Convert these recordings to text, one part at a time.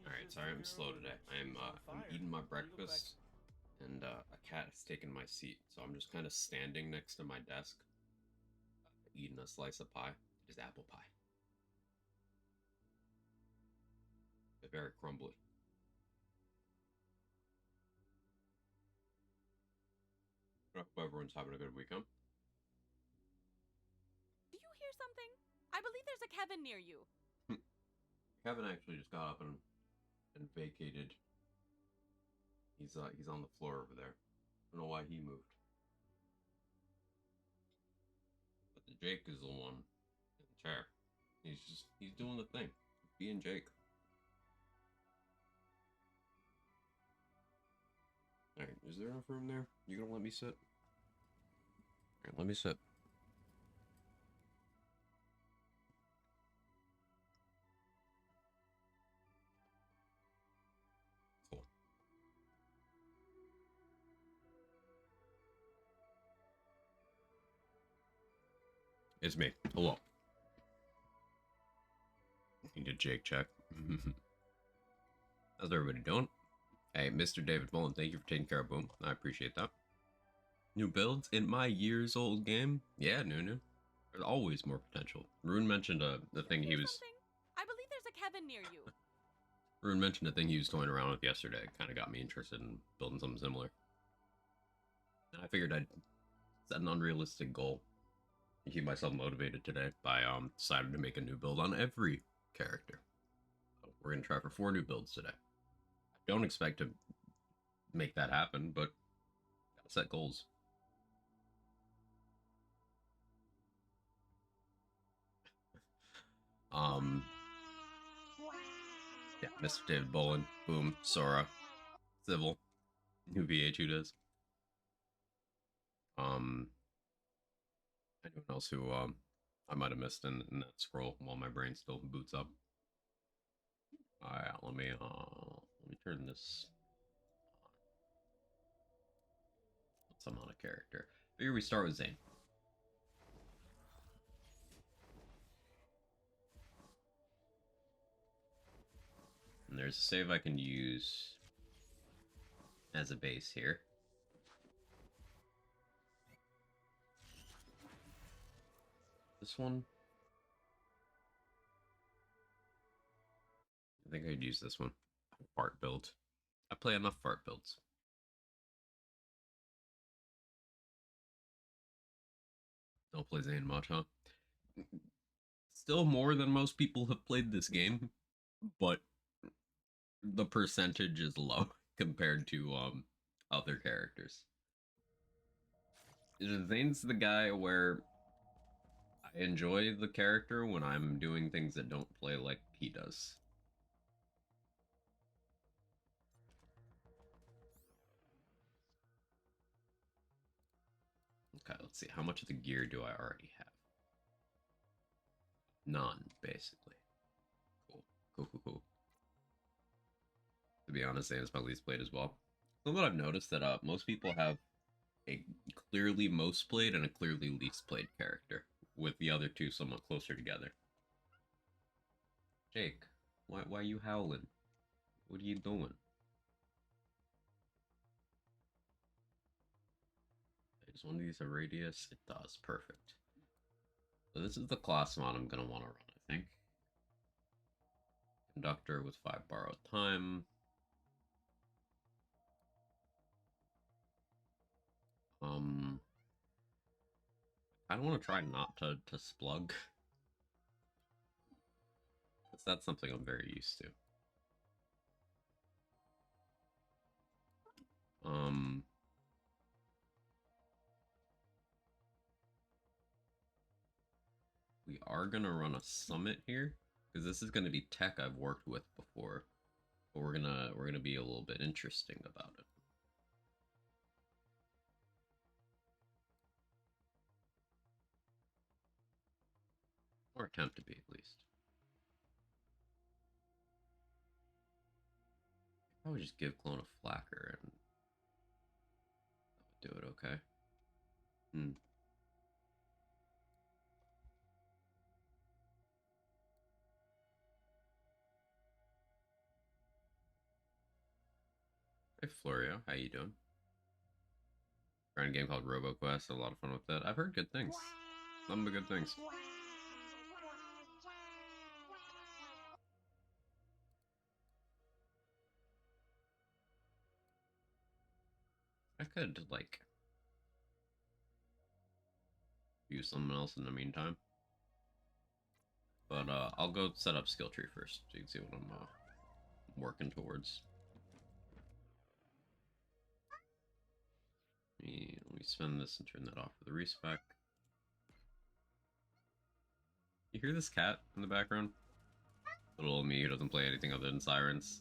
Alright, sorry I'm slow today. I'm eating my breakfast and a cat has taken my seat. So I'm just kind of standing next to my desk, eating a slice of pie. It is apple pie. They're very crumbly. I hope everyone's having a good weekend. Do you hear something? I believe there's a Kevin near you. Kevin actually just got up and vacated. He's on the floor over there. I don't know why he moved. But the Jake is the one in the chair. He's doing the thing. Being Jake. Alright, is there enough room there? You gonna let me sit? Alright, let me sit. Cool. It's me. Hello. Need a Jake check. How's everybody doing? Hey, Mr. David Mullen, thank you for taking care of Boom. I appreciate that. New builds in my years old game? Yeah, new. There's always more potential. Rune mentioned the Do you thing he hear was something? I believe there's a Kevin near you. Rune mentioned a thing he was toying around with yesterday. It kind of got me interested in building something similar. And I figured I'd set an unrealistic goal to keep myself motivated today by decided to make a new build on every character. So we're gonna try for 4 new builds today. I don't expect to make that happen, but gotta set goals. Um, yeah, Mr. David Bolin, Boom, Sora, Civil, new VH who does. Um, anyone else who I might have missed in that scroll while my brain still boots up. All right, let me turn this on. Let's summon a character. Here we start with Zane. And there's a save I can use as a base here. This one. I think I'd use this one. Fart build. I play enough fart builds. Don't play Zane much, huh? Still more than most people have played this game, but the percentage is low compared to other characters. Zane's the guy where I enjoy the character when I'm doing things that don't play like he does. Okay, let's see. How much of the gear do I already have? None, basically. Cool. To be honest, Zane's my least played as well. Something I've noticed that most people have a clearly most played and a clearly least played character, with the other two somewhat closer together. Jake, why are you howling? What are you doing? Does one of these a radius? It does. Perfect. So this is the class mod I'm going to want to run, I think. Conductor with 5 borrowed time. I don't want to try not to splug. Because that's something I'm very used to. Um, we are gonna run a summit here because this is gonna be tech I've worked with before, but we're gonna be a little bit interesting about it. Or attempt to be at least. I would just give clone a flacker and that would do it okay. Hmm. Hey Florio, how you doing? Trying a game called RoboQuest. A lot of fun with that. I've heard good things. Nothing but good things. I could like use someone else in the meantime, but I'll go set up skill tree first so you can see what I'm working towards. Let me spend this and turn that off for the respec. You hear this cat in the background? Little me who doesn't play anything other than Sirens.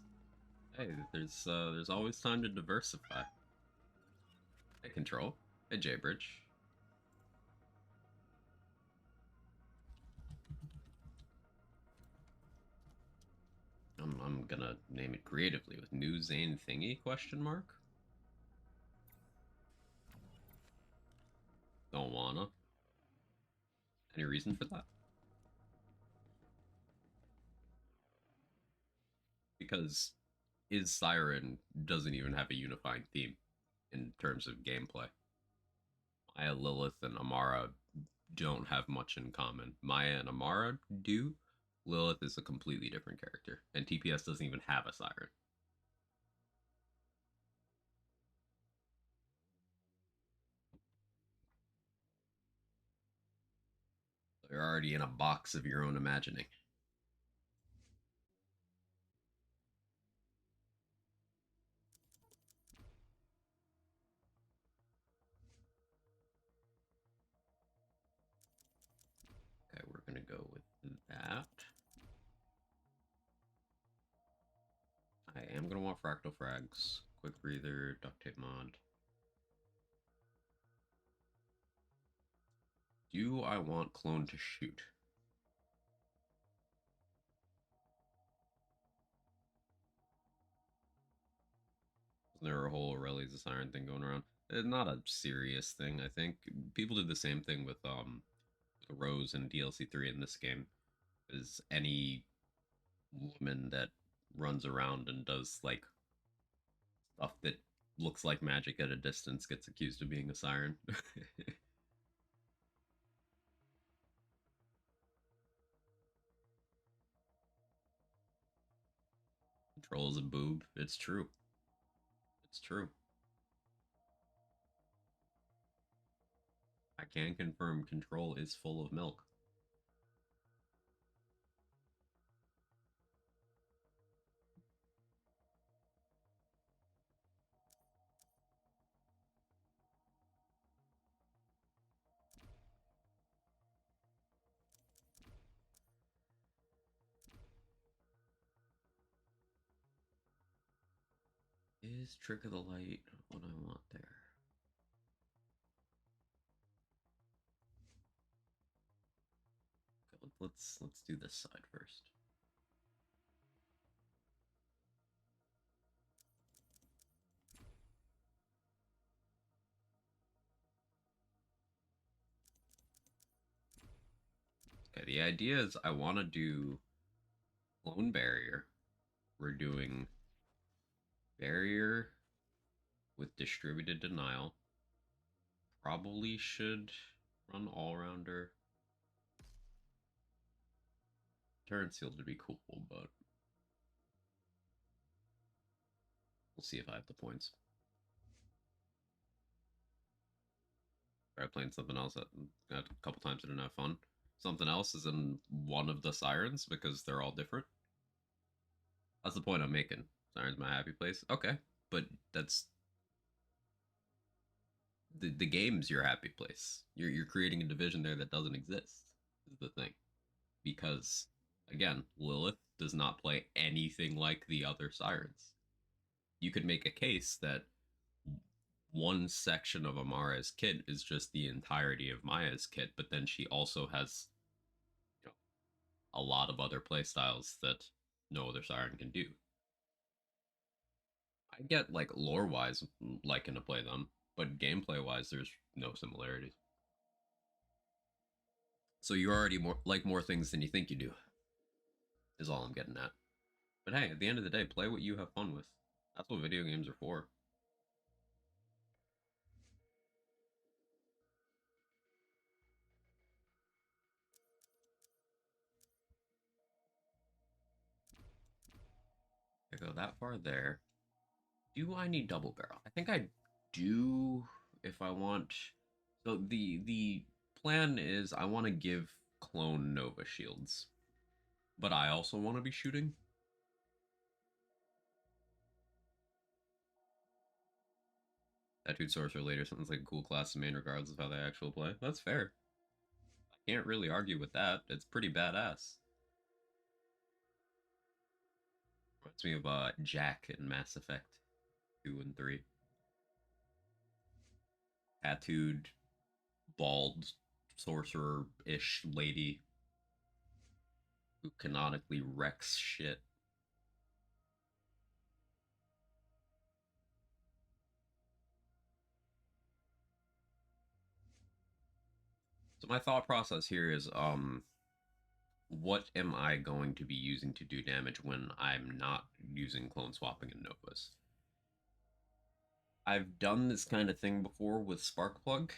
Hey, there's always time to diversify. Hey, Control. Hey, J-Bridge. I'm gonna name it creatively with New Zane Thingy, question mark? Don't wanna. Any reason for that? Because Is Siren doesn't even have a unifying theme in terms of gameplay. Maya, Lilith, and Amara don't have much in common. Maya and Amara do. Lilith is a completely different character, and TPS doesn't even have a Siren. You're already in a box of your own imagining. Okay, we're gonna go with that. I am gonna want Fractal Frags, Quick Breather, Duct Tape Mod. Do I want Clone to shoot? There were a whole Aureli's a Siren thing going around. It's not a serious thing, I think. People did the same thing with Rose and DLC 3 in this game. Is any woman that runs around and does like stuff that looks like magic at a distance gets accused of being a siren. Control is a boob. It's true. It's true. I can confirm Control is full of milk. Is Trick of the Light what I want there? Okay, let's do this side first. Okay, the idea is I want to do Clone Barrier. We're doing Barrier with Distributed Denial. Probably should run All-Rounder. Turret Seal to be cool, but we'll see if I have the points. Tried playing something else a couple times. I didn't have fun. Something else is in one of the Sirens because they're all different. That's the point I'm making. Siren's my happy place. Okay, but that's the game's your happy place. You're creating a division there that doesn't exist. Is the thing, because again, Lilith does not play anything like the other Sirens. You could make a case that one section of Amara's kit is just the entirety of Maya's kit, but then she also has, you know, a lot of other playstyles that no other Siren can do. I get like lore wise liking to play them, but gameplay wise, there's no similarities. So you already more things than you think you do. Is all I'm getting at. But hey, at the end of the day, play what you have fun with. That's what video games are for. I go that far there. Do I need double barrel? I think I do if I want. So the plan is I want to give clone Nova shields, but I also want to be shooting. Tattooed Sorcerer later sounds like a cool class to main regardless of how they actually play. That's fair. I can't really argue with that. It's pretty badass. Reminds me of Jack in Mass Effect 2 and 3. Tattooed, bald, sorcerer-ish lady who canonically wrecks shit. So my thought process here is, what am I going to be using to do damage when I'm not using clone swapping and Novas? I've done this kind of thing before with Sparkplug,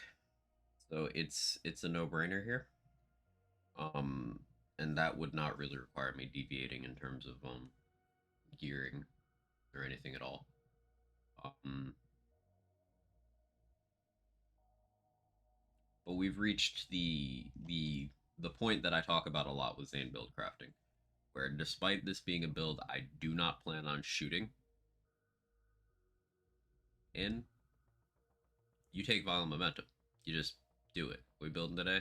so it's a no-brainer here. And that would not really require me deviating in terms of gearing or anything at all. But we've reached the point that I talk about a lot with Zane build crafting, where despite this being a build I do not plan on shooting in, you take Violent Momentum. You just do it. We building today.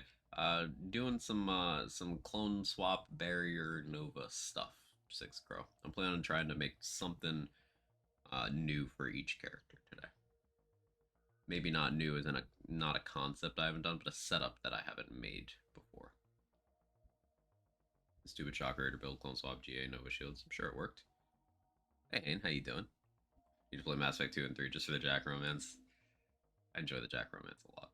Doing some clone swap barrier Nova stuff. 6 Crow. I'm planning on trying to make something new for each character today. Maybe not new as in not a concept I haven't done, but a setup that I haven't made before. Stupid Shocker to build clone swap GA Nova shields. I'm sure it worked. Hey Hane, how you doing? You just play Mass Effect 2 and 3 just for the Jack romance. I enjoy the Jack romance a lot.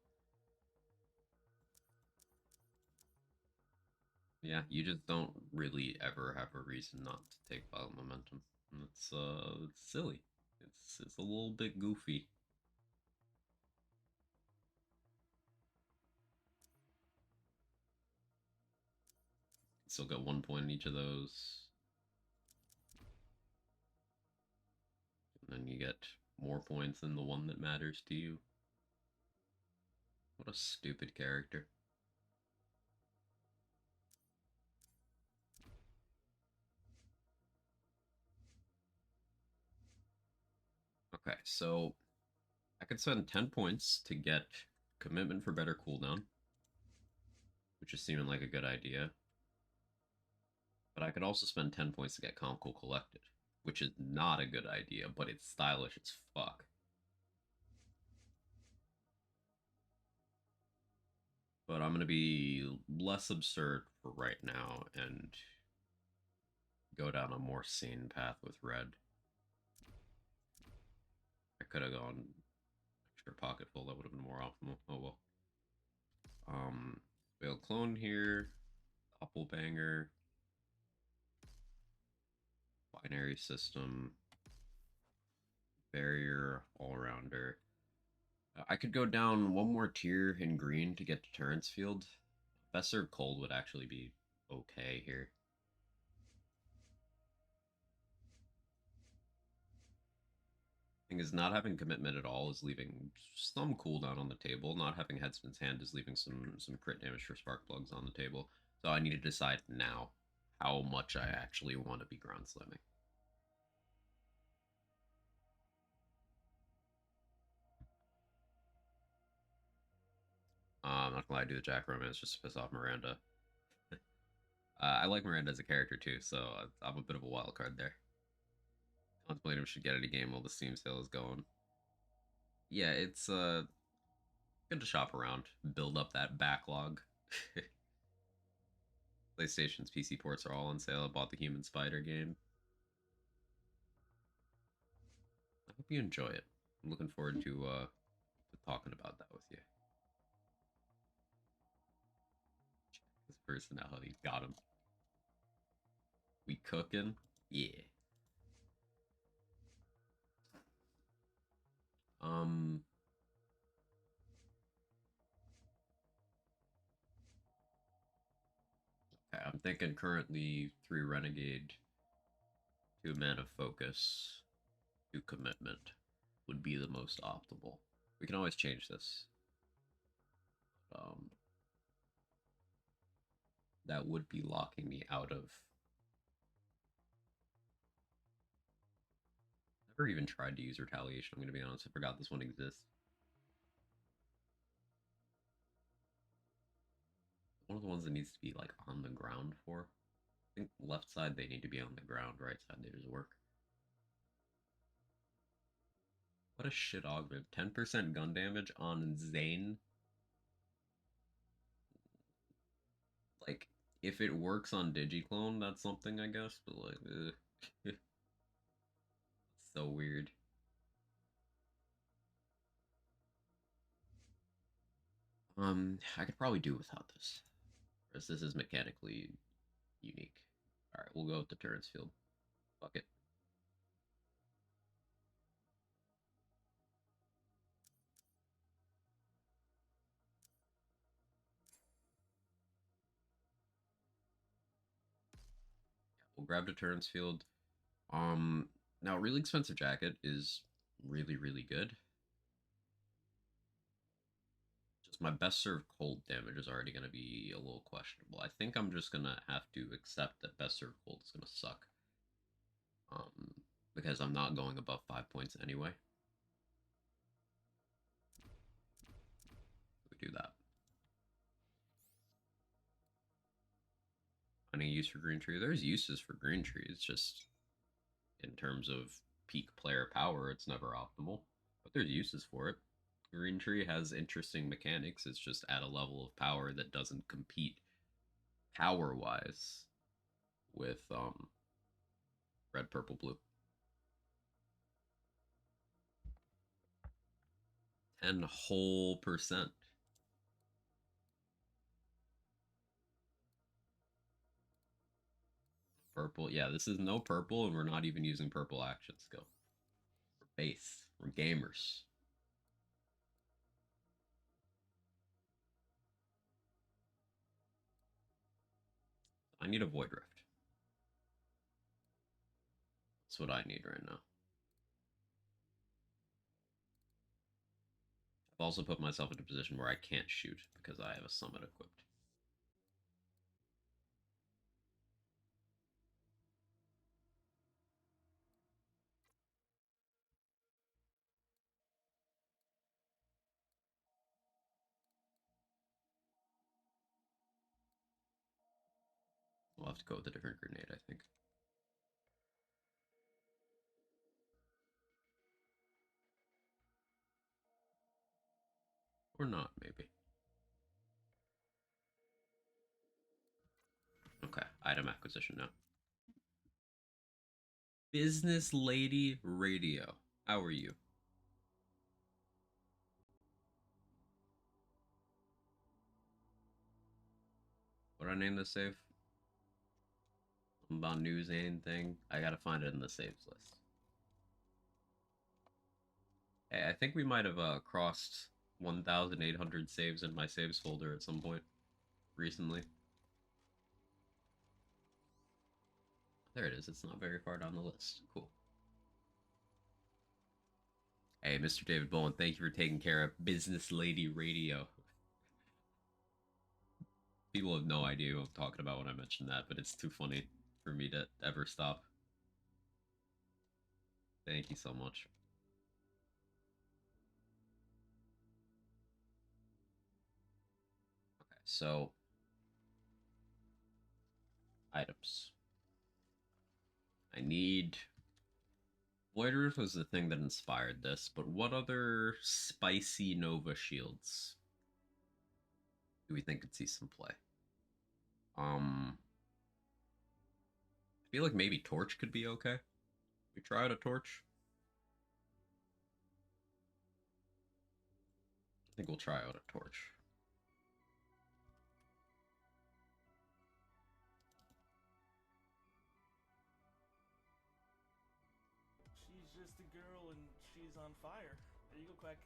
Yeah, you just don't really ever have a reason not to take Violent Momentum. It's silly. It's a little bit goofy. Still got 1 point in each of those. And then you get more points in the one that matters to you. What a stupid character. Okay, so I could spend 10 points to get Commitment for better cooldown, which is seeming like a good idea. But I could also spend 10 points to get Calm Cool Collected, which is not a good idea, but it's stylish as fuck. But I'm going to be less absurd for right now and go down a more sane path with red. I could have gone extra pocket full, that would have been more optimal. Oh well. We'll clone here, doppelbanger, binary system, barrier, all-rounder. I could go down one more tier in green to get Deterrence Field. Professor Cold would actually be okay here. Thing is, not having commitment at all is leaving some cooldown on the table. Not having Headsman's Hand is leaving some crit damage for spark plugs on the table. So I need to decide now how much I actually want to be ground slamming. I'm not gonna lie, I do the Jack Romance just to piss off Miranda. I like Miranda as a character too, so I'm a bit of a wild card there. Contemplating we should get any game while the Steam sale is going. Yeah, it's good to shop around, build up that backlog. PlayStation's PC ports are all on sale. I bought the Human Spider game. I hope you enjoy it. I'm looking forward to talking about that with you. His personality got him. We cooking? Yeah. Um, okay, I'm thinking currently 3 Renegade, 2 Mana Focus, 2 Commitment would be the most optimal. We can always change this. Um, that would be locking me out of. Never even tried to use Retaliation, I'm going to be honest. I forgot this one exists. One of the ones that needs to be like on the ground for. I think left side they need to be on the ground, right side they just work. What a shit augment. 10% gun damage on Zane. Like, if it works on Digiclone, that's something, I guess, but like, it's so weird. I could probably do without this. Because this is mechanically unique. Alright, we'll go with the Turrets Field. Fuck it. We'll grab the Turrets Field. Now, really expensive jacket is really, really good. Just my best served cold damage is already going to be a little questionable. I think I'm just going to have to accept that best served cold is going to suck. Because I'm not going above 5 points anyway. We do that. Finding use for Green Tree. There's uses for Green Tree. It's just in terms of peak player power, it's never optimal. But there's uses for it. Green Tree has interesting mechanics. It's just at a level of power that doesn't compete power-wise with red, purple, blue. 10 whole percent. Purple. Yeah, this is no purple, and we're not even using purple action skill. We're base. We're gamers. I need a Void Rift. That's what I need right now. I've also put myself in a position where I can't shoot because I have a summit equipped. We'll have to go with a different grenade, I think. Or not, maybe. Okay, item acquisition now. Business Lady Radio. How are you? What did I name this save? About news and thing. I gotta find it in the saves list. Hey, I think we might have crossed 1,800 saves in my saves folder at some point recently. There it is. It's not very far down the list. Cool. Hey, Mr. David Bowen, thank you for taking care of Business Lady Radio. People have no idea who I'm talking about when I mention that, but it's too funny for me to ever stop. Thank you so much. Okay, so items. I need. Void Rift was the thing that inspired this, but what other spicy Nova shields do we think could see some play? I feel like maybe Torch could be okay. We try out a Torch. I think we'll try out a Torch. She's just a girl and she's on fire. There you go, quick.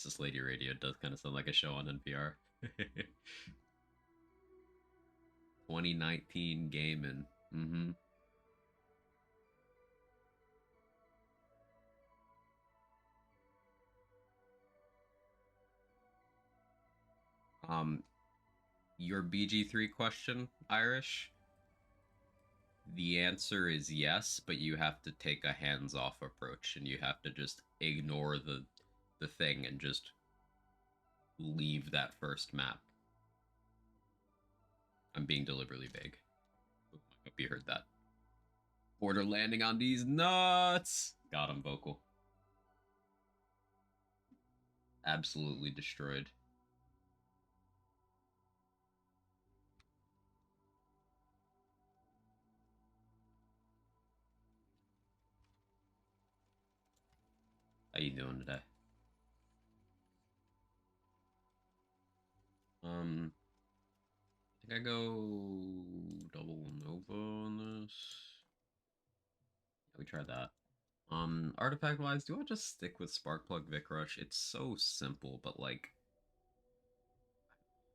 This Lady Radio does kind of sound like a show on NPR. 2019 gaming. Mm-hmm. Your BG3 question, Irish, the answer is yes, but you have to take a hands-off approach and you have to just ignore the thing and just leave that first map. I'm being deliberately vague. I hope you heard that. Border landing on these nuts. Got him, Vocal. Absolutely destroyed. How you doing today? I think I go double Nova on this. Yeah, we tried that. Artifact wise, do I just stick with Sparkplug Vic Rush? It's so simple, but like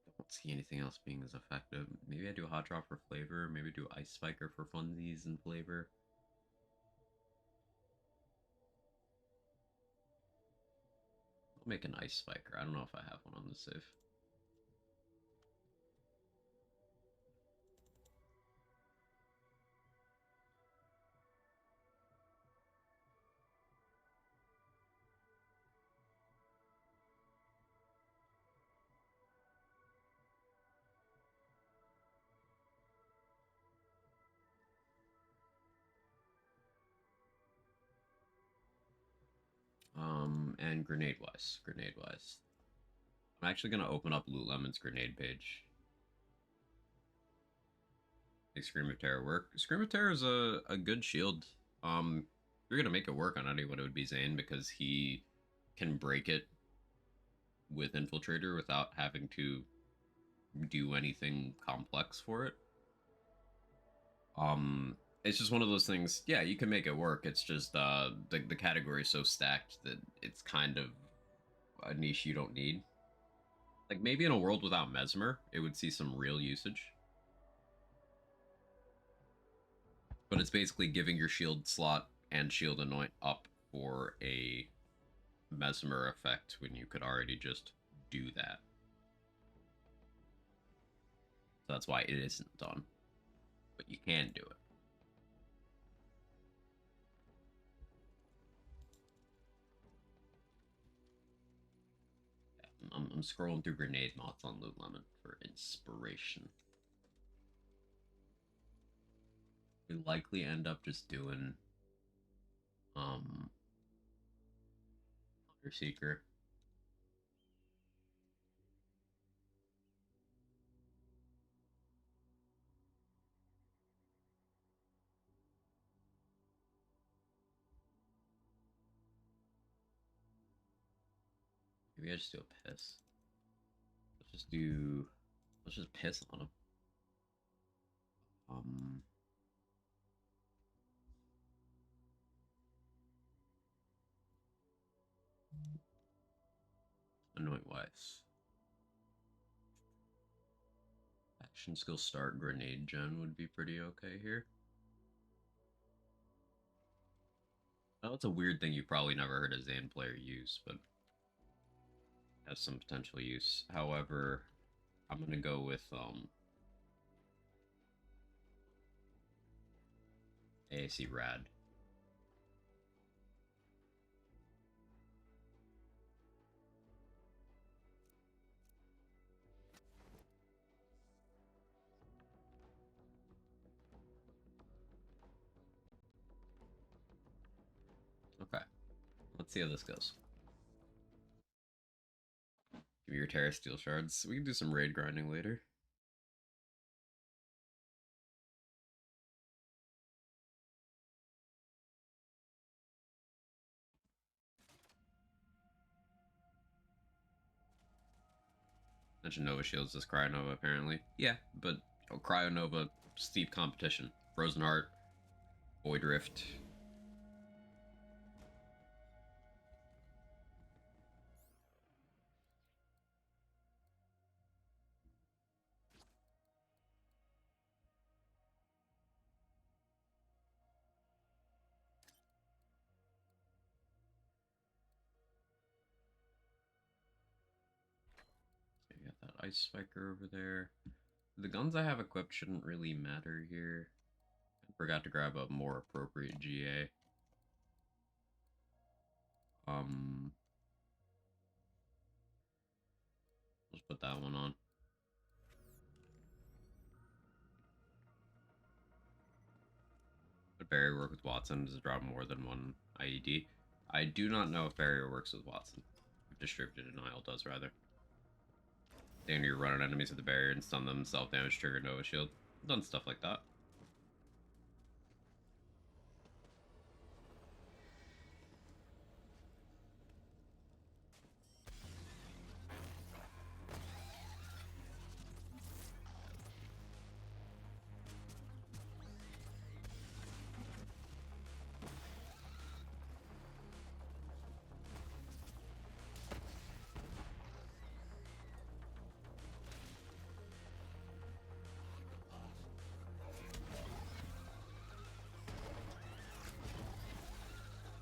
I don't see anything else being as effective. Maybe I do a Hot Drop for flavor, maybe do Ice Spiker for funsies and flavor. I'll make an Ice Spiker. I don't know if I have one on the save. And grenade-wise. I'm actually gonna open up Loot Lemon's grenade page. Make Scream of Terror work. Scream of Terror is a good shield. If you're gonna make it work on anyone, it would be Zane because he can break it with Infiltrator without having to do anything complex for it. It's just one of those things. Yeah, you can make it work. It's just the category is so stacked that it's kind of a niche you don't need. Like maybe in a world without Mesmer, it would see some real usage. But it's basically giving your shield slot and shield anoint up for a Mesmer effect when you could already just do that. So that's why it isn't done. But you can do it. I'm scrolling through grenade mods on Loot Lemon for inspiration. We likely end up just doing Hunter Seeker. Maybe I just do a piss. Let's just piss on him. Anoint wise. Action skill start grenade gen would be pretty okay here. Well, it's a weird thing you probably never heard a Zan player use, but has some potential use. However, I'm gonna go with AAC Rad. Okay, let's see how this goes. Give me your Terra Steel Shards. We can do some raid grinding later. Mentioned Nova Shields as Cryonova, apparently. Yeah, but Cryonova, steep competition. Frozen Heart, Void Rift. You got that Ice Spiker over there. The guns I have equipped shouldn't really matter here. I forgot to grab a more appropriate GA. Let's put that one on. Would barrier work with Watson? Does it drop more than one IED? I do not know if barrier works with Watson. Distributed denial does, rather. Then you run at enemies with the barrier and stun them, self-damage trigger Nova Shield. I've done stuff like that.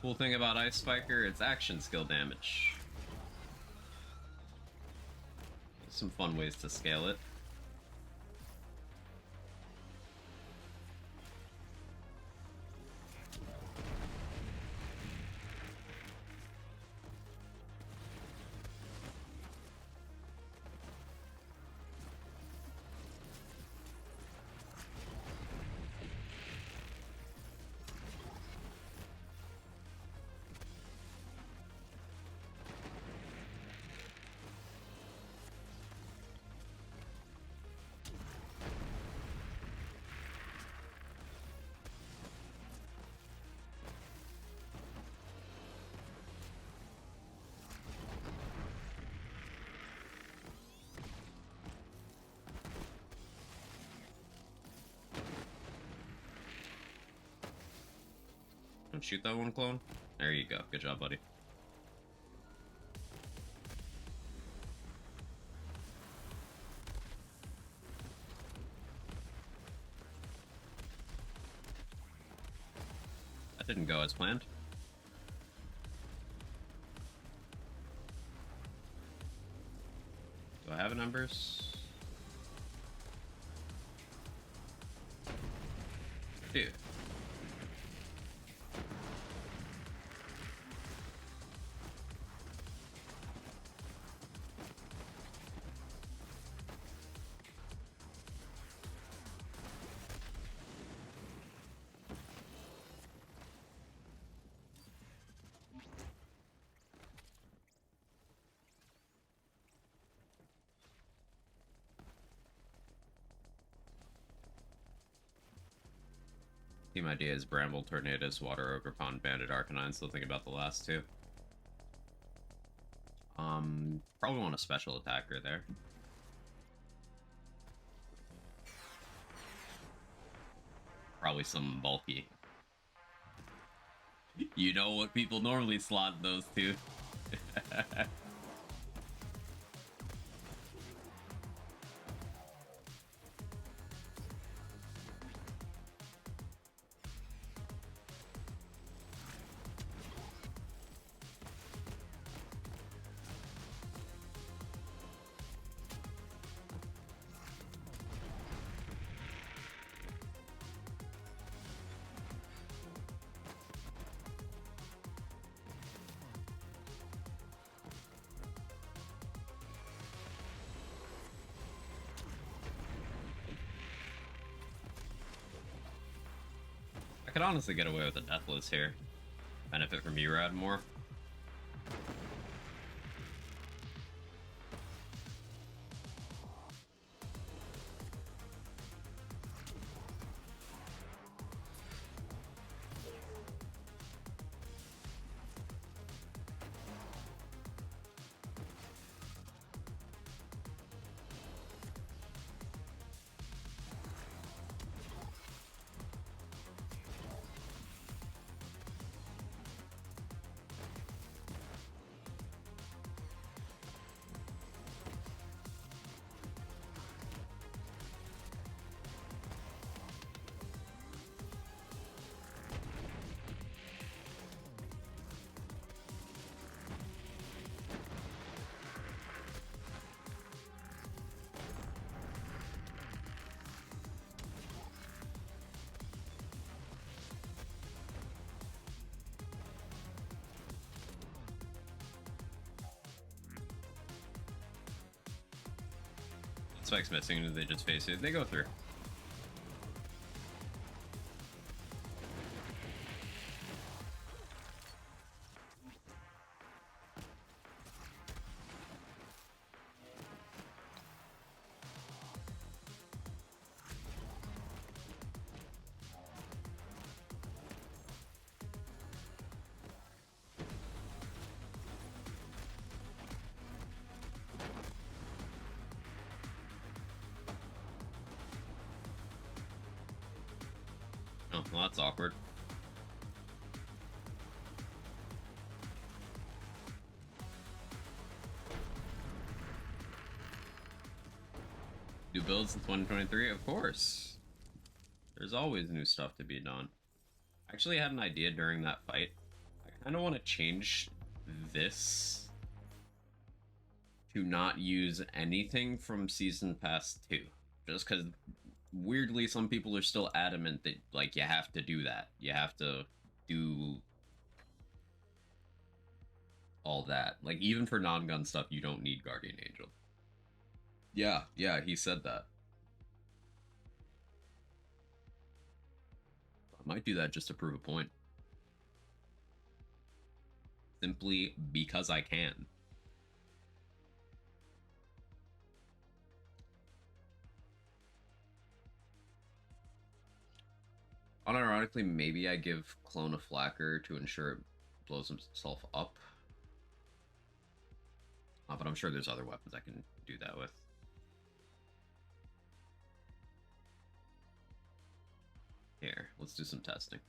Cool thing about Ice Spiker, it's action skill damage. Some fun ways to scale it. Don't shoot that one, clone. There you go. Good job, buddy. That didn't go as planned. Do I have a numbers? Dude. Team idea is Bramble, Tornadoes, Water Ogre, Pond Bandit, Arcanine. Still thinking about the last two. Probably want a special attacker there. Probably some bulky. You know what people normally slot those two. I could honestly get away with a Deathless here. Benefit from Erad more. Spike's missing, they just face it. They go through. Oh, well, that's awkward. New builds in 2023? Of course. There's always new stuff to be done. I actually had an idea during that fight. I kind of want to change this to not use anything from Season Pass 2. Just because, weirdly, some people are still adamant that, like, you have to do that. You have to do all that. Like, even for non-gun stuff, you don't need Guardian Angel. Yeah, he said that. I might do that just to prove a point. Simply because I can. Unironically, maybe I give Clone a Flacker to ensure it blows himself up. But I'm sure there's other weapons I can do that with. Here, let's do some testing.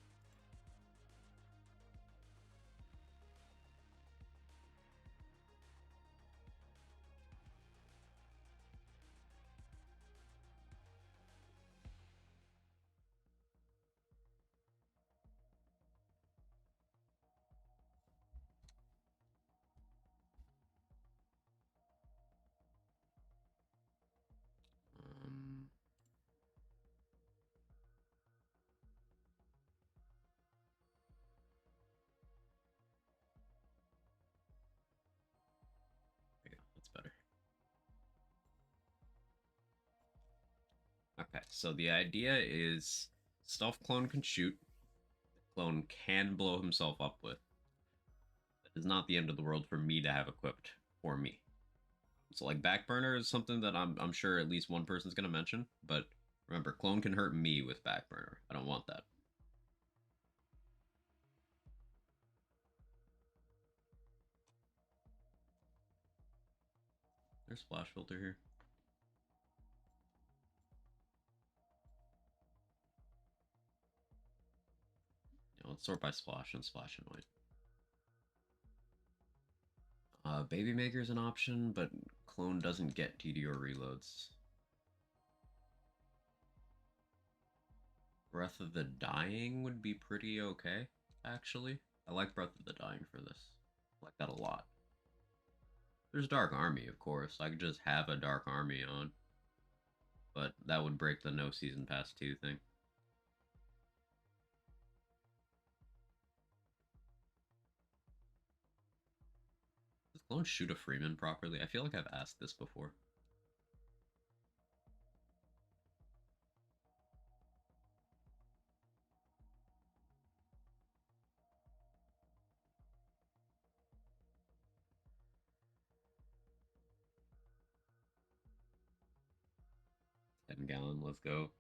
Yeah, that's better. Okay, so the idea is Stealth Clone can shoot. Clone can blow himself up with. That is not the end of the world for me to have equipped for me. So like Backburner is something that I'm sure at least one person's gonna mention, but remember, Clone can hurt me with Backburner. I don't want that. There's Splash Filter here. Yeah, let's sort by Splash and Splash and White. Baby Maker's an option, but Clone doesn't get TDR reloads. Breath of the Dying would be pretty okay, actually. I like Breath of the Dying for this. I like that a lot. There's Dark Army, of course. I could just have a Dark Army on. But that would break the no Season Pass 2 thing. Does Clone shoot a Freeman properly? I feel like I've asked this before. Gallon, let's go.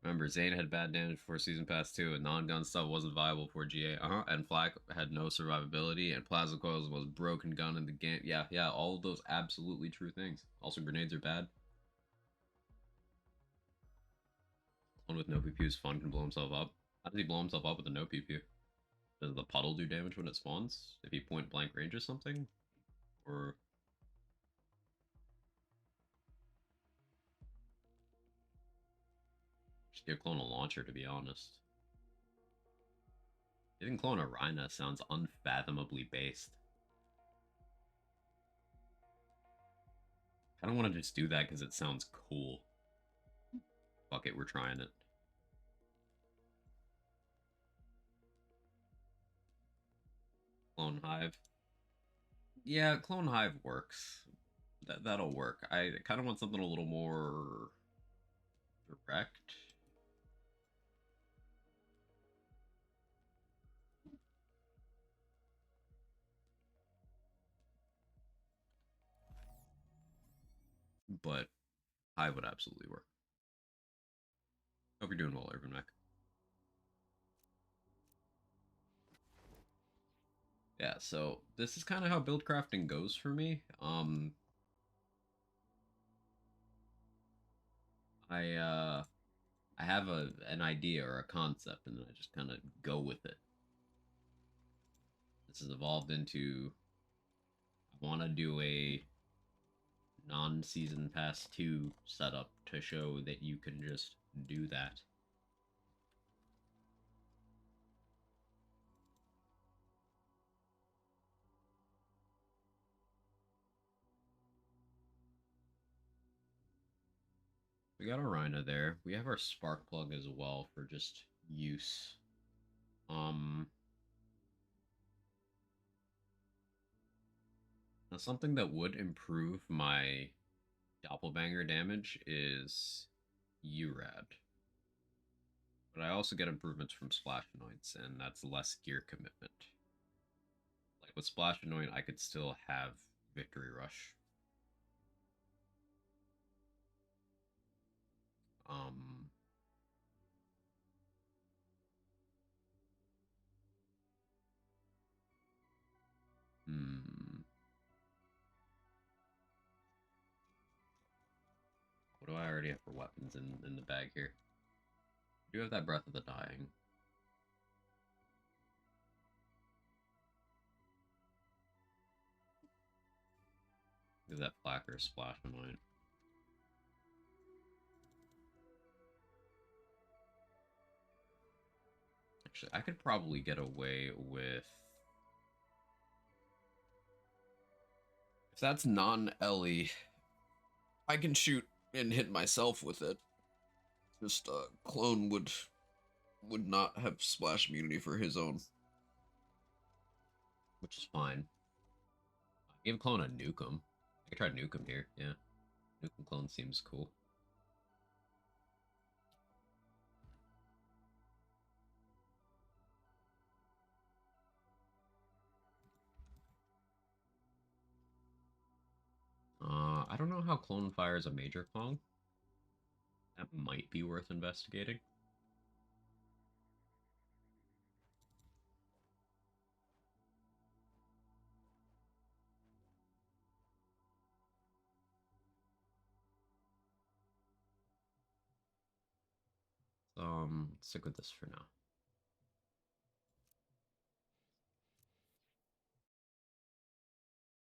Remember, Zane had bad damage before Season Pass 2, and non-gun stuff wasn't viable for GA. And Flak had no survivability, and Plasma Coils was broken gun in the game. Yeah, all of those absolutely true things. Also, grenades are bad. One with no PPU is fun, can blow himself up. How does he blow himself up with a no PPU? Does the puddle do damage when it spawns? If he point blank ranges something? Or... just give Clone a launcher, to be honest. Giving Clone a Rhina sounds unfathomably based. I don't want to just do that because it sounds cool. Fuck it, we're trying it. Clone Hive. Yeah, Clone Hive works. that'll work. I kind of want something a little more direct. But high would absolutely work. Hope you're doing well, Urban Mech. Yeah, so this is kind of how build crafting goes for me. I have an idea or a concept, and then I just kind of go with it. This has evolved into I want to do a non-season pass 2 setup to show that you can just do that. We got our Rhino there. We have our spark plug as well for just use. Now something that would improve my doppelbanger damage is URAD. But I also get improvements from Splash Anoints, and that's less gear commitment. Like with Splash Anoint, I could still have Victory Rush. Um, hmm. What do I already have for weapons in the bag here? I do have that Breath of the Dying. Do that Placker Splash Anoint. Actually, I could probably get away with... If that's non-Ellie, I can shoot and hit myself with it. Just Clone would not have splash immunity for his own, which is fine. Give Clone a Nukem. I could try Nukem here. Yeah, Nukem Clone seems cool. I don't know how Clone fires a major Kong. That might be worth investigating. Stick with this for now.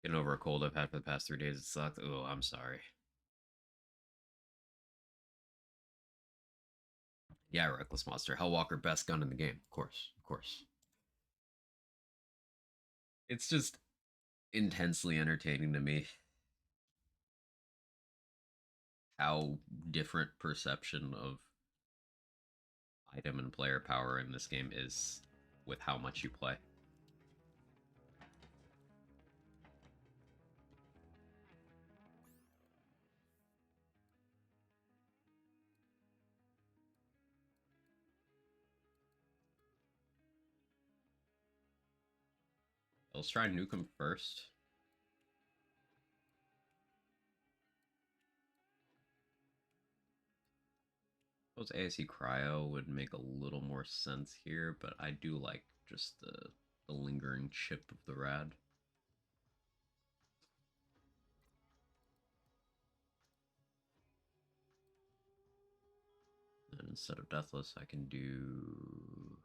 Getting over a cold I've had for the past 3 days. It sucked. Oh, I'm sorry. Yeah, Reckless Monster. Hellwalker, best gun in the game. Of course. Of course. It's just intensely entertaining to me how different perception of item and player power in this game is with how much you play. Let's try Nukem first. Suppose ASE Cryo would make a little more sense here, but I do like just the lingering chip of the rad. And instead of Deathless, I can do...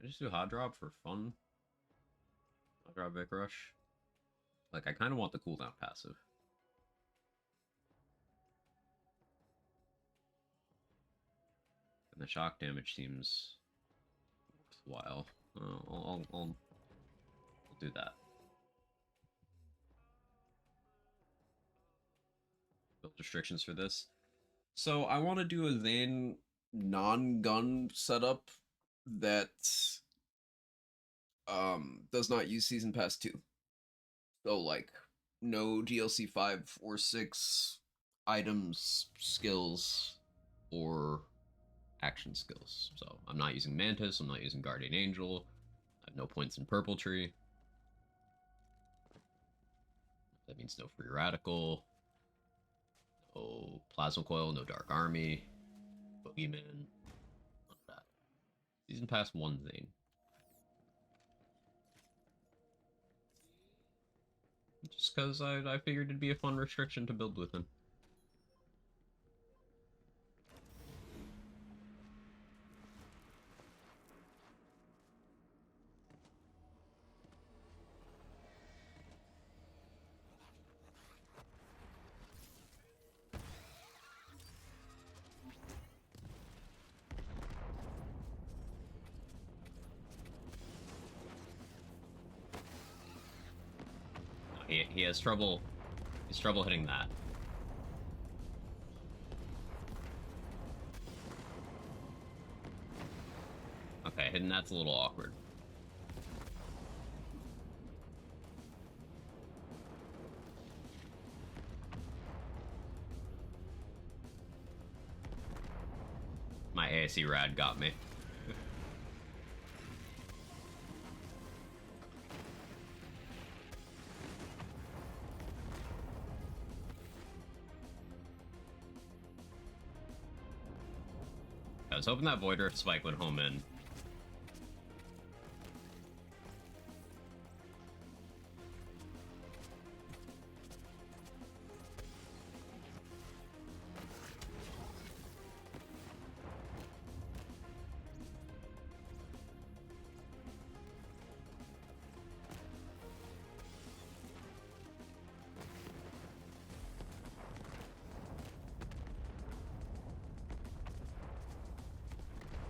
I just do Hot Drop for fun. Hot Drop Vic Rush. Like, I kind of want the cooldown passive. And the shock damage seems worthwhile. I'll do that. Build restrictions for this. So I want to do a Zane non-gun setup that does not use Season Pass 2. So like no DLC 5 or 6 items, skills, or action skills. So I'm not using Mantis, I'm not using Guardian Angel, I have no points in Purple Tree. That means no Free Radical, no Plasma Coil, no Dark Army, Boogeyman, none of that. Season Pass 1 Zane. Just because I figured it'd be a fun restriction to build with him. He has trouble. He's trouble hitting that. Okay, hitting that's a little awkward. My ASE rad got me. I was hoping that Void Rift spike would home in.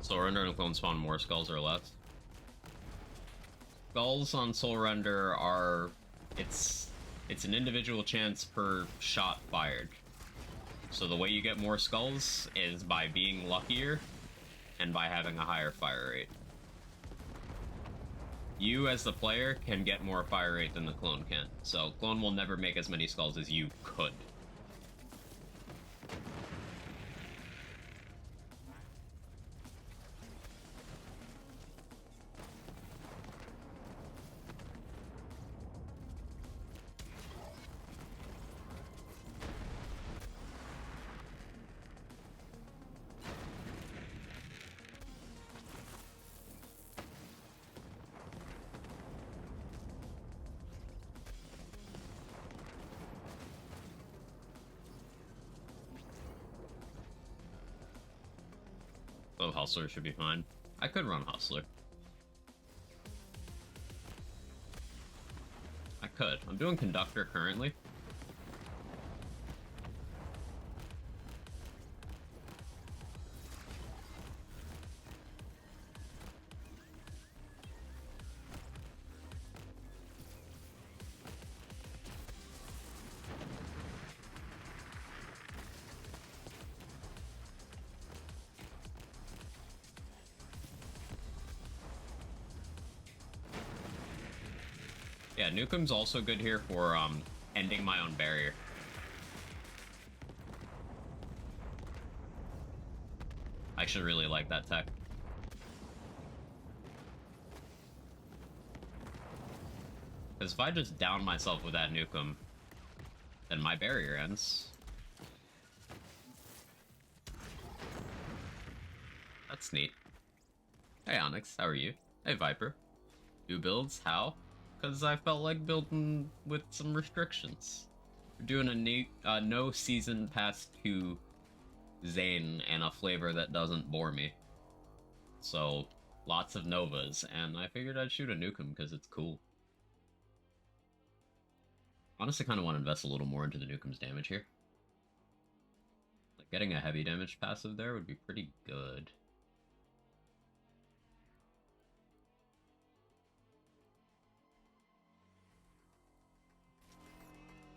Soul Render and Clone Spawn more skulls or less. Skulls on Soul Render are... It's an individual chance per shot fired. So the way you get more skulls is by being luckier and by having a higher fire rate. You, as the player, can get more fire rate than the clone can. So clone will never make as many skulls as you could. So Hustler should be fine. I could run Hustler. I could. I'm doing Conductor currently. Yeah, Nukem's also good here for ending my own barrier. I actually really like that tech. Because if I just down myself with that Nukem, then my barrier ends. That's neat. Hey Onyx, how are you? Hey Viper. New builds? How? Because I felt like building with some restrictions. We're doing a no season pass 2 Zane and a flavor that doesn't bore me. So, lots of Novas, and I figured I'd shoot a Nukem because it's cool. Honestly, kind of want to invest a little more into the Nukem's damage here. Like, getting a heavy damage passive there would be pretty good.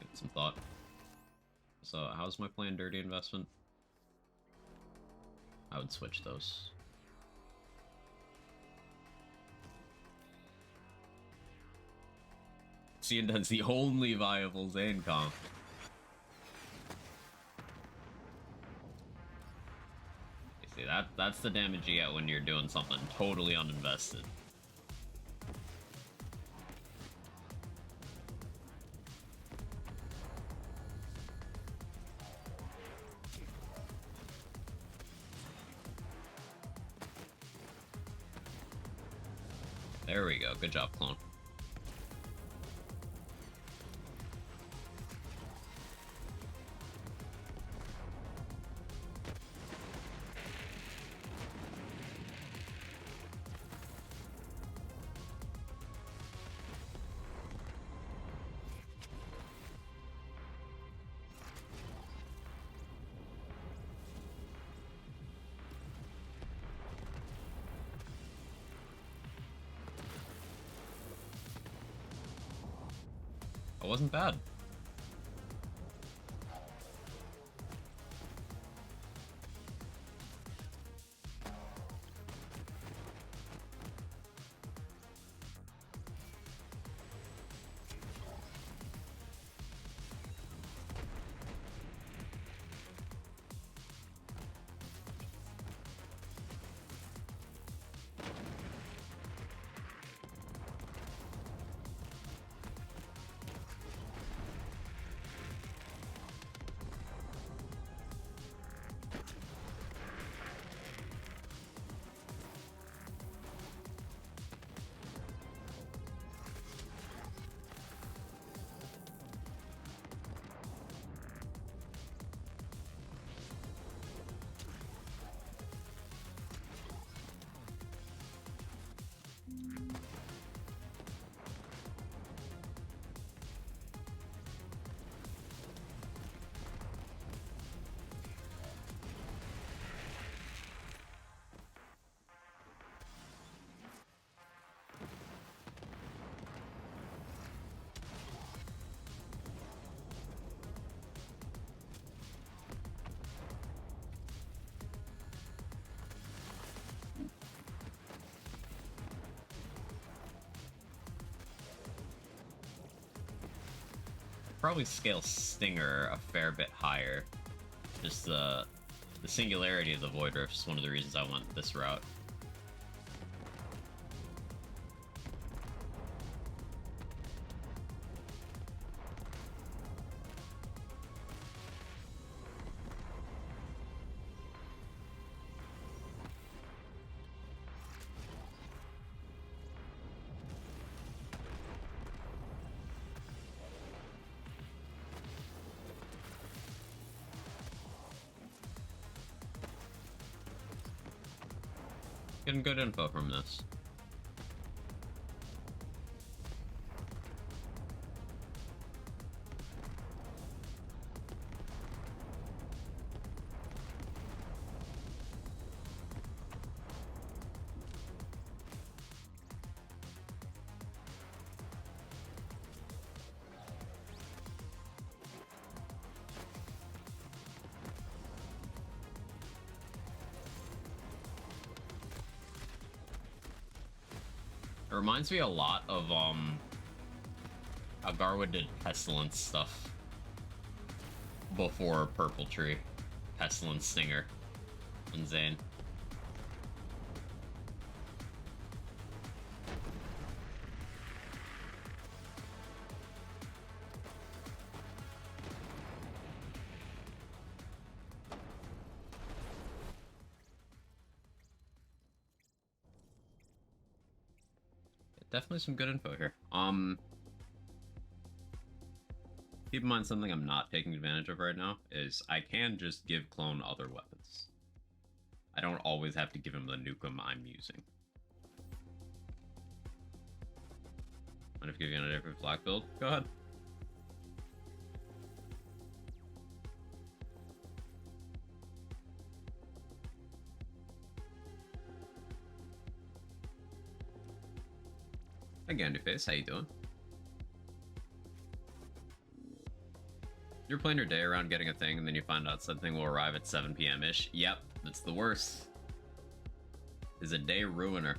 Give it some thought. So, how's my plan dirty investment? I would switch those. Cutscene, that's the only viable Zane comp. You see, that's the damage you get when you're doing something totally uninvested. There we go. Good job, clone. It wasn't bad. Probably scale Stinger a fair bit higher. Just the singularity of the Void Rift is one of the reasons I went this route. Getting good info from this. It reminds me a lot of how Garwood did Pestilence stuff before Purple Tree. Pestilence Stinger on Zane. Definitely some good info here. Keep in mind something I'm not taking advantage of right now is I can just give Clone other weapons. I don't always have to give him the Nukem I'm using. Mind if I give you a different flak build? Go ahead. Hey Gandyface, how you doing? You're playing your day around getting a thing, and then you find out something will arrive at 7 p.m.-ish. Yep, that's the worst. Is a day ruiner.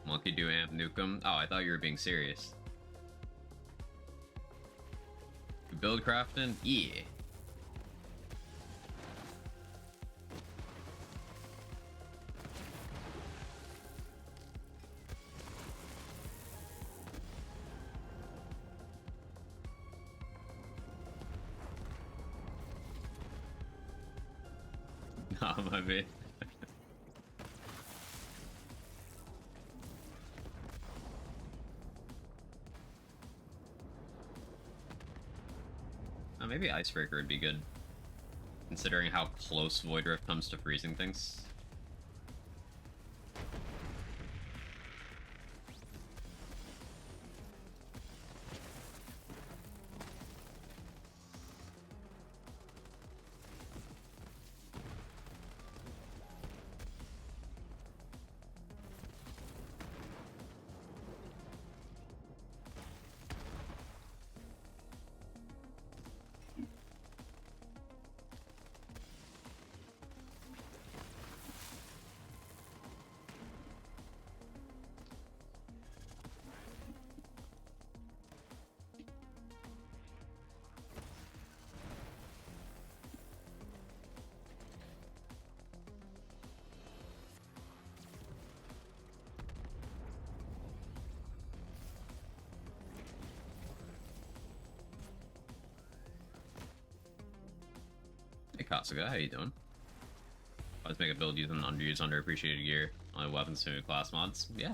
Monkey do amp Nukem? Oh, I thought you were being serious. Build crafting? Yeah. Nah, my bad. Maybe Icebreaker would be good, considering how close Void Rift comes to freezing things. Hey Kasuga, how you doing? Let's make a build using underused, underappreciated gear, only weapons to class mods. Yeah,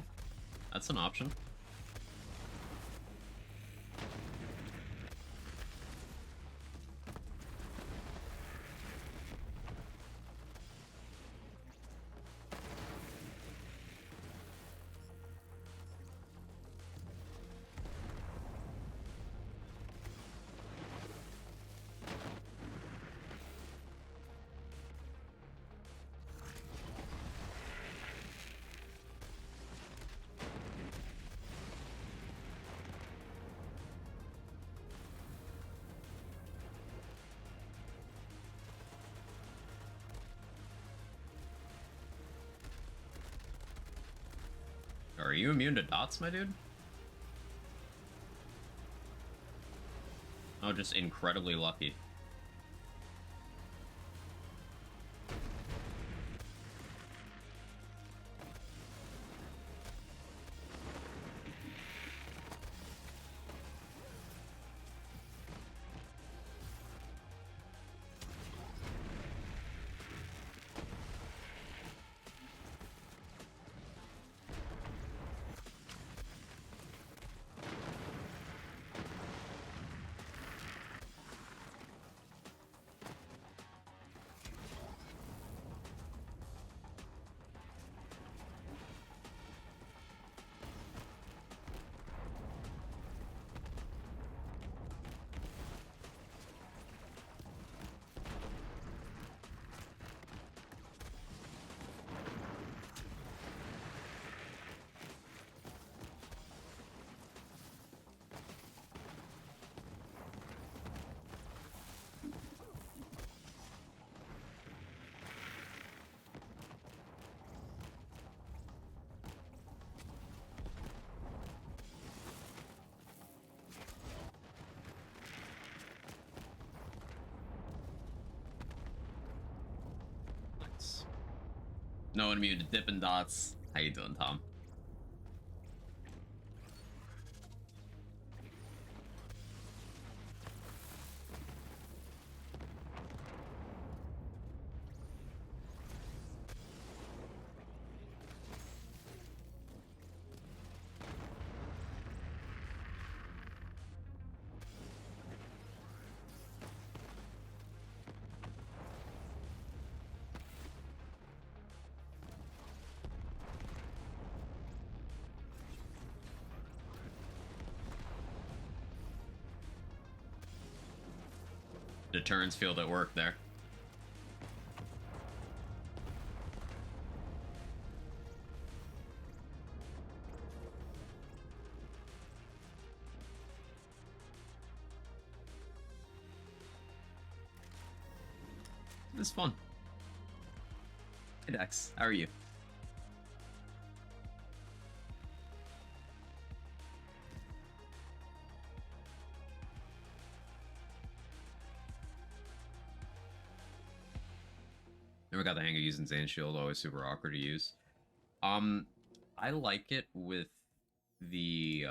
that's an option. Are you immune to dots, my dude? Oh, just incredibly lucky. Nice. No one immune to Dippin' Dots. How you doing, Tom? Deterrence field at work there. This is fun. Hey Dex, how are you? heavies and Zane Shield, always super awkward to use. I like it with the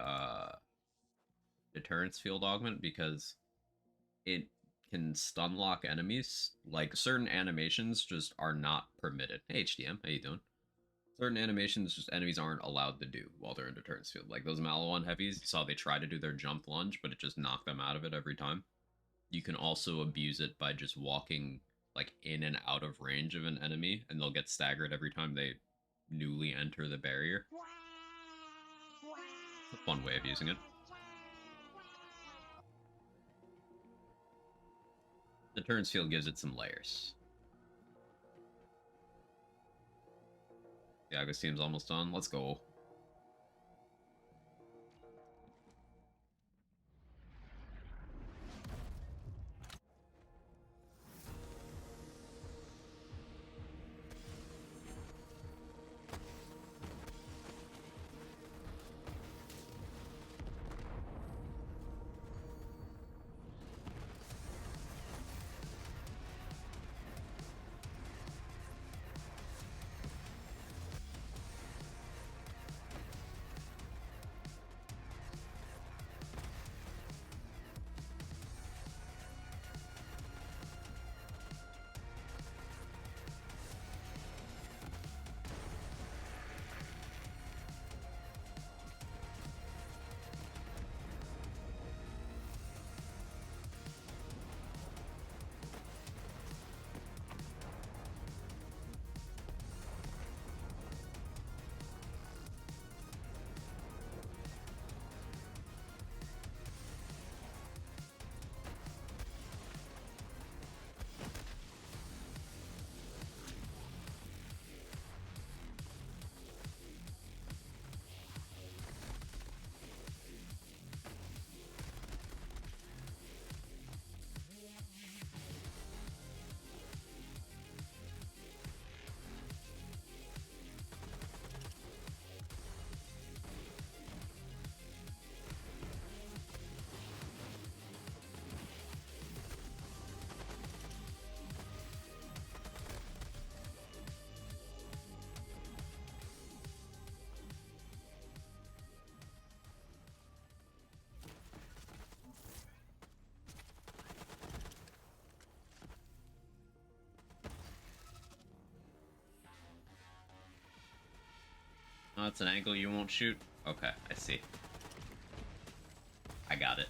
deterrence field augment because it can stun lock enemies. Like certain animations just are not permitted. Hey HDM, how you doing? Certain animations just enemies aren't allowed to do while they're in deterrence field. Like those Maliwan heavies, you saw they try to do their jump lunge, but it just knocked them out of it every time. You can also abuse it by just walking like in and out of range of an enemy, and they'll get staggered every time they newly enter the barrier. It's a fun way of using it. The turns field gives it some layers. The August team's almost done. Let's go. Oh, it's an angle you won't shoot? Okay, I see. I got it.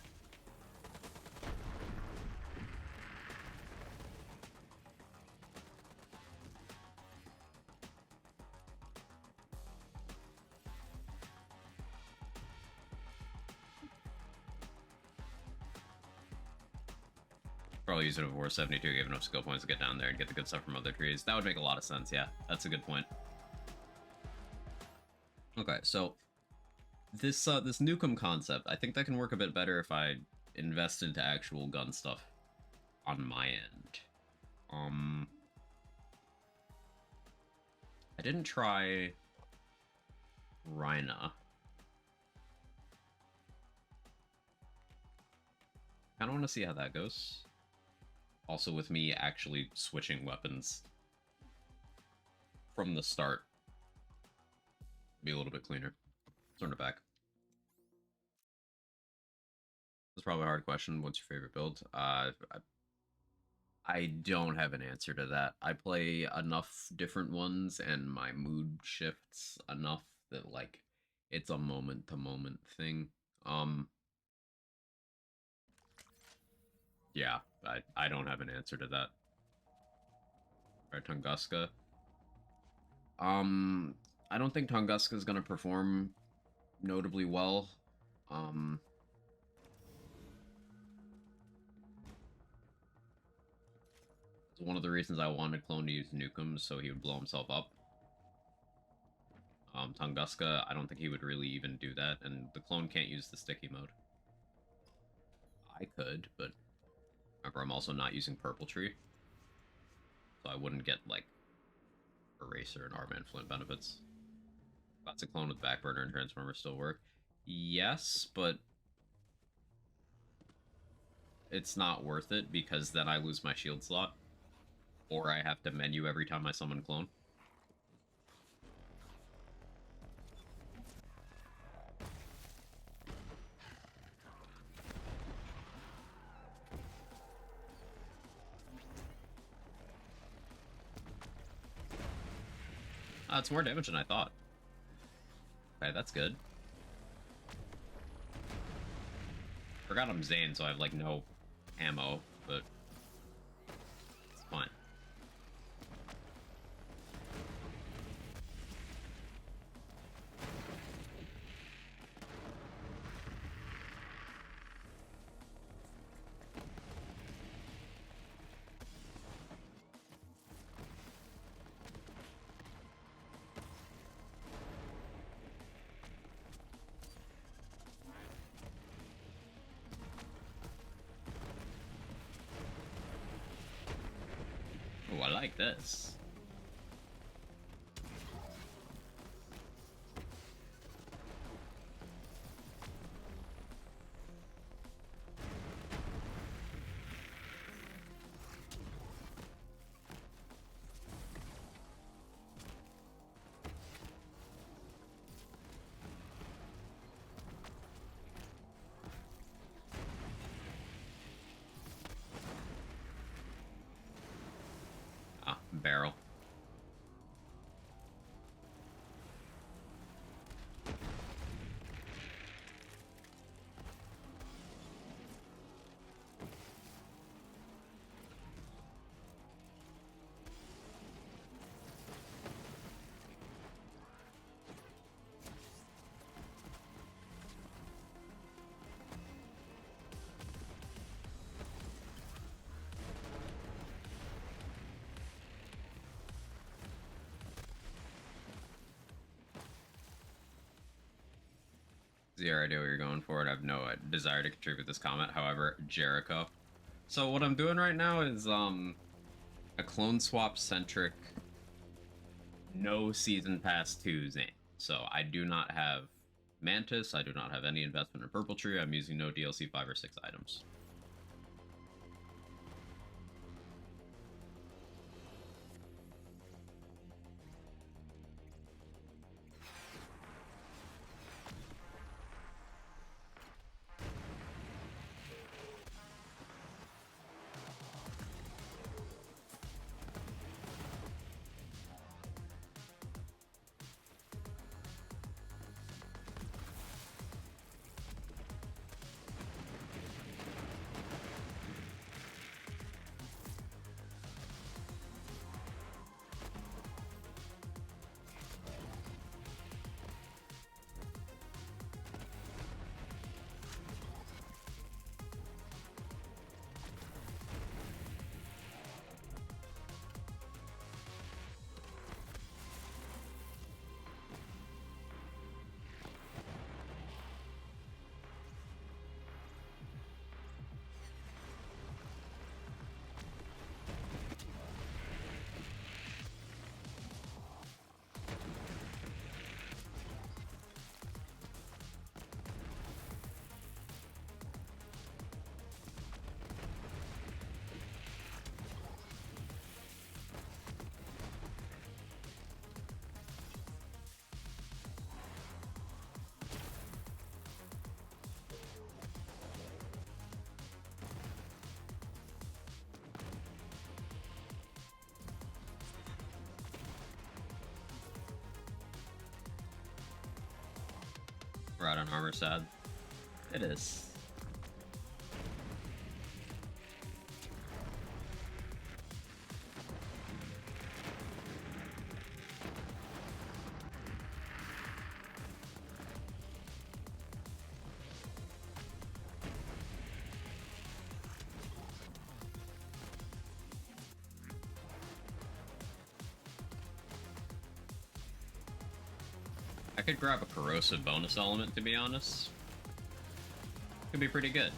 Probably use it before 72, give enough skill points to get down there and get the good stuff from other trees. That would make a lot of sense, yeah. That's a good point. Okay, so this Nukem concept, I think that can work a bit better if I invest into actual gun stuff on my end. I didn't try Rhina. I don't want to see how that goes. Also with me actually switching weapons from the start. Be a little bit cleaner. Turn it back. That's probably a hard question. What's your favorite build? I don't have an answer to that. I play enough different ones and my mood shifts enough that like it's a moment to moment thing. Yeah, I don't have an answer to that. Right, Tunguska. I don't think Tunguska is gonna perform notably well. It's one of the reasons I wanted Clone to use Nukem so he would blow himself up. Tunguska, I don't think he would really even do that, and the Clone can't use the sticky mode. I could, but remember I'm also not using Purple Tree, so I wouldn't get, like, Eraser and R-Man Flint benefits. Classic Clone with Backburner and Transformer still work. Yes, but it's not worth it because then I lose my shield slot. or I have to menu every time I summon clone. It's more damage than I thought. Okay, that's good. Forgot I'm Zane, so I have like no ammo, but it's fine. Oh, I like this. Ah, barrel. Zero idea what you're going for, and I have no desire to contribute this comment. However, Jericho. So what I'm doing right now is a clone swap centric, no season pass 2 Zane. So I do not have Mantis. I do not have any investment in Purple Tree. I'm using no DLC 5 or 6 items. We're out on armor sad. It is. I could grab a corrosive bonus element, to be honest. Could be pretty good.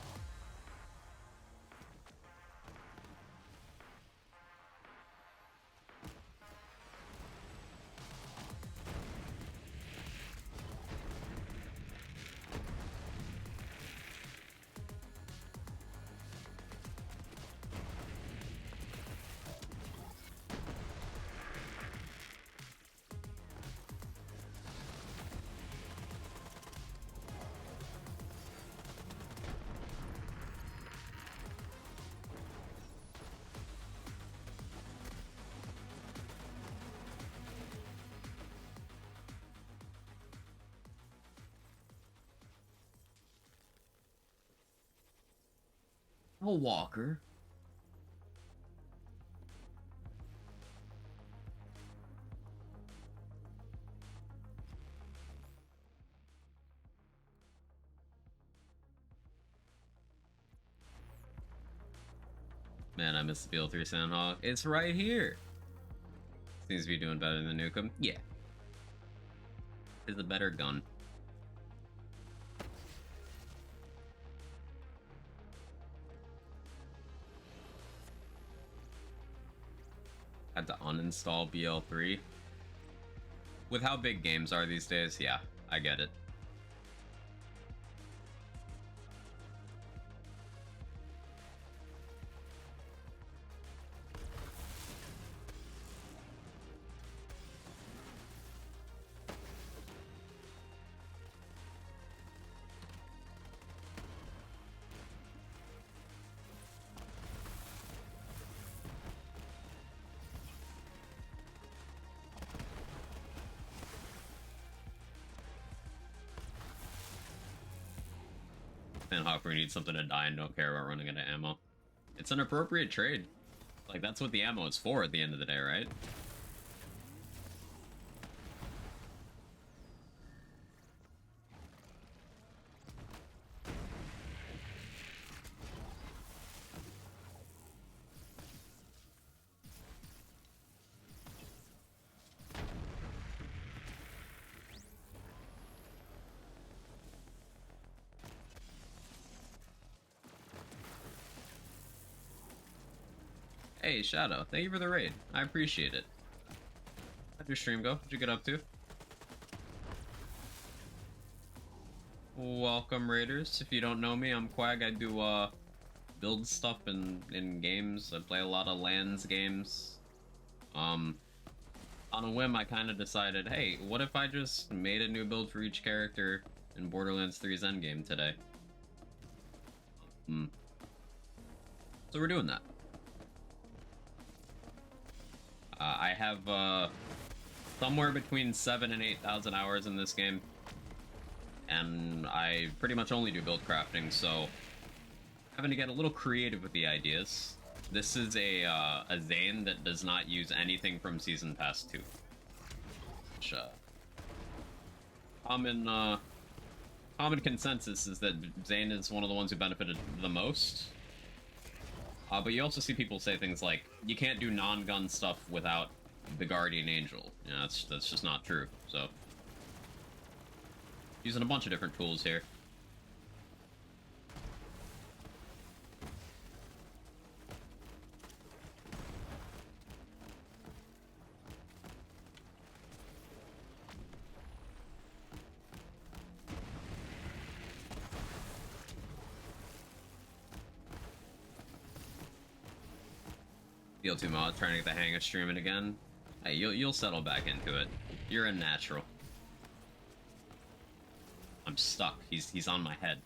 A walker. Man, I miss the BL3 Sandhawk. It's right here. Seems to be doing better than Nukem. Yeah. It's a better gun. Had to uninstall BL3. With how big games are these days, yeah, I get it. And Hawker needs something to die and don't care about running out of ammo. It's an appropriate trade. Like, that's what the ammo is for at the end of the day, right? Hey, Shadow, thank you for the raid. I appreciate it. How'd your stream go? What'd you get up to? Welcome, Raiders. If you don't know me, I'm Quag. I do, build stuff in games. I play a lot of LANs games. On a whim, I kind of decided, hey, what if I just made a new build for each character in Borderlands 3's endgame today? So we're doing that. I have somewhere between 7,000 and 8,000 hours in this game, and I pretty much only do build crafting, so having to get a little creative with the ideas. This is a Zane that does not use anything from Season Pass 2. Which, common consensus is that Zane is one of the ones who benefited the most. But you also see people say things like, you can't do non-gun stuff without the Guardian Angel. Yeah, that's just not true, so. Using a bunch of different tools here. BL2 mod, trying to get the hang of streaming again. Hey, you'll settle back into it. You're a natural. I'm stuck. He's on my head.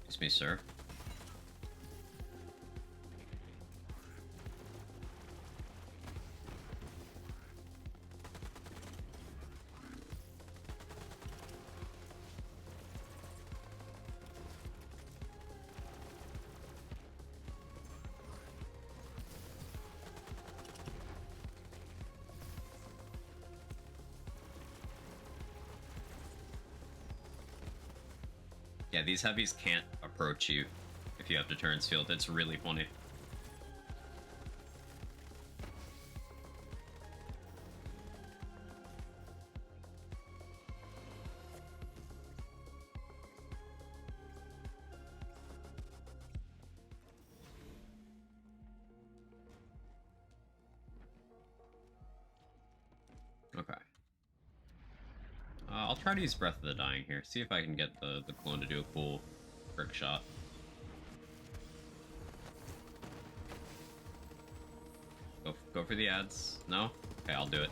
Excuse me, sir. Yeah, these heavies can't approach you if you have deterrence field. It's really funny. Okay. I'll try to use Breath of the Dying here. See if I can get the clone to do a cool trick shot. Go for the ads. No? Okay, I'll do it.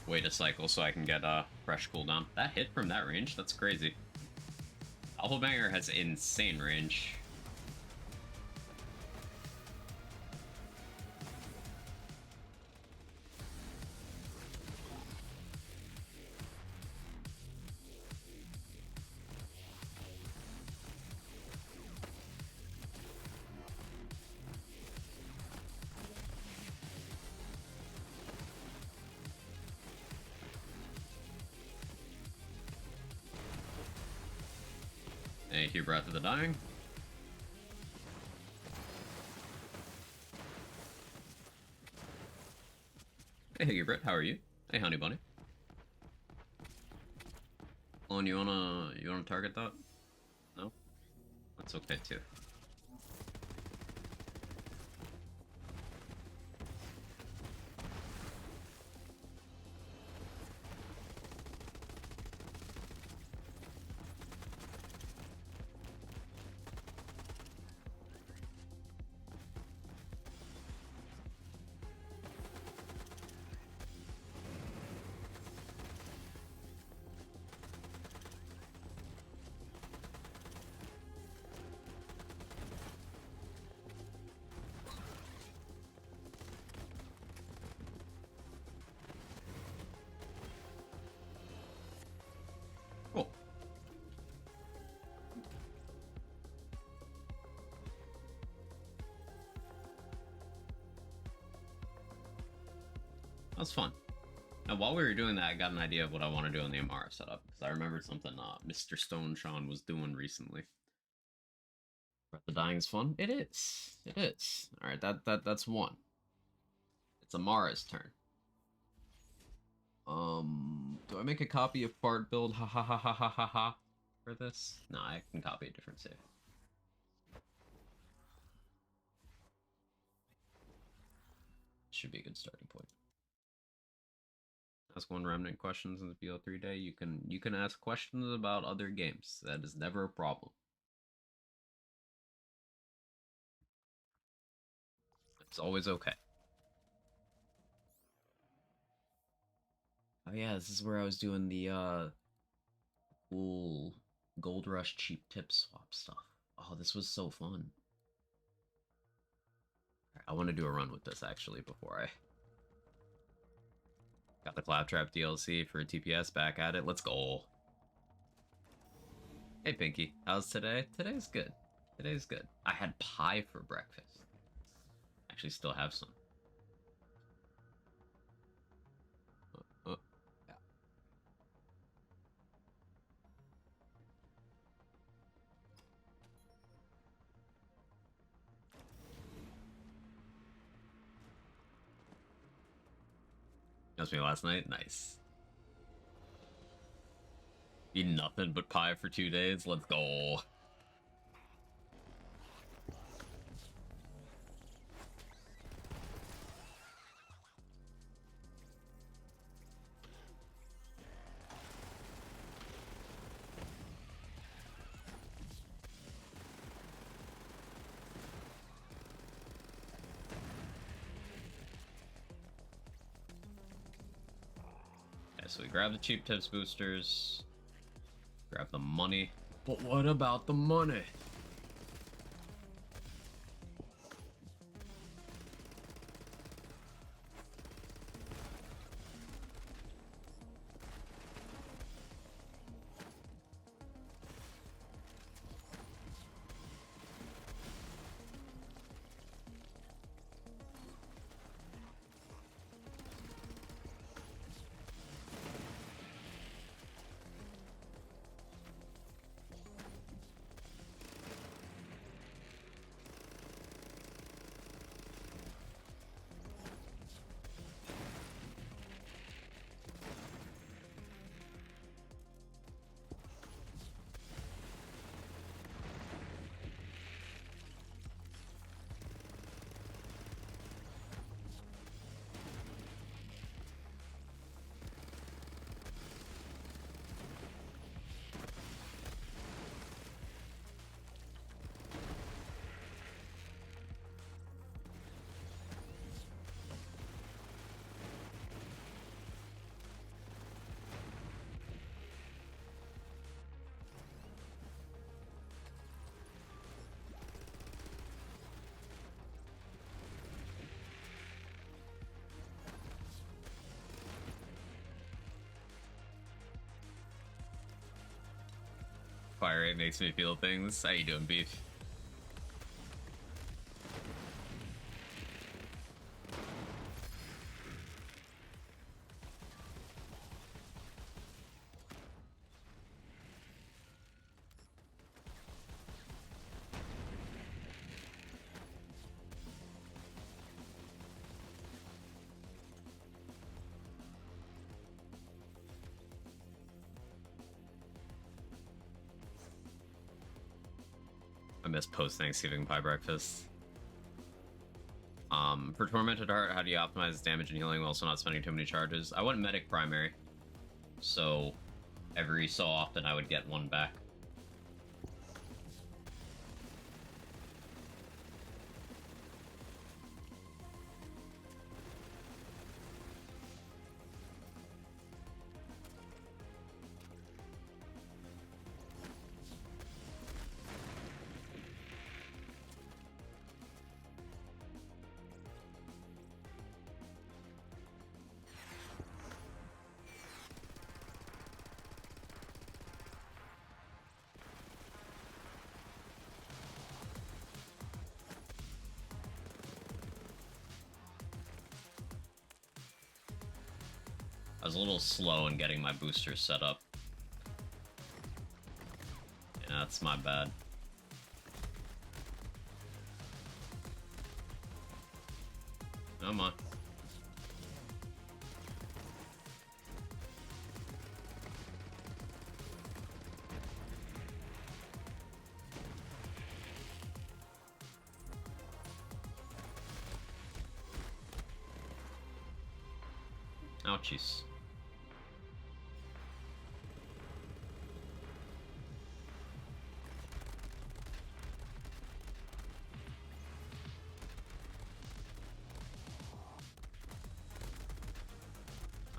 Wait a cycle so I can get a fresh cooldown. That hit from that range? That's crazy. Doppelbanger has insane range. Thank you, Breath of the Dying. Hey, Higgy how are you? Hey, Honey Bunny. Clone, you wanna target that? No? That's okay too. Cool. That was fun. Now, while we were doing that, I got an idea of what I want to do in the Amara setup, because I remembered something Mr. Stone Sean was doing recently. Breath of Dying is fun? It is. It is. Alright, that's one. It's Amara's turn. Do I make a copy of Fart Build ha ha ha ha ha ha ha for this? No, I can copy a different save. Should be a good starting point. Ask one remnant questions in the BO3 day. You can ask questions about other games. That is never a problem. It's always okay. Oh yeah, this is where I was doing the cool Gold Rush cheap tip swap stuff. Oh, this was so fun. I want to do a run with this actually before I got the Claptrap DLC for TPS back at it. Let's go. Hey Pinky, how's today? Today's good. Today's good. I had pie for breakfast. Actually still have some. Yeah. That's me last night. Nice. Eat nothing but pie for 2 days. Let's go. Okay, so we grab the cheap tips boosters. Grab the money. But what about the money? Fire rate makes me feel things. How you doing, Beef? I miss post-Thanksgiving pie breakfast. For Tormented Heart, how do you optimize damage and healing while also not spending too many charges? I went Medic primary, so every so often I would get one back. I was a little slow in getting my boosters set up. Yeah, that's my bad. Come on. Ouchies.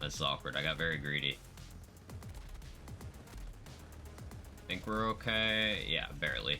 This is awkward. I got very greedy. Think we're okay? Yeah, barely.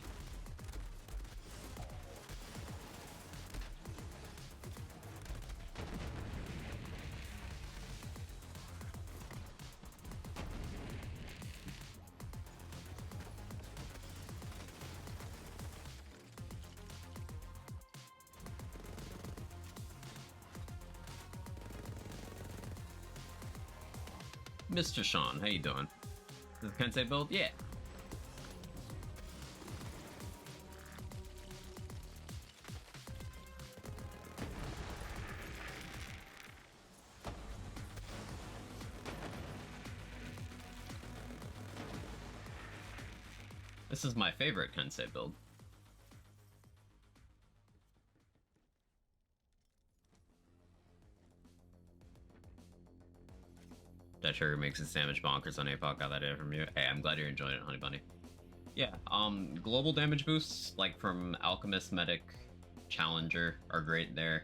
Mr. Sean, how you doing? Is it Kensei build? Yeah. This is my favorite Kensei build. That trigger makes its damage bonkers on APOC. Got that in from you. Hey, I'm glad you're enjoying it, Honey Bunny. Yeah, global damage boosts, like from Alchemist, Medic, Challenger, are great there.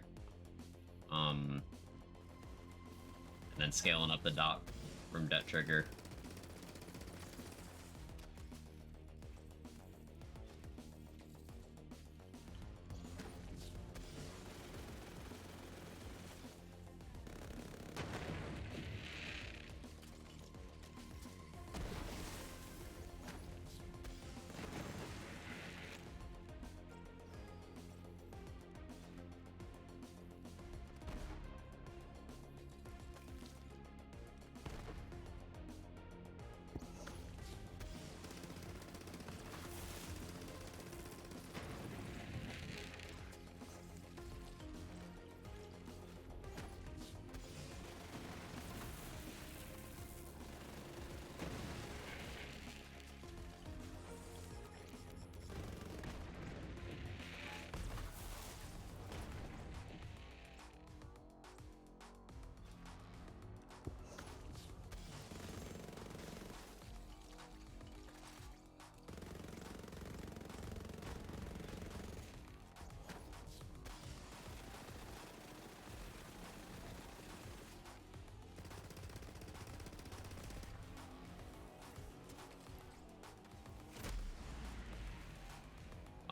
And then scaling up the dock from Det Trigger.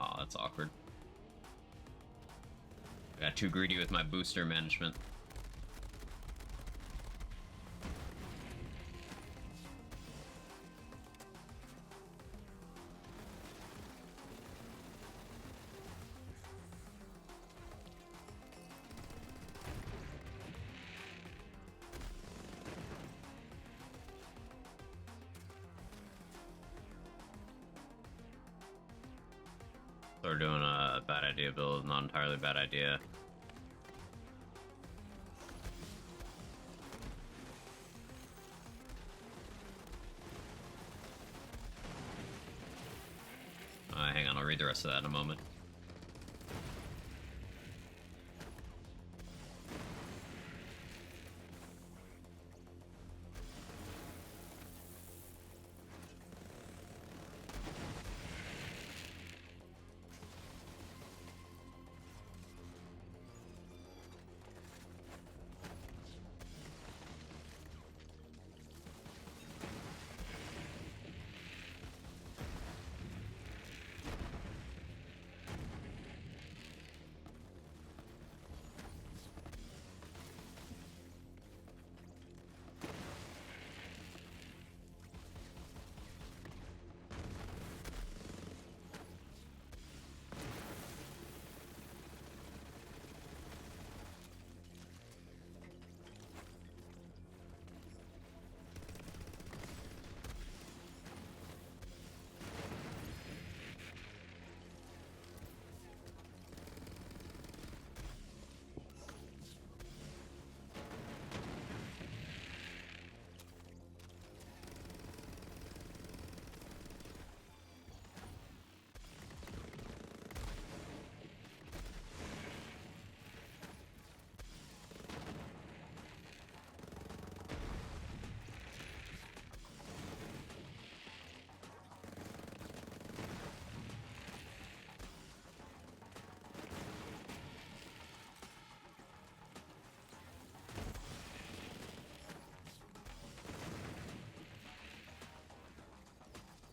Oh, that's awkward. I got too greedy with my booster management. So we're doing a bad idea build, not entirely bad idea. Hang on, I'll read the rest of that in a moment.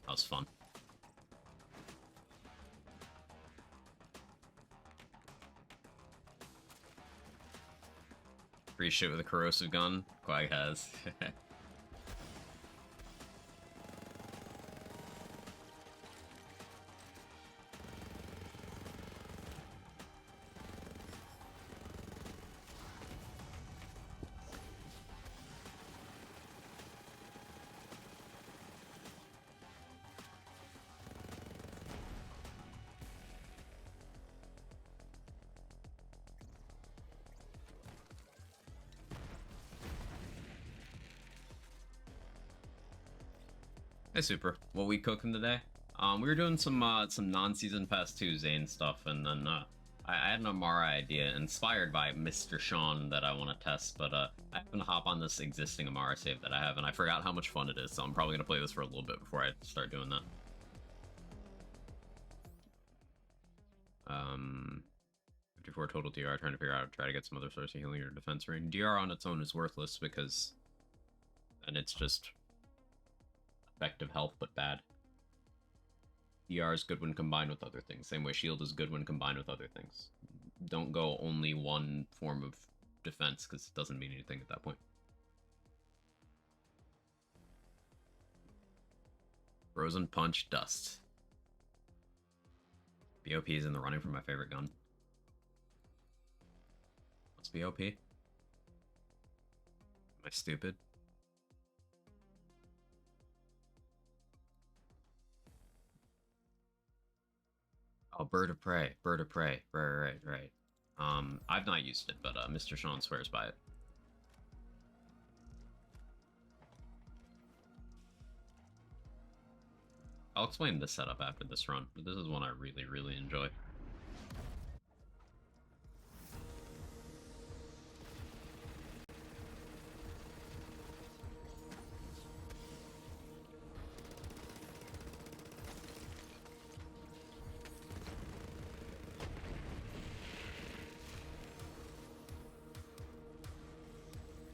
That was fun. Free shit with a corrosive gun? Quag has. Hey, Super. What we cooking today? We were doing some non-season pass 2 Zane stuff, and then I had an Amara idea inspired by Mr. Sean that I want to test, but I happen to hop on this existing Amara save that I have, and I forgot how much fun it is, so I'm probably gonna play this for a little bit before I start doing that. 54 total DR, trying to figure out how to try to get some other source of healing or defense ring. DR on its own is worthless because then it's just effective health but bad. DR is good when combined with other things. Same way shield is good when combined with other things. Don't go only one form of defense because it doesn't mean anything at that point. Frozen Punch Dust. BOP is in the running for my favorite gun. What's BOP? Am I stupid? Oh, Bird of Prey. Bird of Prey. Right. I've not used it, but Mr. Sean swears by it. I'll explain this setup after this run, but this is one I really, really enjoy.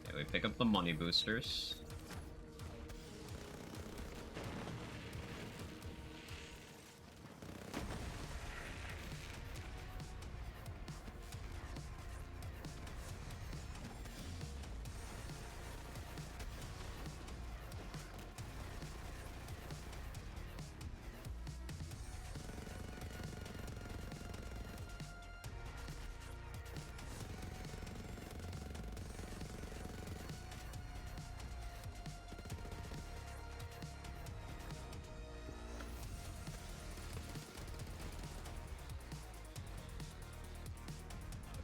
Okay, we pick up the money boosters.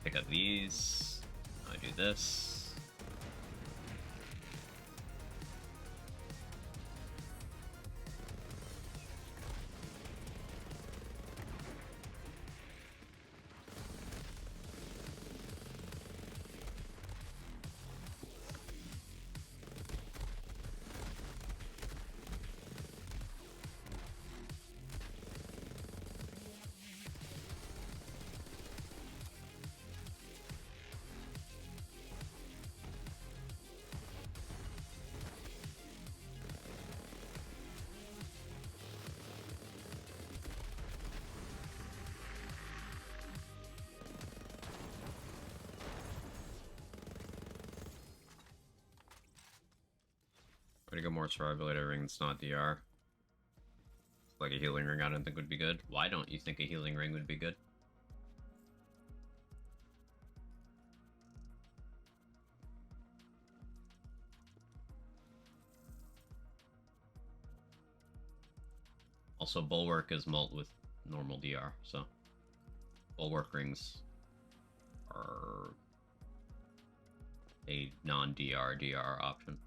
Pick up these. I do this. Way to go, more survivability ring that's not DR. Like a healing ring I don't think would be good. Why don't you think a healing ring would be good? Also, Bulwark is mult with normal DR, so Bulwark rings are a non-DR DR option.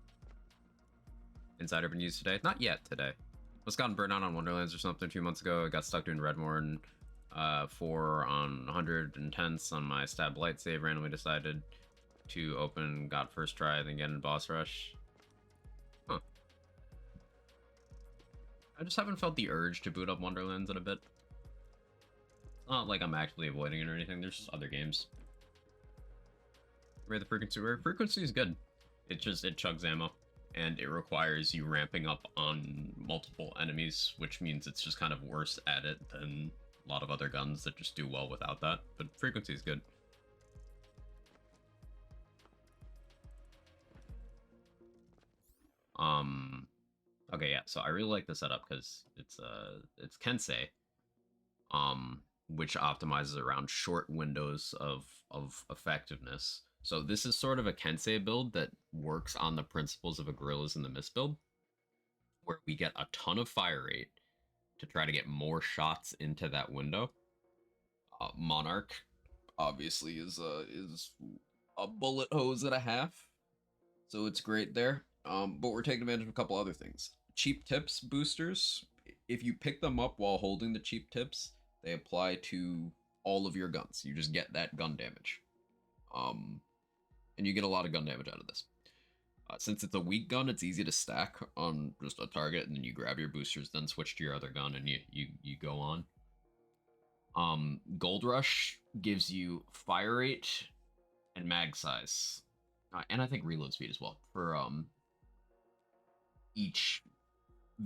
Insider been used today? Not yet today. Was gotten burnt out on Wonderlands or something a few months ago. I got stuck doing Redmorn 4 on 110s on my stab light save. Randomly decided to open, got first try, then get in boss rush. Huh. I just haven't felt the urge to boot up Wonderlands in a bit. It's not like I'm actively avoiding it or anything. There's just other games. Rate the frequency. Frequency is good. It chugs ammo. And it requires you ramping up on multiple enemies, which means it's just kind of worse at it than a lot of other guns that just do well without that. But frequency is good. Okay, yeah. So I really like the setup because it's Kensei, which optimizes around short windows of effectiveness. So this is sort of a Kensei build that works on the principles of a Gorillas in the Mist build, where we get a ton of fire rate to try to get more shots into that window. Monarch, obviously, is a bullet hose and a half, so it's great there. But we're taking advantage of a couple other things. Cheap tips boosters if you pick them up while holding the cheap tips, they apply to all of your guns. You just get that gun damage. And you get a lot of gun damage out of this. Since it's a weak gun, it's easy to stack on just a target, and then you grab your boosters, then switch to your other gun, and you go on. Gold Rush gives you fire rate and mag size, and I think reload speed as well for each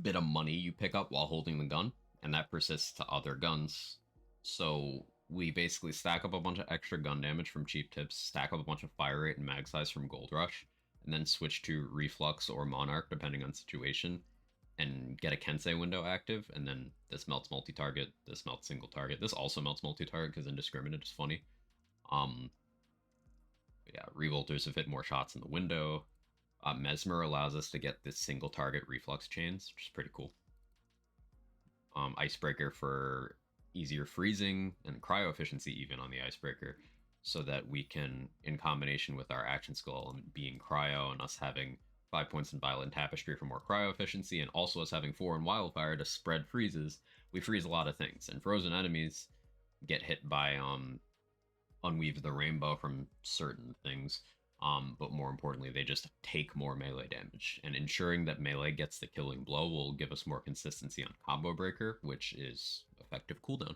bit of money you pick up while holding the gun, and that persists to other guns. So we basically stack up a bunch of extra gun damage from cheap tips, stack up a bunch of fire rate and mag size from Gold Rush, and then switch to Reflux or Monarch depending on situation, and get a Kensei window active, and then this melts multi-target, this melts single target. This also melts multi-target because Indiscriminate is funny. Yeah, Revolters have hit more shots in the window. Mesmer allows us to get this single target reflux chains, which is pretty cool. Icebreaker for easier freezing, and cryo efficiency even on the Icebreaker, so that we can, in combination with our action skill element being cryo and us having 5 points in Violent Tapestry for more cryo efficiency, and also us having 4 in Wildfire to spread freezes, we freeze a lot of things. And frozen enemies get hit by Unweave the Rainbow from certain things, but more importantly, they just take more melee damage. And ensuring that melee gets the killing blow will give us more consistency on Combo Breaker, which is effective cooldown.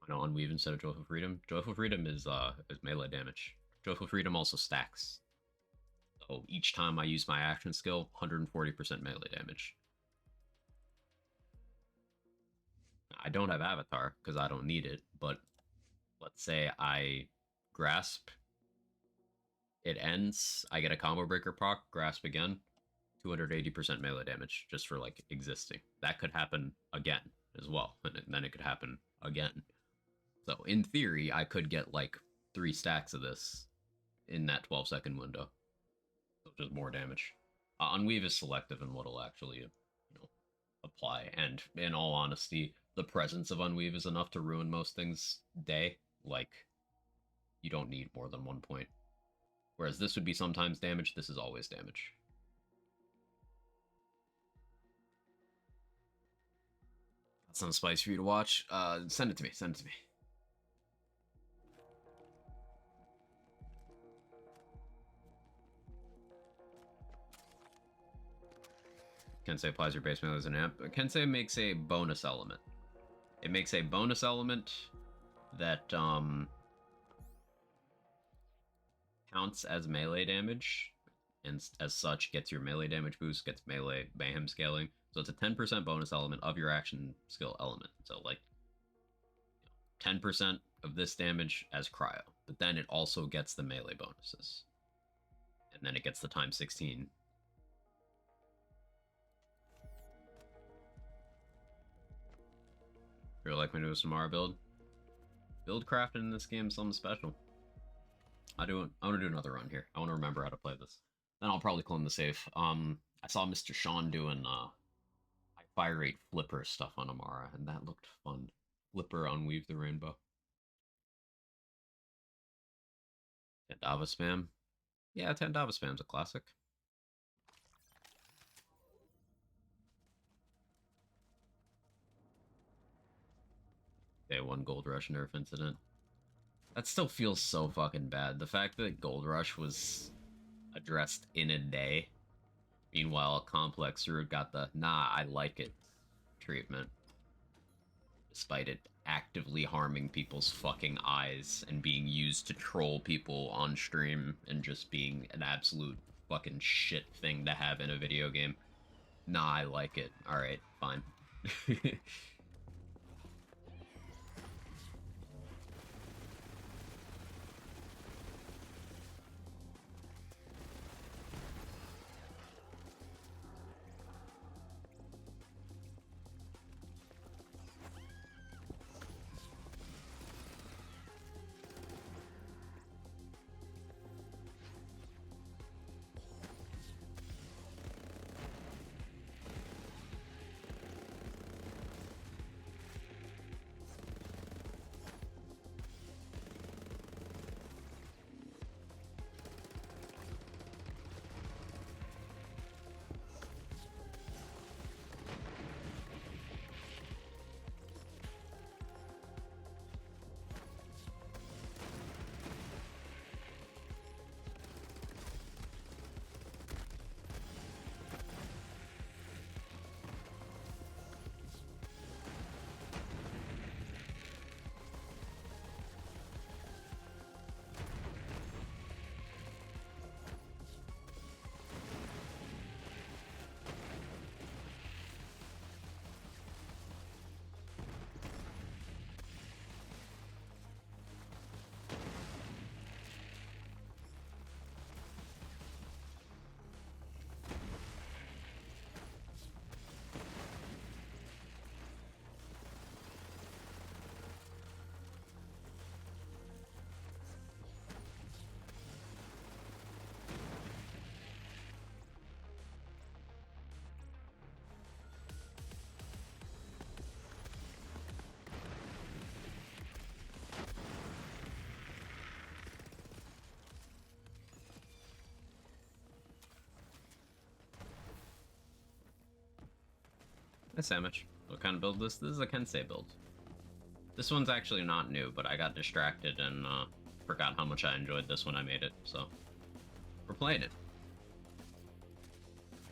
I know, Unweave instead of Joyful Freedom. Joyful Freedom is melee damage. Joyful Freedom also stacks. So each time I use my action skill, 140% melee damage. I don't have Avatar because I don't need it, but let's say I grasp, it ends, I get a Combo Breaker proc, grasp again, 280% melee damage just for like existing. That could happen again as well, and then it could happen again. So in theory, I could get like 3 stacks of this in that 12-second window. So just more damage. Unweave is selective in what'll actually, apply. And in all honesty, the presence of Unweave is enough to ruin most things day. Like, you don't need more than 1 point. Whereas this would be sometimes damage, this is always damage. That sounds spicy for you to watch. Send it to me, send it to me. Kensei applies your base melee as an amp. Kensei makes a bonus element. It makes a bonus element that counts as melee damage, and as such gets your melee damage boost, gets melee mayhem scaling. So it's a 10% bonus element of your action skill element. So like 10% of this damage as cryo, but then it also gets the melee bonuses. And then it gets the times 16. Really like my new Samara build. Build crafting in this game is something special. I want to do another run here. I want to remember how to play this. Then I'll probably clone the save. I saw Mr. Sean doing high fire rate flipper stuff on Amara, and that looked fun. Flipper Unweave the Rainbow. Tandava spam. Yeah, Tandava spam's a classic. Day 1 Gold Rush nerf incident. That still feels so fucking bad. The fact that Gold Rush was addressed in a day. Meanwhile, Complex Root got the, nah, I like it treatment. Despite it actively harming people's fucking eyes and being used to troll people on stream and just being an absolute fucking shit thing to have in a video game. Nah, I like it. Alright, fine. Hey Sandwich. What kind of build this? This is a Kensei build. This one's actually not new, but I got distracted and forgot how much I enjoyed this when I made it, so we're playing it.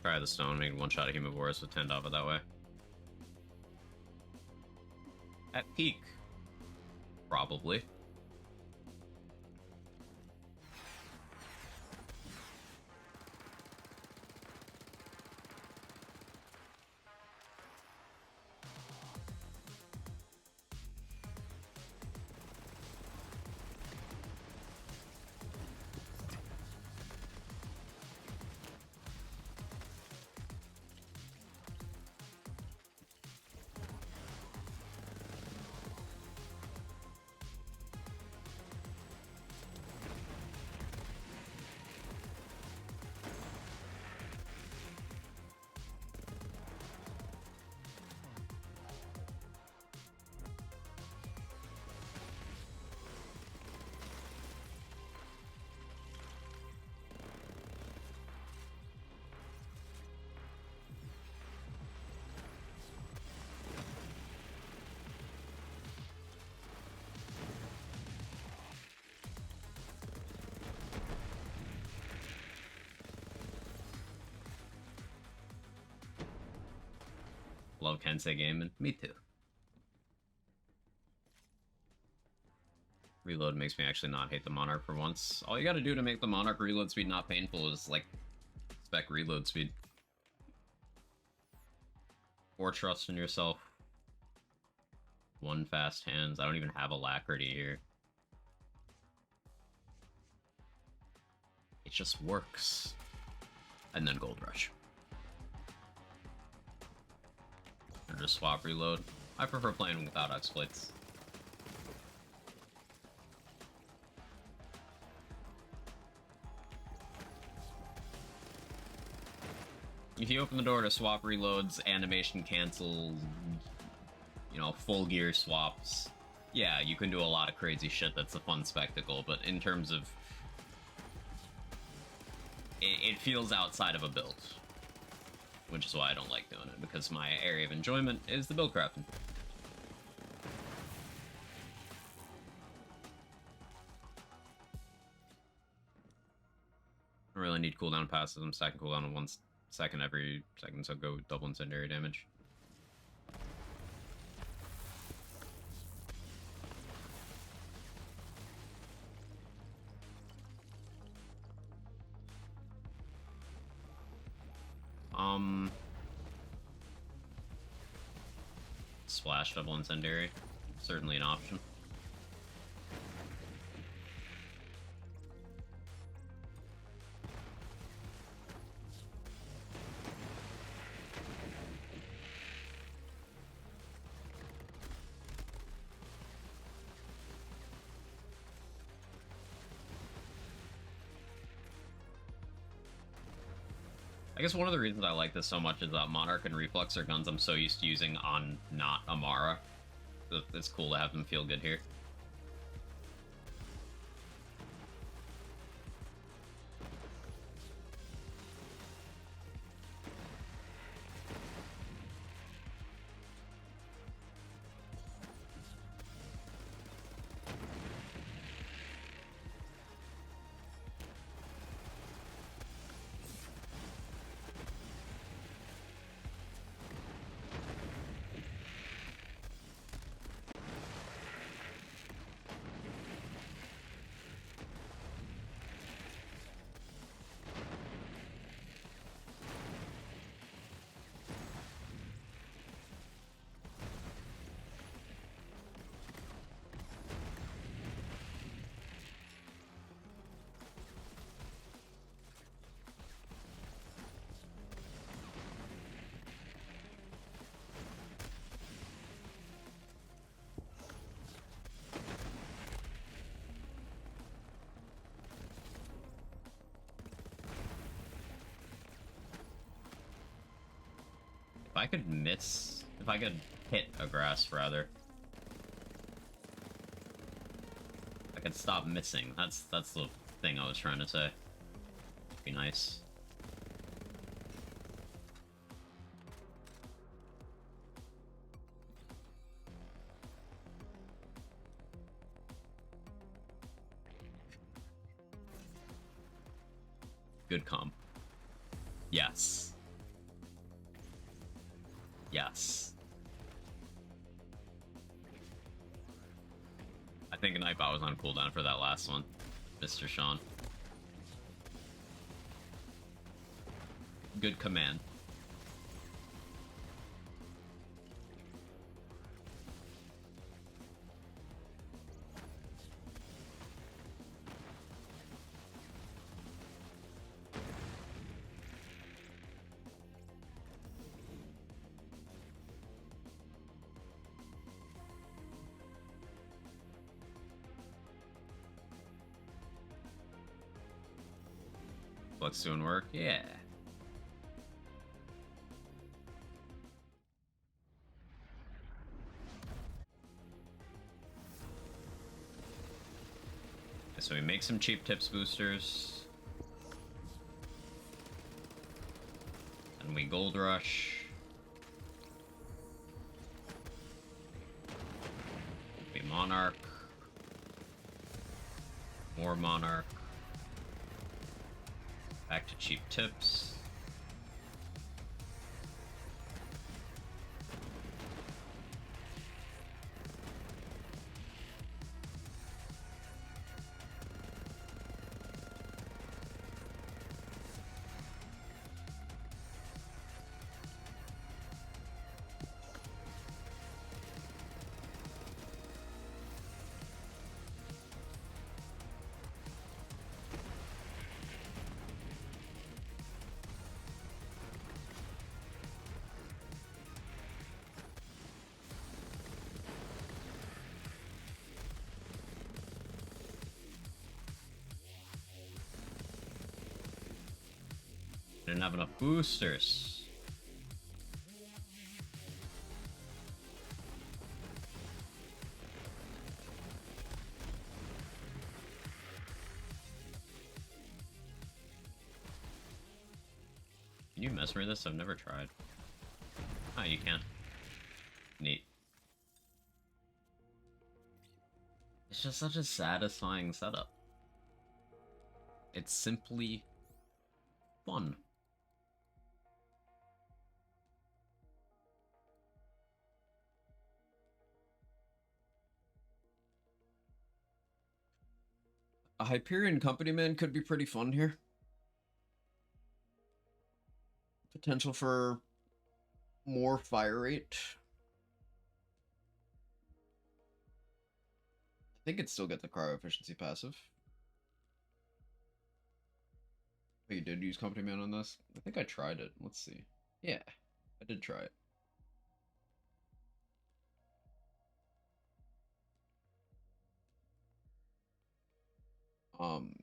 Try the stone, make one shot of Hemoboreas with 10 Dava that way. At peak, probably. Love Kensei gaming. Me too. Reload makes me actually not hate the Monarch for once. All you gotta do to make the Monarch reload speed not painful is, like, spec reload speed. Or trust in yourself. One fast hands. I don't even have Alacrity here. It just works. And then Gold Rush. Or just swap reload. I prefer playing without exploits. If you open the door to swap reloads, animation cancels, you know, full gear swaps, yeah, you can do a lot of crazy shit that's a fun spectacle, but in terms of... It feels outside of a build. Which is why I don't like doing it, because my area of enjoyment is the build crafting. I really need cooldown passes. I'm stacking cooldown in 1 second every second, so go double incendiary damage. Splash double incendiary, certainly an option. I guess one of the reasons I like this so much is that Monarch and Reflux are guns I'm so used to using on not Amara. It's cool to have them feel good here. If I could miss... If I could hit a grass, rather. I could stop missing. That's the thing I was trying to say. Be nice. Good comp. Yes. Yes. I think Nightbot was on cooldown for that last one, Mr. Sean. Good command. Flux doing work? Yeah. So we make some cheap tips boosters. And we gold rush. We monarch. More monarch. Back to cheap tips. Didn't have enough boosters. Can you mesmer this? I've never tried. Ah, you can. Neat. It's just such a satisfying setup. It's simply fun. A Hyperion Company Man could be pretty fun here. Potential for more fire rate. I think it still get the cryo efficiency passive. Oh, you did use Company Man on this? I think I tried it. Let's see. Yeah, I did try it.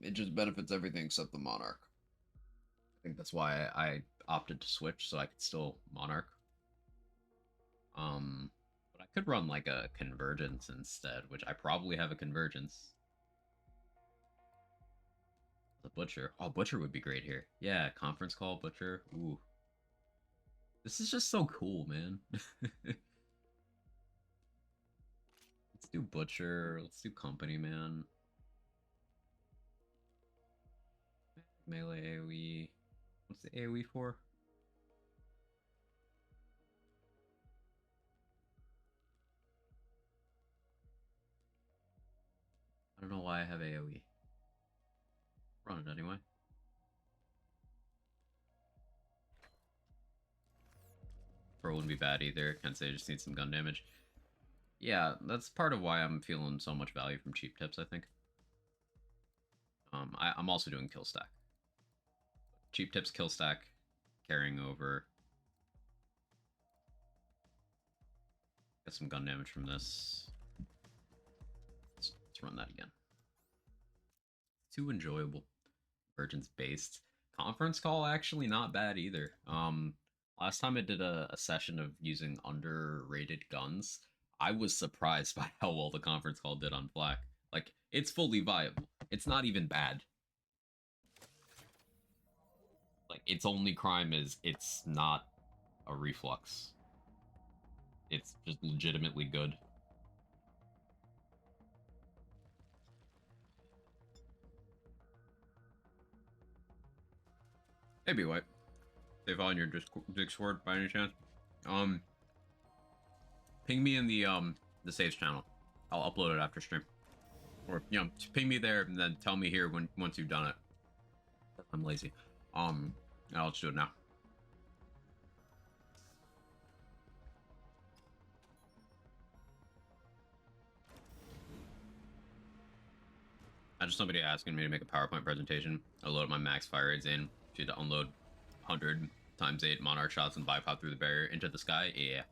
It just benefits everything except the Monarch. I think that's why I opted to switch, so I could still Monarch. But I could run like a Convergence instead, which I probably have a Convergence. The Butcher. Oh, Butcher would be great here. Yeah, Conference Call, Butcher. Ooh. This is just so cool, man. Let's do Butcher. Let's do Company Man. Melee AoE. What's the AoE for? I don't know why I have AoE. Run it anyway. Pro wouldn't be bad either. Can't say I just need some gun damage. Yeah, that's part of why I'm feeling so much value from cheap tips, I think. I'm also doing kill stack. Cheap tips, kill stack, carrying over. Get some gun damage from this. Let's run that again. Too enjoyable. Virgins based. Conference Call actually not bad either. Last time I did a session of using underrated guns, I was surprised by how well the Conference Call did on Flak. Like, it's fully viable. It's not even bad. Like, its only crime is it's not a reflux. It's just legitimately good. Maybe what? Save on your Discord by any chance? Ping me in the saves channel. I'll upload it after stream. Or ping me there and then tell me here once you've done it. I'm lazy. I'll just do it now. I just somebody asking me to make a PowerPoint presentation. I load my max fire rates in. She had to unload 100 times 8 monarch shots and bipod through the barrier into the sky. Yeah.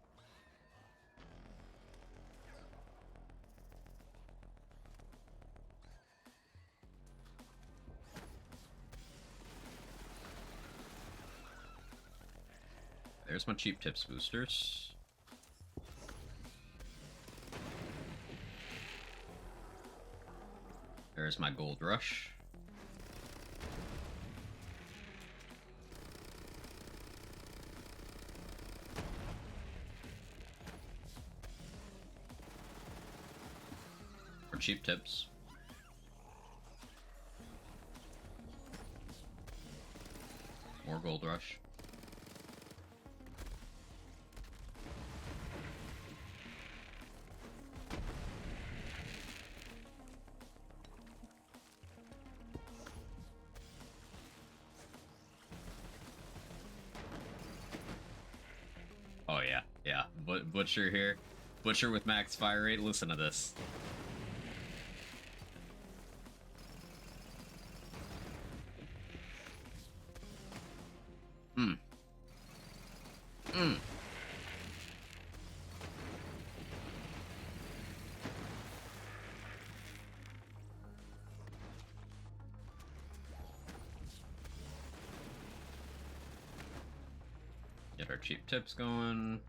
There's my cheap tips boosters. There's my gold rush. For cheap tips. More gold rush. Oh yeah, yeah. Butcher here. Butcher with max fire rate. Listen to this. Get our cheap tips going.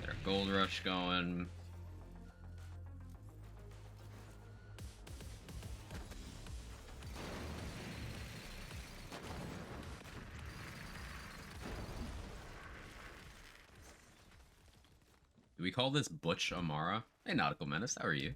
Get our gold rush going. Do we call this Butch Amara? Hey, Nautical Menace, how are you?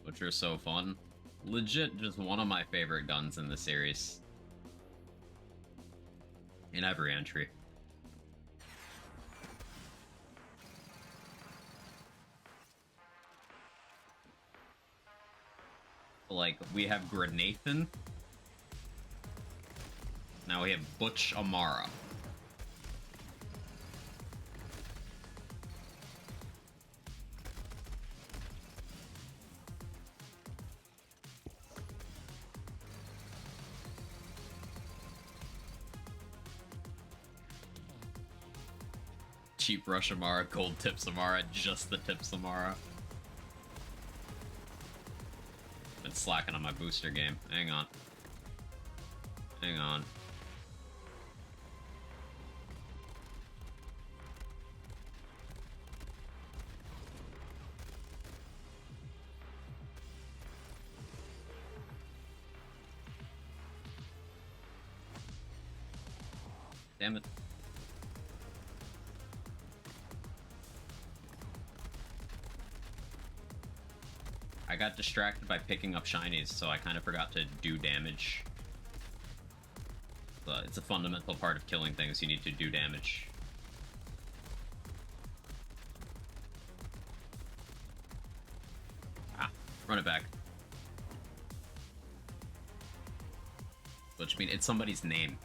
Butcher's so fun. Legit, just one of my favorite guns in the series. In every entry. Like, we have Grenathan. Now we have Butch Amara. Cheap rush Amara, gold tips Amara, just the tips Amara. Been slacking on my booster game. Hang on. Hang on. Damn it. I got distracted by picking up shinies, so I kind of forgot to do damage. It's a fundamental part of killing things. You need to do damage. Ah, run it back. Which means it's somebody's name.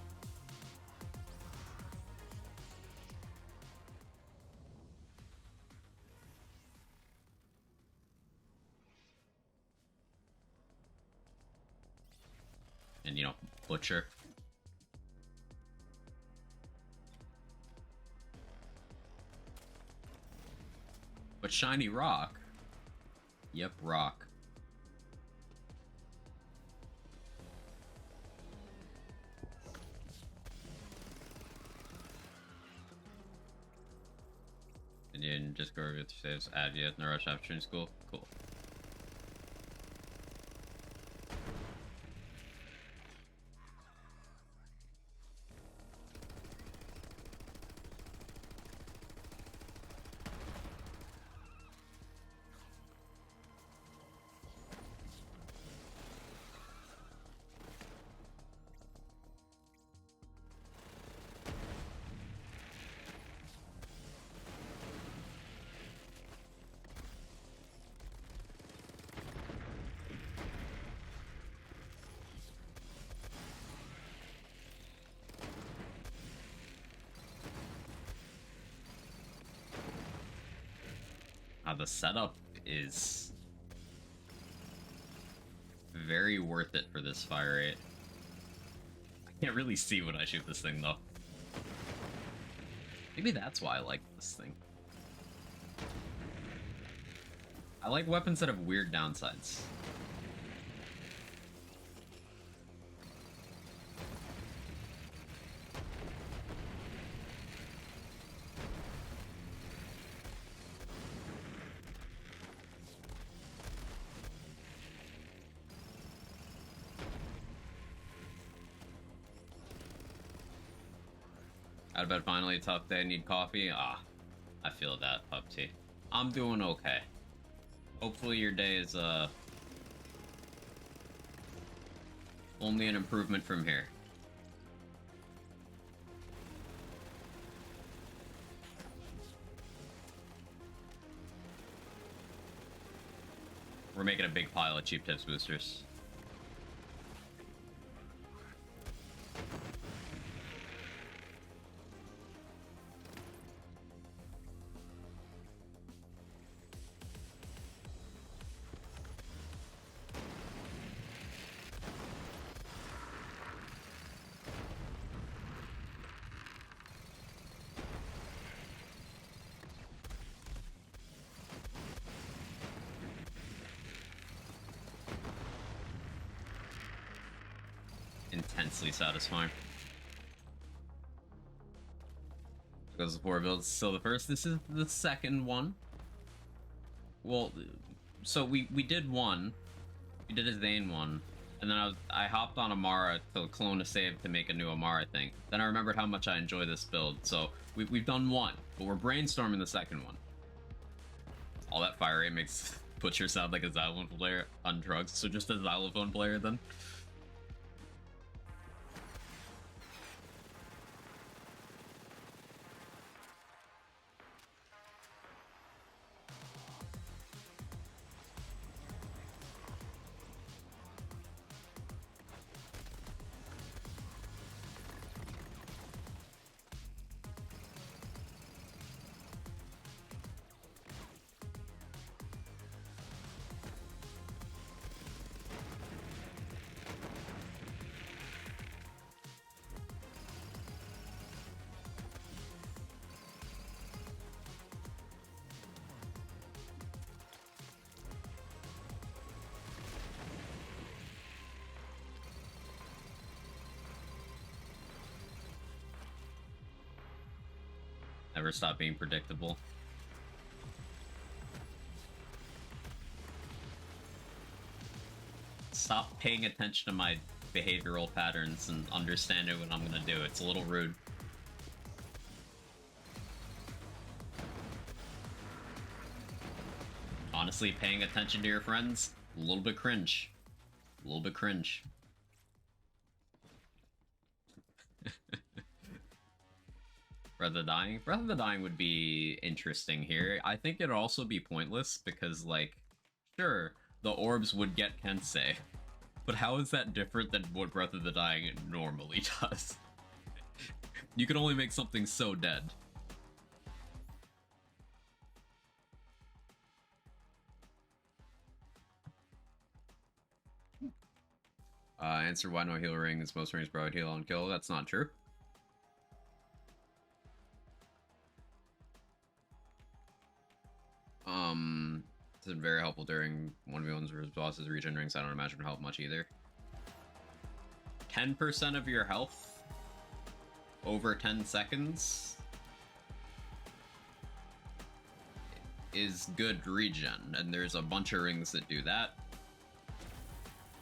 And, you know, Butcher. But shiny rock. Yep, rock. And you didn't just go with saves, add yet in the rush after in school. Cool. The setup is very worth it for this fire rate. I can't really see when I shoot this thing, though. Maybe that's why I like this thing. I like weapons that have weird downsides. Out of bed finally, a tough day, need coffee? Ah, I feel that, pup tea. I'm doing okay. Hopefully your day is, only an improvement from here. We're making a big pile of cheap tips boosters. Intensely satisfying. Because the 4 builds still the first. This is the second one. Well, so we did one. We did a Zane one. And then I hopped on Amara to clone a save to make a new Amara thing. Then I remembered how much I enjoy this build. So we've done one, but we're brainstorming the second one. All that fire rate makes Butcher sound like a xylophone player on drugs. So just a xylophone player then. Never stop being predictable. Stop paying attention to my behavioral patterns and understanding what I'm gonna do. It's a little rude. Honestly, paying attention to your friends, a little bit cringe. A little bit cringe. Breath of the Dying? Breath of the Dying would be interesting here. I think it'd also be pointless because, like, sure, the orbs would get Kensei, but how is that different than what Breath of the Dying normally does? You can only make something so dead. Answer why no heal rings. Most rings provide heal on kill. That's not true. It's very helpful during 1v1s versus bosses. Regen rings, I don't imagine would help much either. 10% of your health over 10 seconds is good regen, and there's a bunch of rings that do that.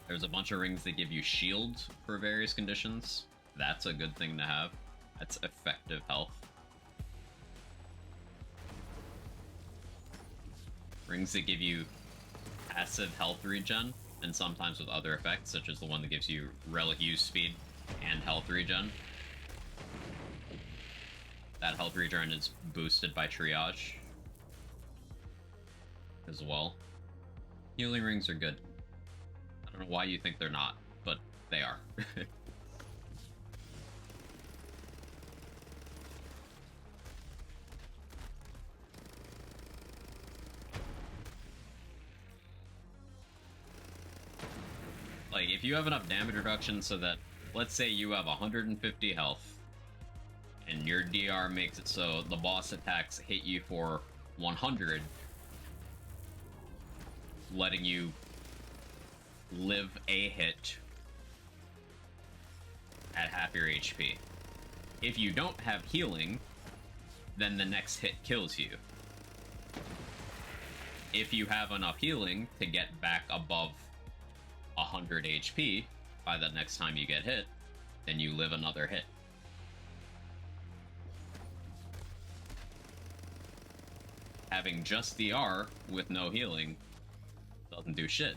There's a bunch of rings that give you shield for various conditions. That's a good thing to have. That's effective health. Rings that give you passive health regen, and sometimes with other effects, such as the one that gives you relic use speed and health regen. That health regen is boosted by triage as well. Healing rings are good. I don't know why you think they're not, but they are. Like, if you have enough damage reduction so that, let's say you have 150 health, and your DR makes it so the boss attacks hit you for 100, letting you live a hit at half your HP. If you don't have healing, then the next hit kills you. If you have enough healing to get back above 100 HP by the next time you get hit, then you live another hit. Having just the R with no healing doesn't do shit.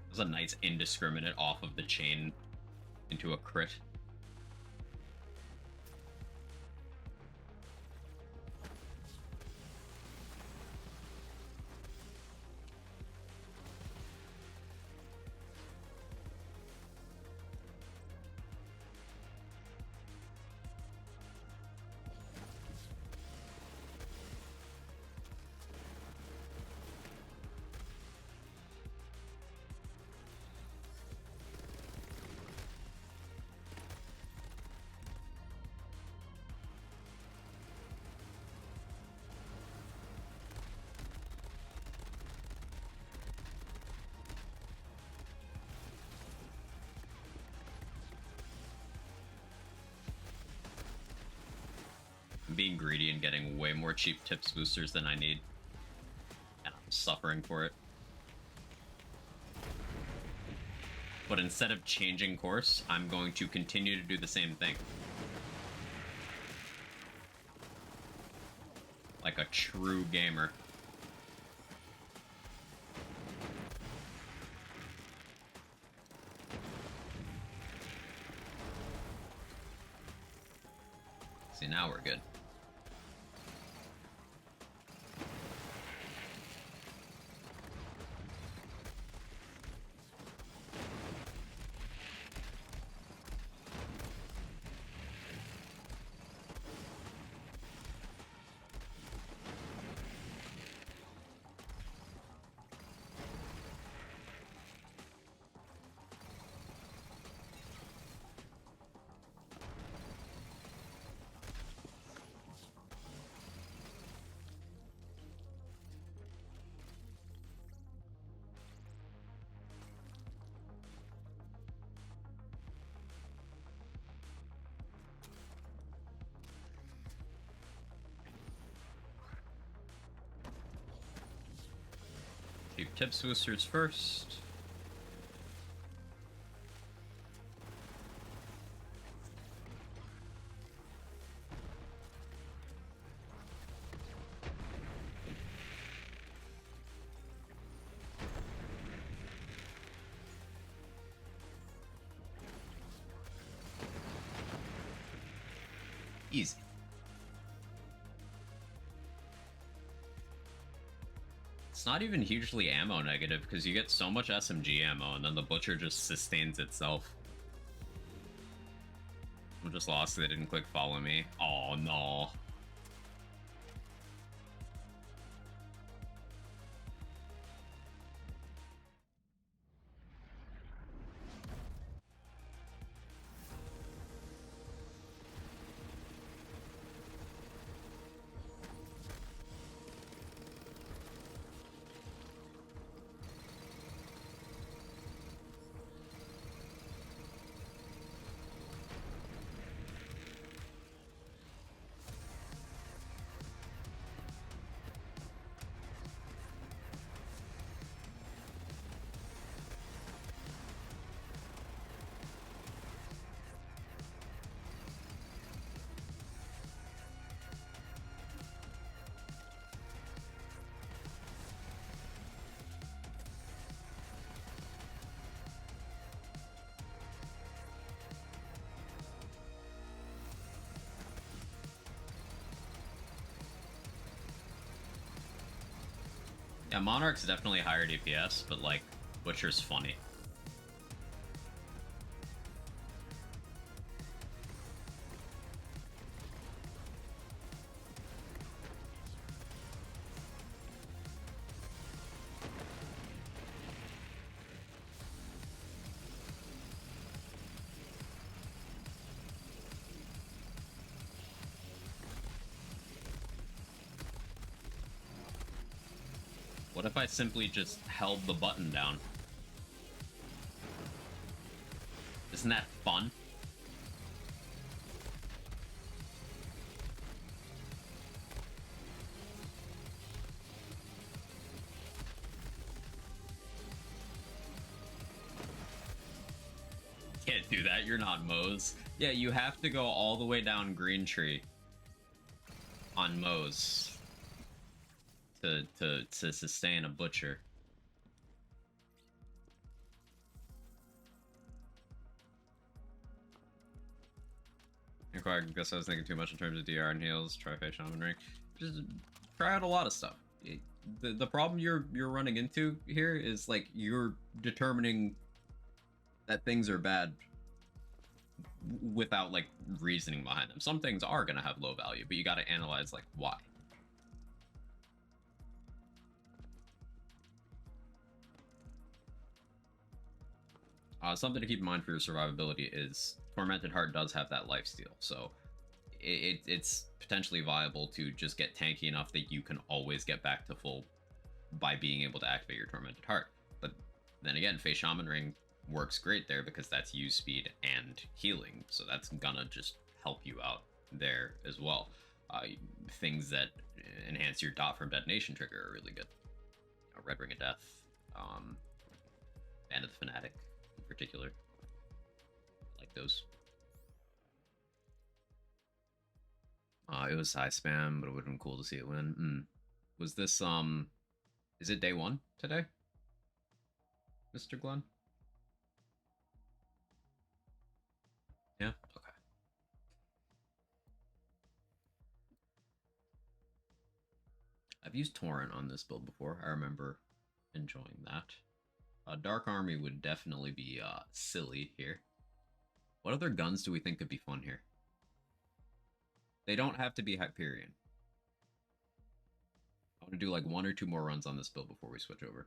It was a nice indiscriminate off of the chain into a crit. I'm being greedy and getting way more cheap tips boosters than I need. And I'm suffering for it. But instead of changing course, I'm going to continue to do the same thing. Like a true gamer. See, now we're good. Cheap tips boosters first. Easy. It's not even hugely ammo negative because you get so much SMG ammo and then the Butcher just sustains itself. I'm just lost they didn't click follow me. Oh no. Yeah, Monarch's definitely higher DPS, but like, Butcher's funny. What if I simply just held the button down? Isn't that fun? Can't do that, you're not Moe's. Yeah, you have to go all the way down Green Tree on Moe's to sustain a butcher. I guess I was thinking too much in terms of DR and heals. Try Face Shaman Ring. Just try out a lot of stuff. The problem you're running into here is like you're determining that things are bad without like reasoning behind them. Some things are gonna have low value, but you got to analyze like why. Something to keep in mind for your survivability is Tormented Heart does have that lifesteal, so it's potentially viable to just get tanky enough that you can always get back to full by being able to activate your Tormented Heart. But then again, Face Shaman Ring works great there because that's use speed and healing, so that's gonna just help you out there as well. Things that enhance your dot from detonation trigger are really good. Red Ring of Death, Band of the Fanatic in particular. I like those. It was high spam, but it would have been cool to see it win. Was this, is it day one today, Mr. Glenn? Yeah? Okay. I've used Torrent on this build before. I remember enjoying that. Dark Army would definitely be silly here. What other guns do we think could be fun here? They don't have to be Hyperion. I want to do like 1 or 2 more runs on this build before we switch over.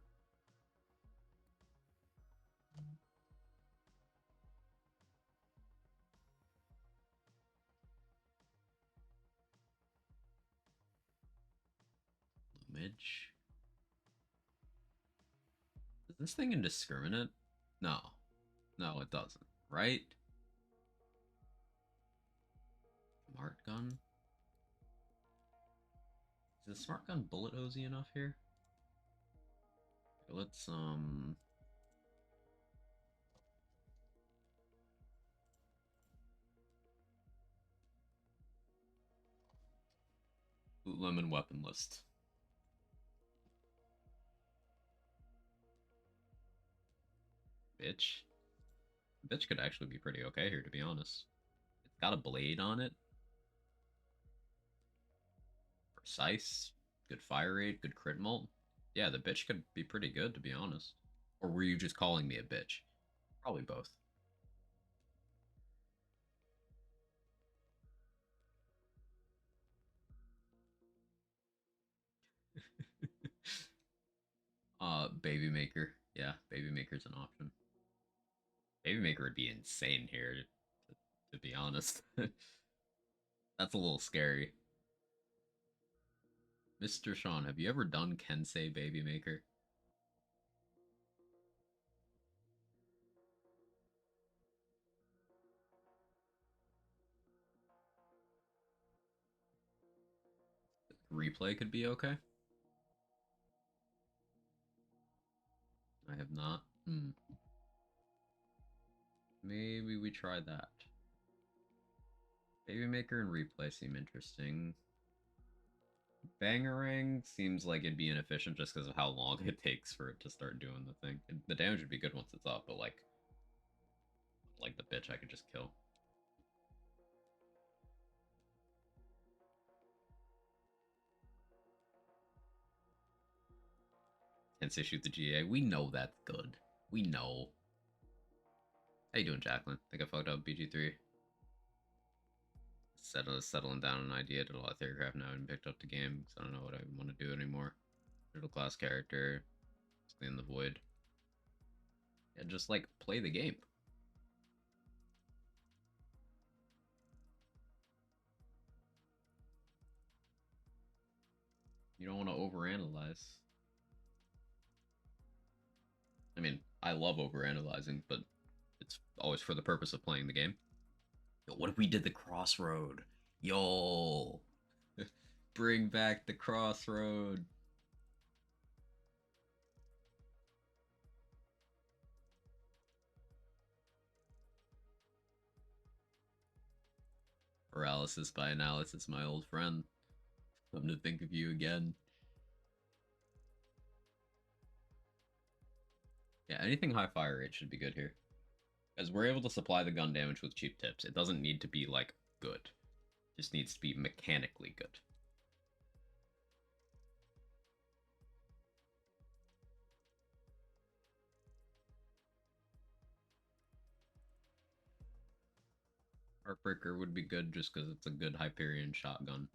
Plumage. Is this thing indiscriminate? No. No, it doesn't. Right? Smart gun? Is the smart gun bullet hosey enough here? Let's, Lemon weapon list. Bitch. Bitch could actually be pretty okay here, to be honest. It's got a blade on it. Precise. Good fire rate. Good crit mult. Yeah, the bitch could be pretty good, to be honest. Or were you just calling me a bitch? Probably both. Baby Maker. Yeah, Baby Maker's an option. Baby Maker would be insane here, to be honest. That's a little scary. Mr. Sean, have you ever done Kensei Baby Maker? Replay could be okay. I have not. Maybe we try that. Baby Maker and Replay seem interesting. Bangarang seems like it'd be inefficient just because of how long it takes for it to start doing the thing. The damage would be good once it's up, but like the bitch I could just kill. Tensei shoot the GA. We know that's good. We know. How you doing, Jacqueline? Think I fucked up BG3. Settling down an idea. Did a lot of Theorycraft now and picked up the game because I don't know what I want to do anymore. Middle class character. Stay in the void. Yeah, just like play the game. You don't want to overanalyze. I mean, I love overanalyzing, but it's always for the purpose of playing the game. Yo, what if we did the crossroad? Yo, bring back the crossroad. Paralysis by analysis, my old friend. Come to think of you again. Yeah, anything high fire rate should be good here. As we're able to supply the gun damage with cheap tips. It doesn't need to be, like, good. It just needs to be mechanically good. Heartbreaker would be good just because it's a good Hyperion shotgun.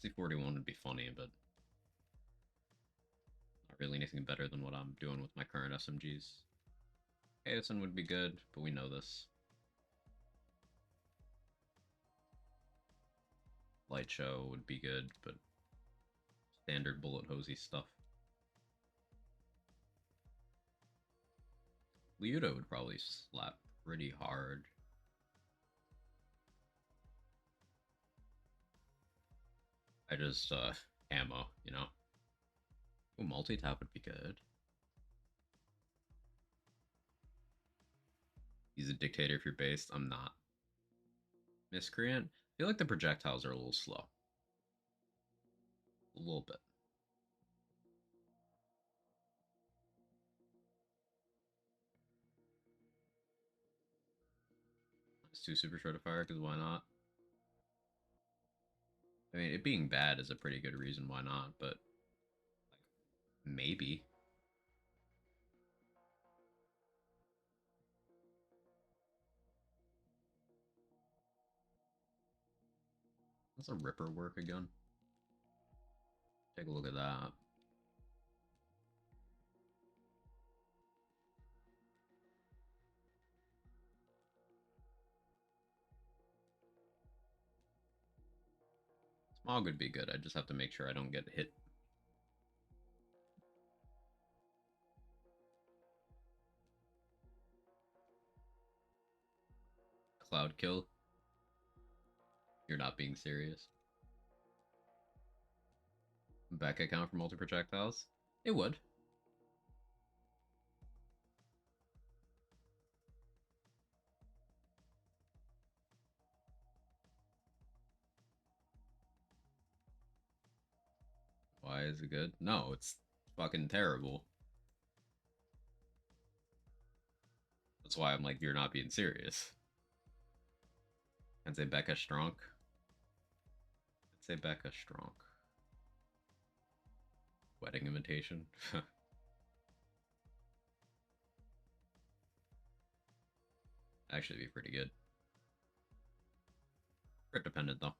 XC41 would be funny, but not really anything better than what I'm doing with my current SMGs. Edison would be good, but we know this. Light show would be good, but standard bullet hosey stuff. Liudo would probably slap pretty hard. I just, ammo, you know? Ooh, multi-tap would be good. He's a dictator if you're based. I'm not. Miscreant? I feel like the projectiles are a little slow. A little bit. It's too super short of fire, because why not? I mean, it being bad is a pretty good reason why not, but like, maybe. Does a Ripper work again? Take a look at that. Smog would be good. I just have to make sure I don't get hit. Cloud kill. You're not being serious. Back account for multi-projectiles? It would. Why is it good? No, it's fucking terrible. That's why I'm like, you're not being serious. I'd say Becca Stronk. I'd say Becca Stronk. Wedding invitation. Actually be pretty good. Crit dependent though.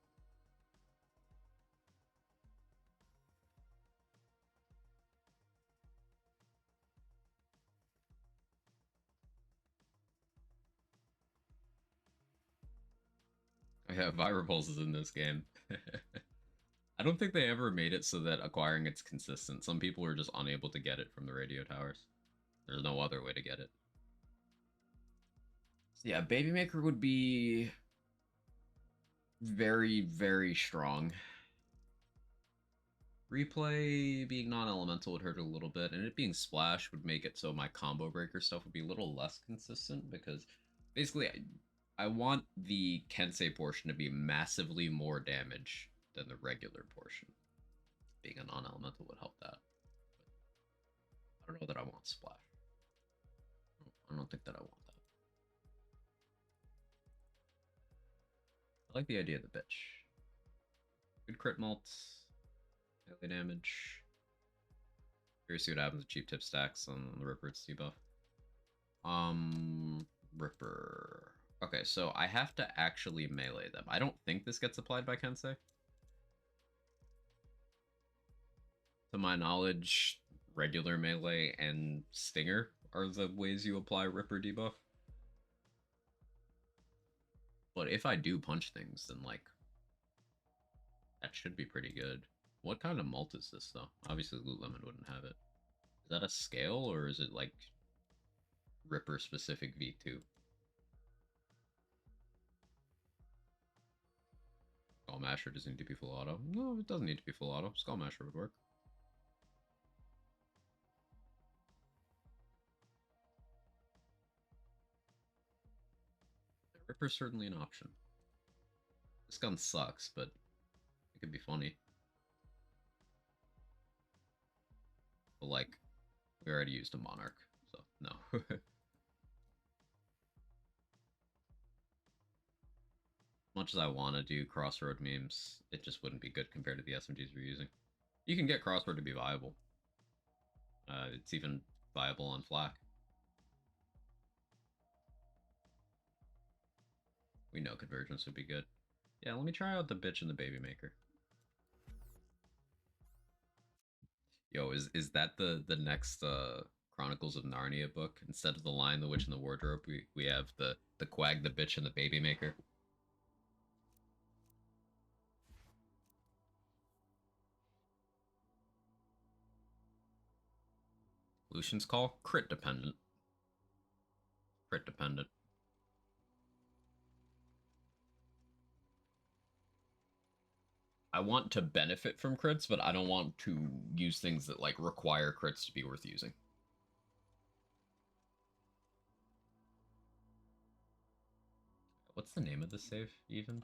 Yeah, Vira Pulse is in this game. I don't think they ever made it so that acquiring it's consistent. Some people are just unable to get it from the radio towers. There's no other way to get it. So yeah, Baby Maker would be very, very strong. Replay being non-elemental would hurt a little bit, and it being splash would make it so my combo breaker stuff would be a little less consistent, because basically I want the Kensei portion to be massively more damage than the regular portion. Being a non-elemental would help that. But I don't know that I want splash. I don't think that I want that. I like the idea of the bitch. Good crit mults. Melee damage. Curious to see what happens with cheap tip stacks on the Ripper's debuff. Ripper. Okay, so I have to actually melee them. I don't think this gets applied by Kensei. To my knowledge, regular melee and Stinger are the ways you apply Ripper debuff. But if I do punch things, then like That should be pretty good. What kind of malt is this, though? Obviously, Lululemon wouldn't have it. Is that a scale, or is it, like, Ripper-specific V2? Skull Masher doesn't need to be full auto. No, it doesn't need to be full auto. Skull Masher would work. Ripper's certainly an option. This gun sucks, but it could be funny. But, like, we already used a Monarch, so no. Much as I want to do Crossroad memes, it just wouldn't be good compared to the SMGs we're using. You can get Crossroad to be viable. It's even viable on Flak. We know Convergence would be good. Yeah, let me try out the bitch and the baby maker. Yo, is that the next Chronicles of Narnia book? Instead of The Lion, the Witch, and the Wardrobe, we have the Quag, the bitch, and the baby maker. Lucian's Call? Crit dependent. Crit dependent. I want to benefit from crits, but I don't want to use things that, like, require crits to be worth using. What's the name of the save, even?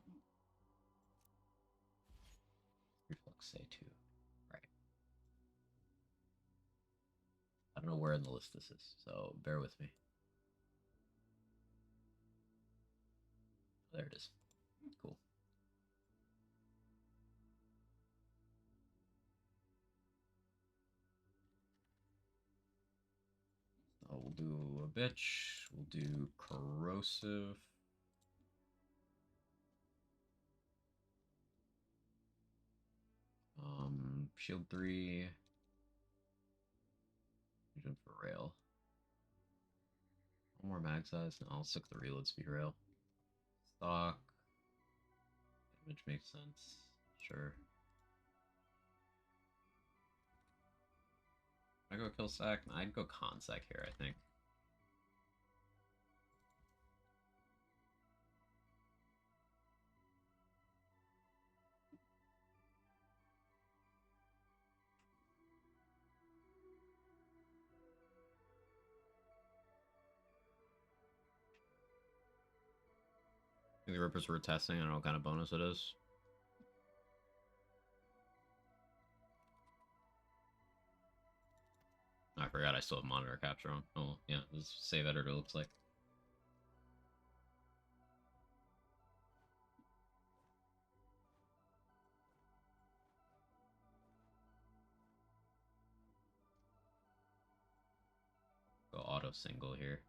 Reflux say 2. Right. I don't know where in the list this is, so bear with me. There it is. Cool. We'll do a bitch. We'll do corrosive. Shield 3. Fusion for rail. One more mag size. No, I'll stick the reload speed rail. Stock. Damage makes sense. Sure. I go kill sack. I'd go con sack here, I think. I think the Rippers were testing. I don't know what kind of bonus it is. I forgot I still have monitor capture on. Oh, yeah, this is save editor looks like. Go auto single here.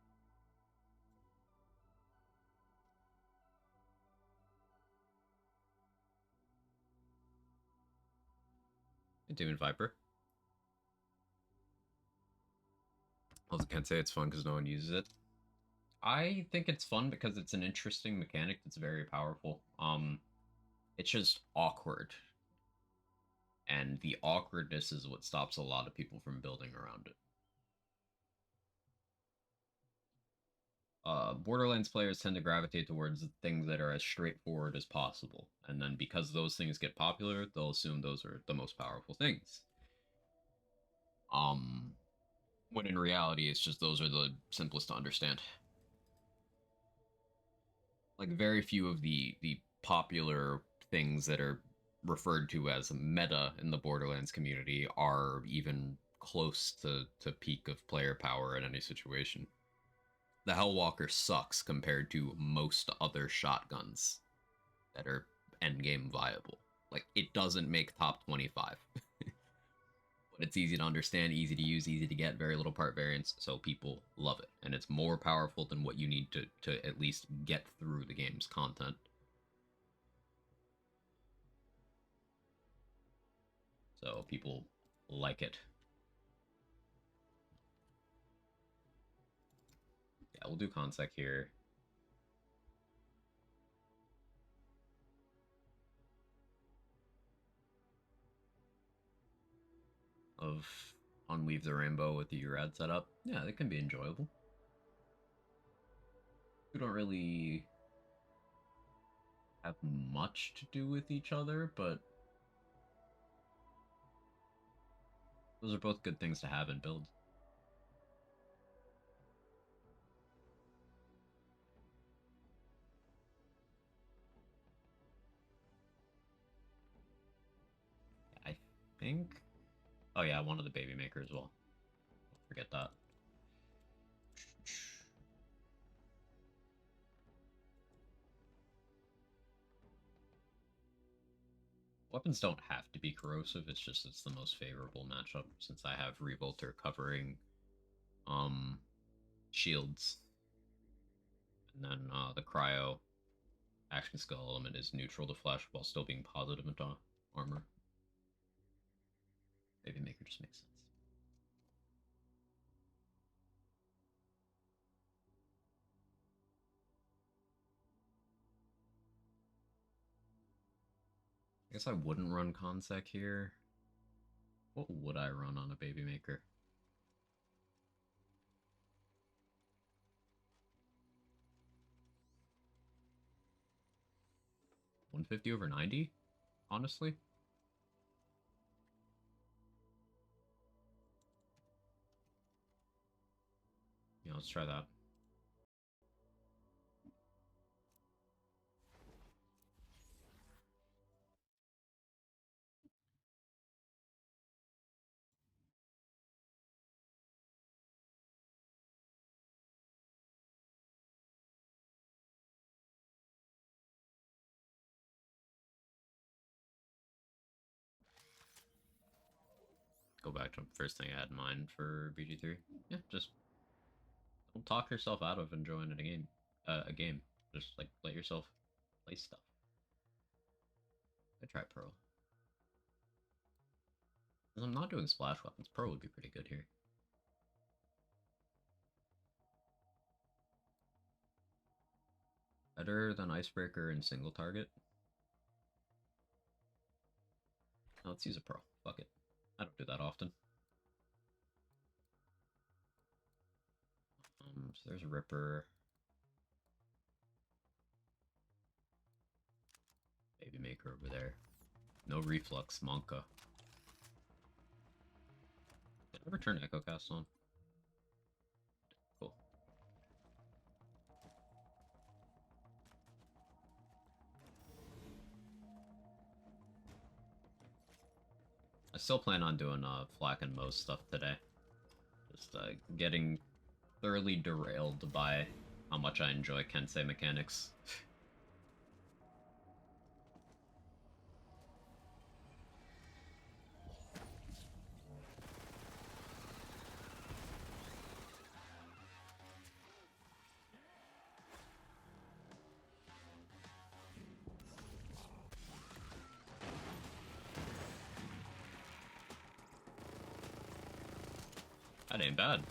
Demon Viper. Also can't say it's fun because no one uses it. I think it's fun because it's an interesting mechanic that's very powerful. It's just awkward. And the awkwardness is what stops a lot of people from building around it. Borderlands players tend to gravitate towards things that are as straightforward as possible. And then because those things get popular, they'll assume those are the most powerful things. When in reality, it's just those are the simplest to understand. Like, very few of the popular things that are referred to as meta in the Borderlands community are even close to peak of player power in any situation. The Hellwalker sucks compared to most other shotguns that are endgame viable. Like, it doesn't make top 25. But it's easy to understand, easy to use, easy to get, very little part variance, so people love it. And it's more powerful than what you need to at least get through the game's content. So people like it. Yeah, we'll do Consec here. of Unweave the Rainbow with the URAD setup. Yeah, it can be enjoyable. We don't really have much to do with each other, but those are both good things to have and build. I think... Oh yeah, one of the baby maker as well. Don't forget that. Weapons don't have to be corrosive, it's just it's the most favorable matchup since I have Revolter covering shields. And then the cryo action skill element is neutral to flesh while still being positive into armor. Baby maker just makes sense. I guess I wouldn't run Consec here. What would I run on a baby maker? $150 over 90? Honestly? Yeah, let's try that. Go back to the first thing I had in mind for BG3. Yeah, just don't talk yourself out of enjoying a game. Just like let yourself play stuff. I try Pearl. Because I'm not doing splash weapons, Pearl would be pretty good here. Better than Icebreaker and single target. Now let's use a Pearl. Fuck it. I don't do that often. So there's a Ripper. Baby Maker over there. No Reflux, Monka. Did I ever turn Echo Cast on? Cool. I still plan on doing Flak and Mo stuff today. Just getting thoroughly derailed by how much I enjoy Kensei mechanics. That ain't bad.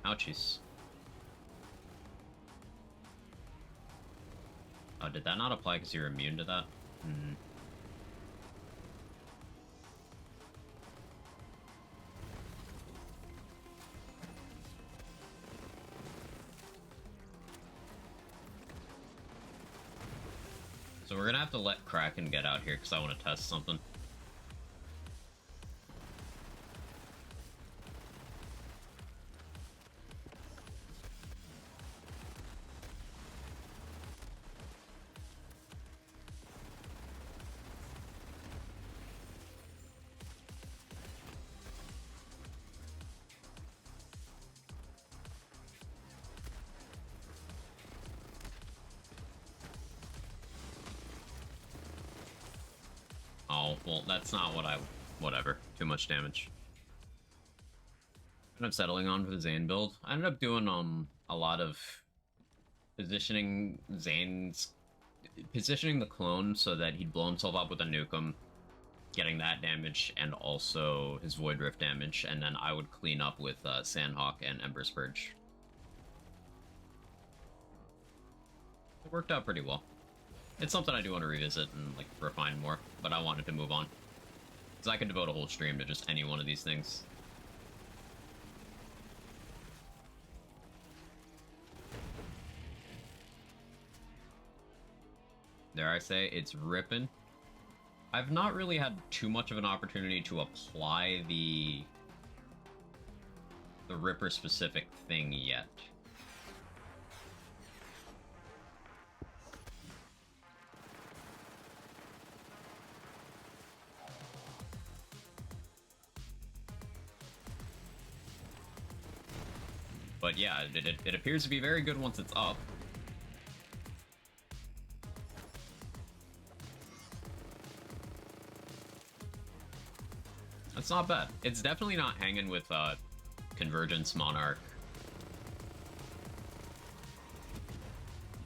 Ouchies. Oh, did that not apply because you're immune to that? Hmm. So we're gonna have to let Kraken get out here because I want to test something. Oh, well, that's not what I... Whatever. Too much damage. I ended up settling on for the Zane build. I ended up doing a lot of positioning positioning the clone so that he'd blow himself up with a nukem, getting that damage, and also his Void Rift damage, and then I would clean up with Sandhawk and Ember Spurge. It worked out pretty well. It's something I do want to revisit and like refine more, but I wanted to move on. Because I could devote a whole stream to just any one of these things. Dare I say, it's ripping. I've not really had too much of an opportunity to apply the Ripper specific thing yet. But yeah, it appears to be very good once it's up. That's not bad. It's definitely not hanging with Convergence Monarch.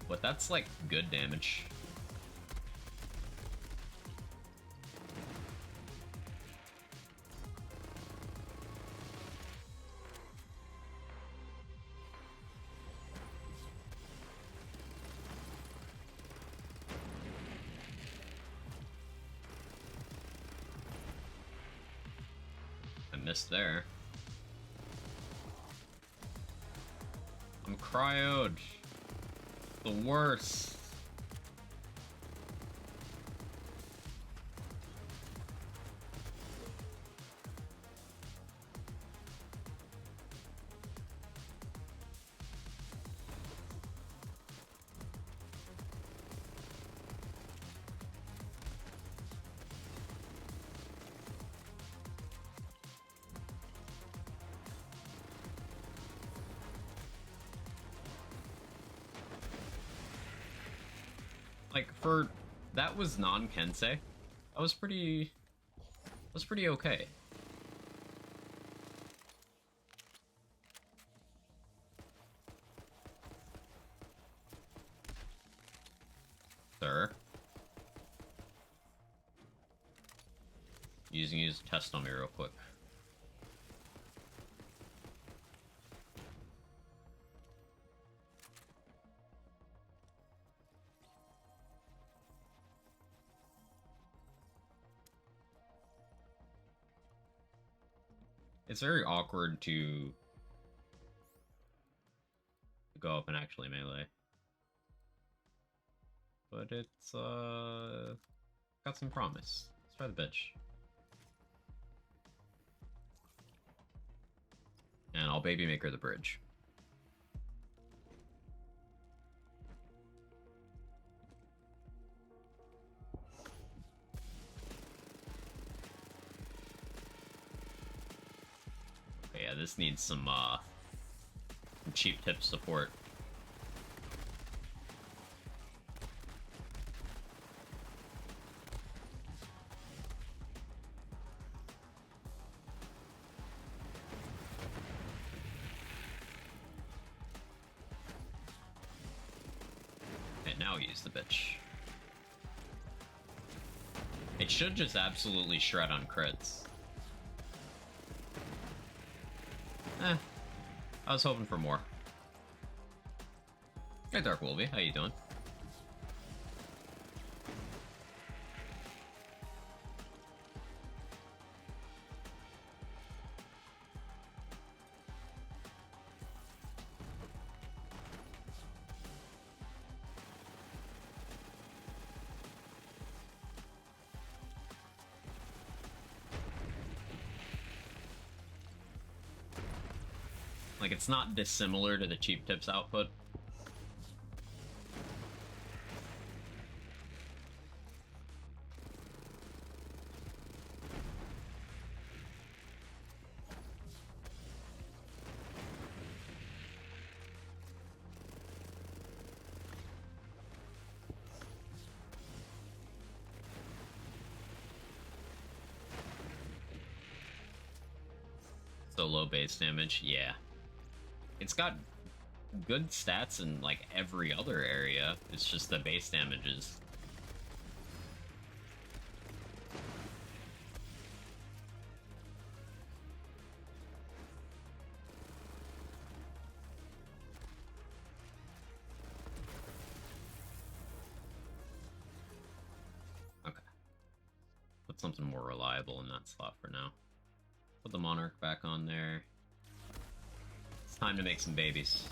But that's like good damage. Missed there. I'm cryoed. The worst. Like, for... That was non-Kensei. That was pretty okay. Sir. Using his test on me real quick. It's very awkward to go up and actually melee. But it's, got some promise. Let's try the bitch. And I'll baby make her the bridge. Okay, yeah, this needs some cheap tip support. Okay, now use the bitch. It should just absolutely shred on crits. I was hoping for more. Hey, Dark Wolvie, how you doing? Like, it's not dissimilar to the Cheap Tips output. So low base damage, yeah. It's got good stats in, like, every other area. It's just the base damages. Okay. Put something more reliable in that slot for now. Put the Monarch back on there. It's time to make some babies.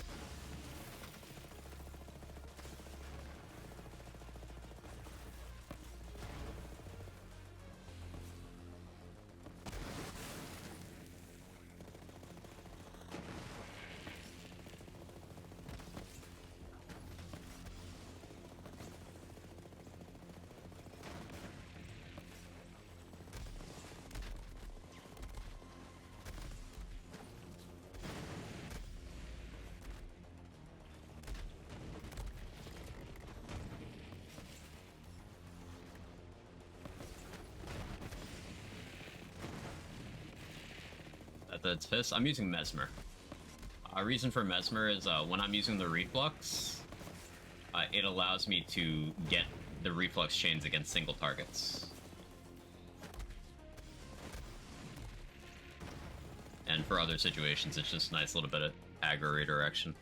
That's Fist. I'm using Mesmer. A reason for Mesmer is when I'm using the Reflux, it allows me to get the Reflux chains against single targets. And for other situations, it's just a nice little bit of aggro redirection.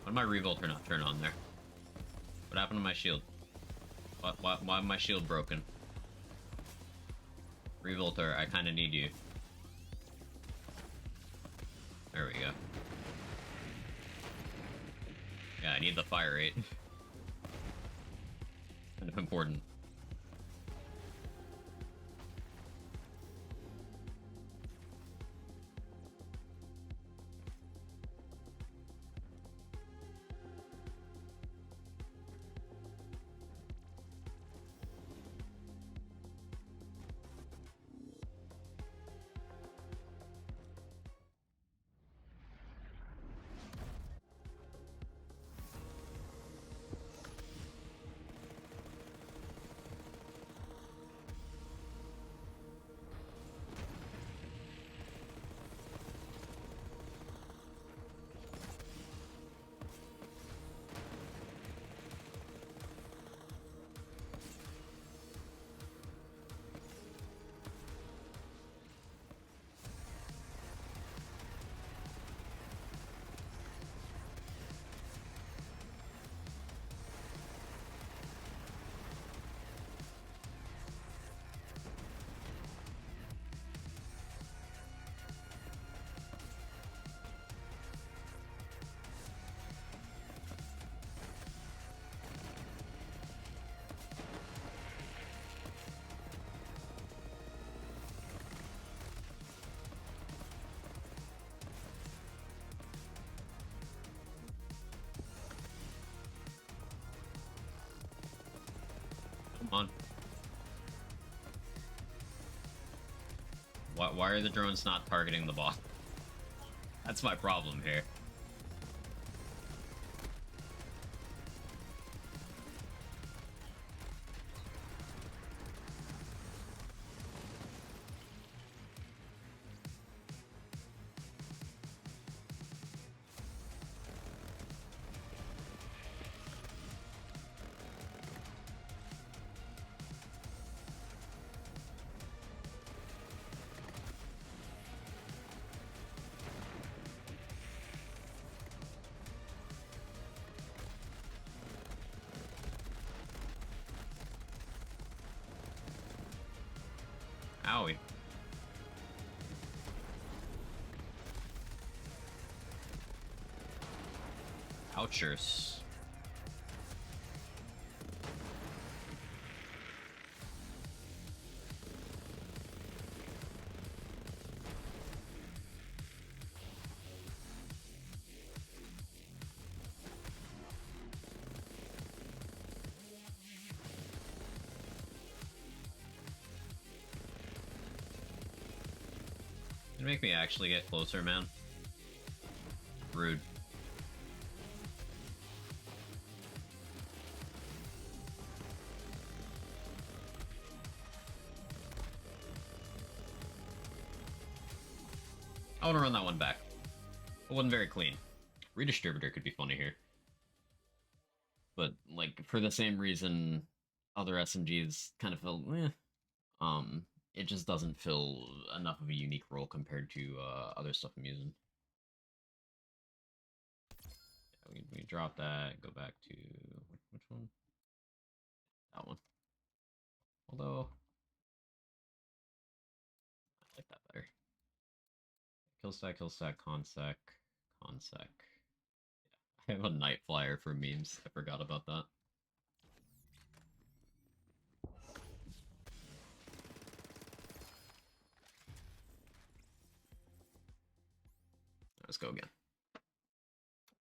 Why did my Revolter not turn on there? What happened to my shield? Why my shield broken? Revolter, I kinda need you. There we go. Yeah, I need the fire rate. Kind of important. Come on. Why are the drones not targeting the boss? That's my problem here. Owie. Ouchers. It'd make me actually get closer, man. Rude. I want to run that one back. It wasn't very clean. Redistributor could be funny here. But, like, for the same reason other SMGs kind of feel, it just doesn't fill enough of a unique role compared to other stuff I'm using. Yeah, we drop that, go back to, which one? That one. Although, I like that better. Killstack, consec. Yeah. I have a night flyer for memes. I forgot about that. Let's go again.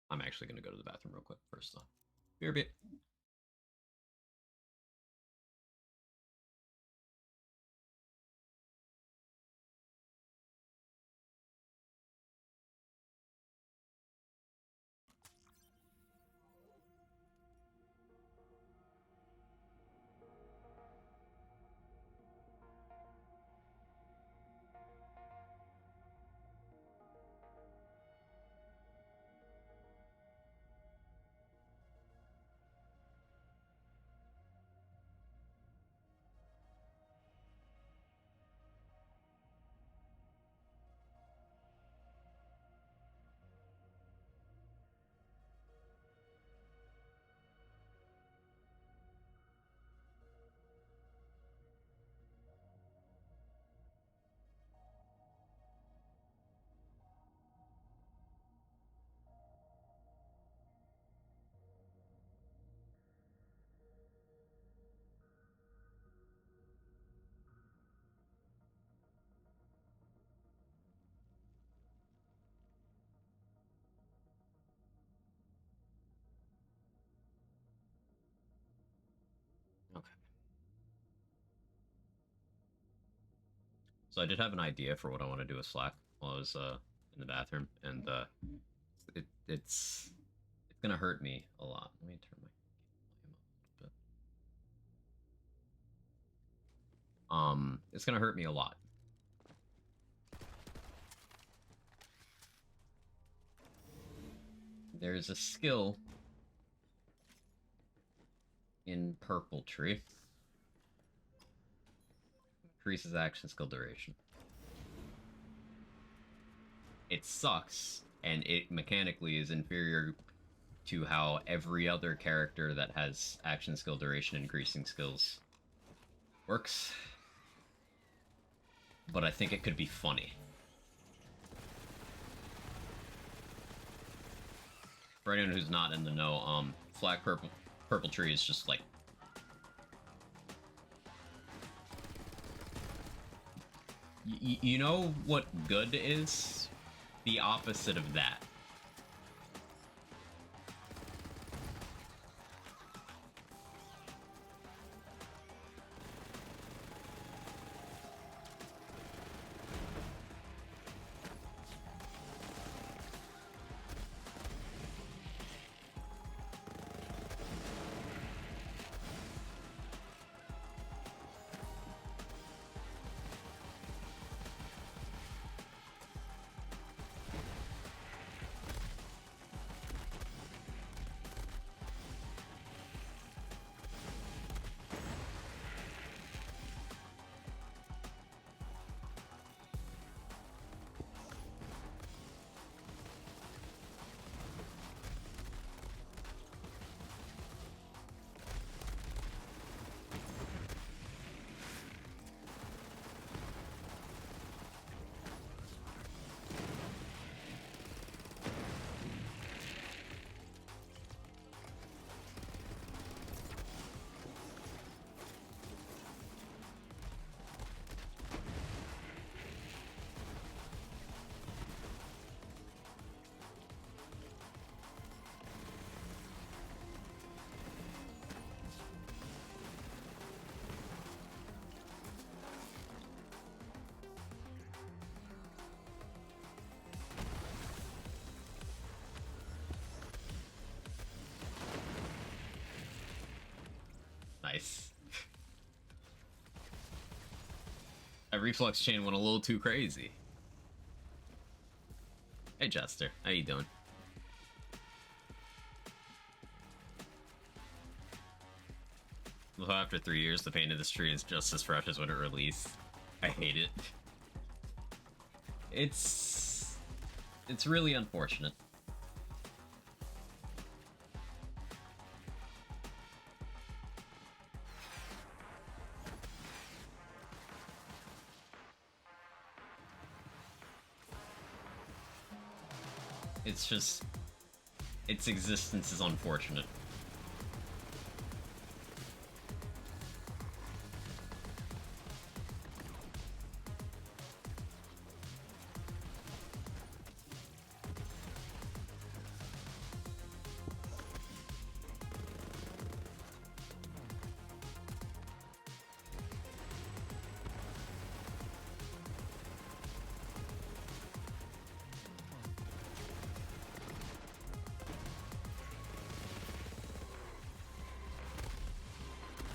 I'm actually going to go to the bathroom real quick first, though. Beer bit. Okay. So I did have an idea for what I want to do with Slack while I was in the bathroom, and it's gonna hurt me a lot. Let me turn my volume up a bit. It's gonna hurt me a lot. There's a skill in Purple Tree. Increases action skill duration. It sucks, and it mechanically is inferior to how every other character that has action skill duration increasing skills works. But I think it could be funny. For anyone who's not in the know, Flag Purple Tree is just like... You know what good is? The opposite of that. Nice. That reflex chain went a little too crazy. Hey Jester, how you doing? Well, after 3 years, the paint of this tree is just as fresh as when it released. I hate it. It's really unfortunate. It's just, its existence is unfortunate.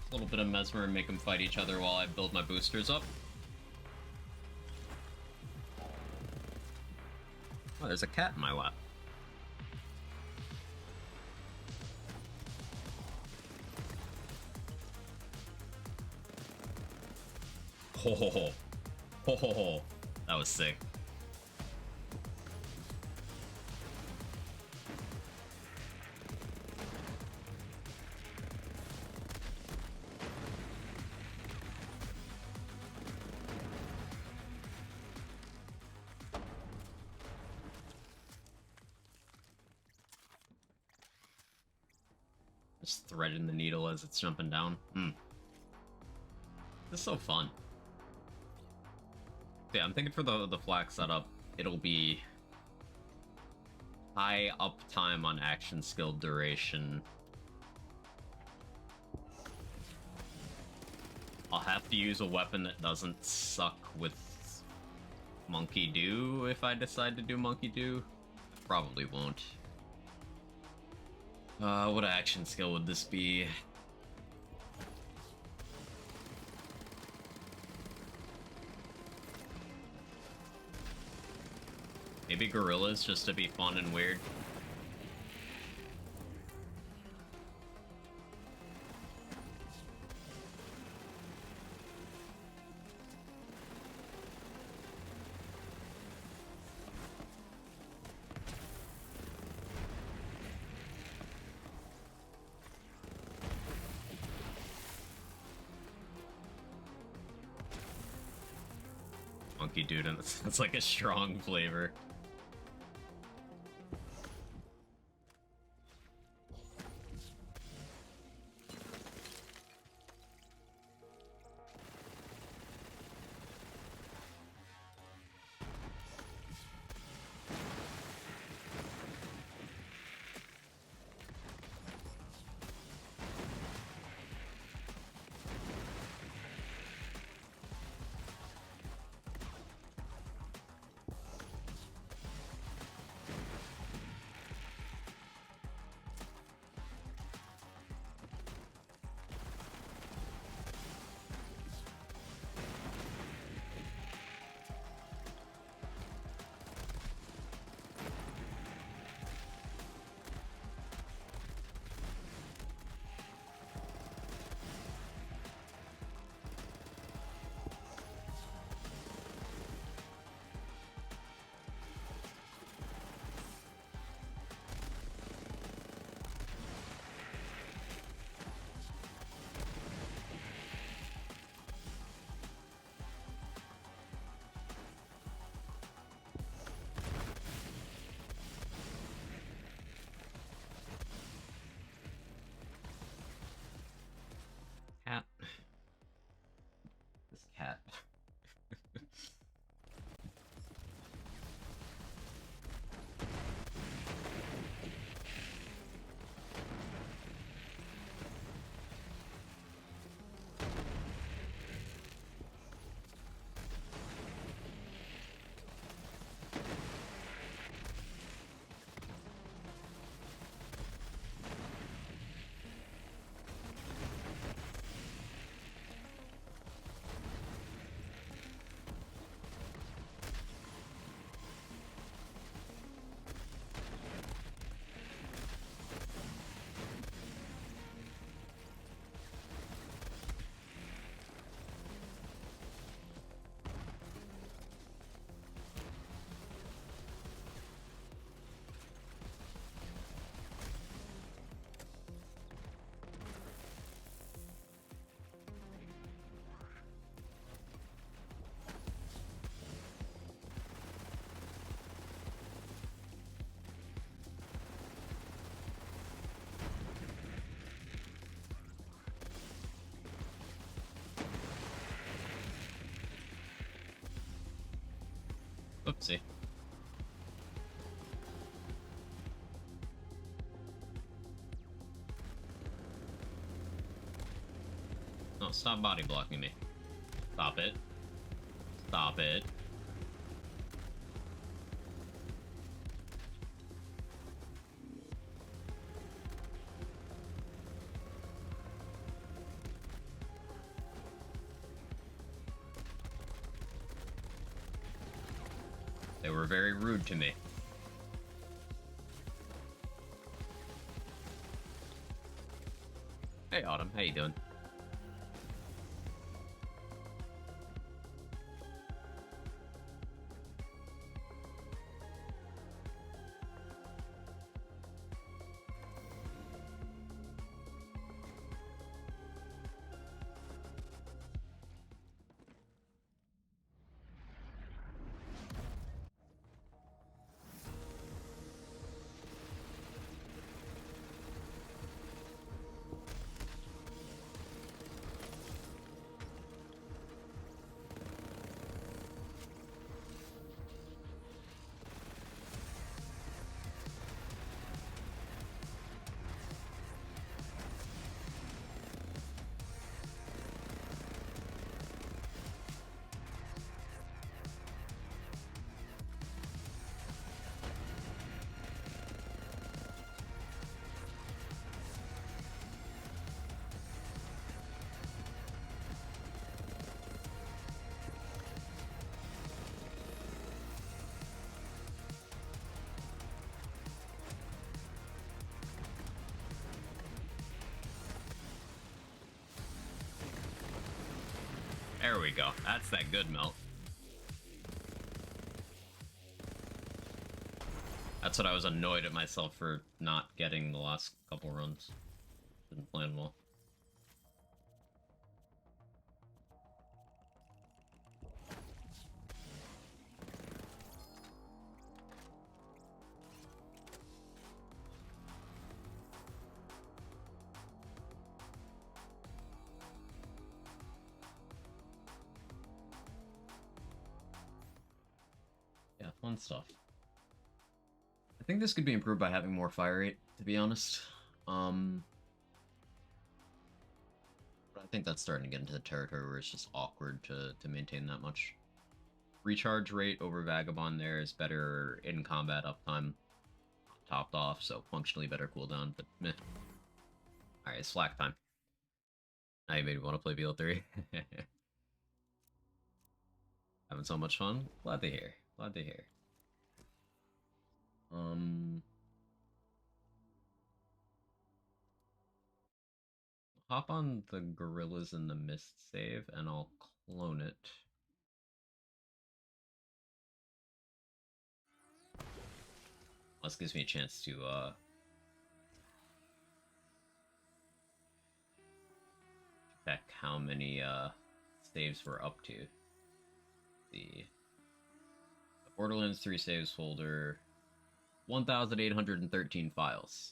A little bit of Mesmer and make them fight each other while I build my boosters up. Oh, there's a cat in my lap. Ho ho ho. Ho ho ho. That was sick. Just threading the needle as it's jumping down. This is so fun. Yeah, I'm thinking for the flag setup, it'll be high uptime on action skill duration. I'll have to use a weapon that doesn't suck with Monkey Do if I decide to do Monkey Do. I probably won't. What action skill would this be? Maybe gorillas, just to be fun and weird. Monkey Dude, and that's like a strong flavor. Cat. This cat. Oopsie. Oh, stop body blocking me. Stop it. Stop it. They were very rude to me. Hey, Autumn. How you doing? There we go. That's that good melt. That's what I was annoyed at myself for not getting the last couple runs. Didn't plan well. Yeah, fun stuff. I think this could be improved by having more fire rate, to be honest. But I think that's starting to get into the territory where it's just awkward to maintain that much. Recharge rate over Vagabond there is better in combat uptime, topped off, so functionally better cooldown, but meh. Alright, it's flak time. Now you made me want to play BL3. Having so much fun? Glad to hear. Glad to hear. Hop on the Gorillas in the Mist save, and I'll clone it. This gives me a chance to, check how many, saves we're up to. The Borderlands 3 saves folder, 1,813 files.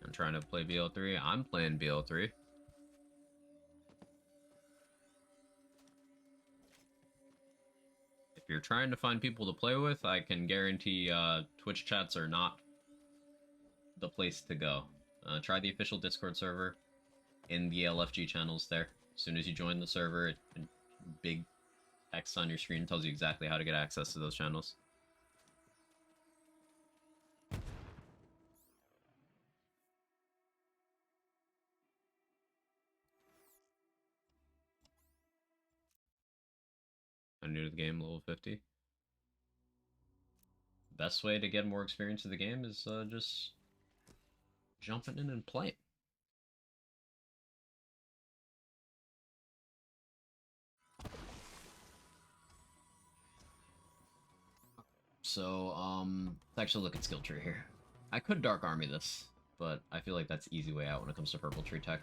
I'm trying to play BL3. I'm playing BL3. If you're trying to find people to play with, I can guarantee Twitch chats are not the place to go. Try the official Discord server in the LFG channels there. As soon as you join the server, big text on your screen tells you exactly how to get access to those channels. I'm new to the game, level 50. Best way to get more experience in the game is just jumping in and playing. So, let's actually look at skill tree here. I could Dark Army this, but I feel like that's easy way out when it comes to purple tree tech.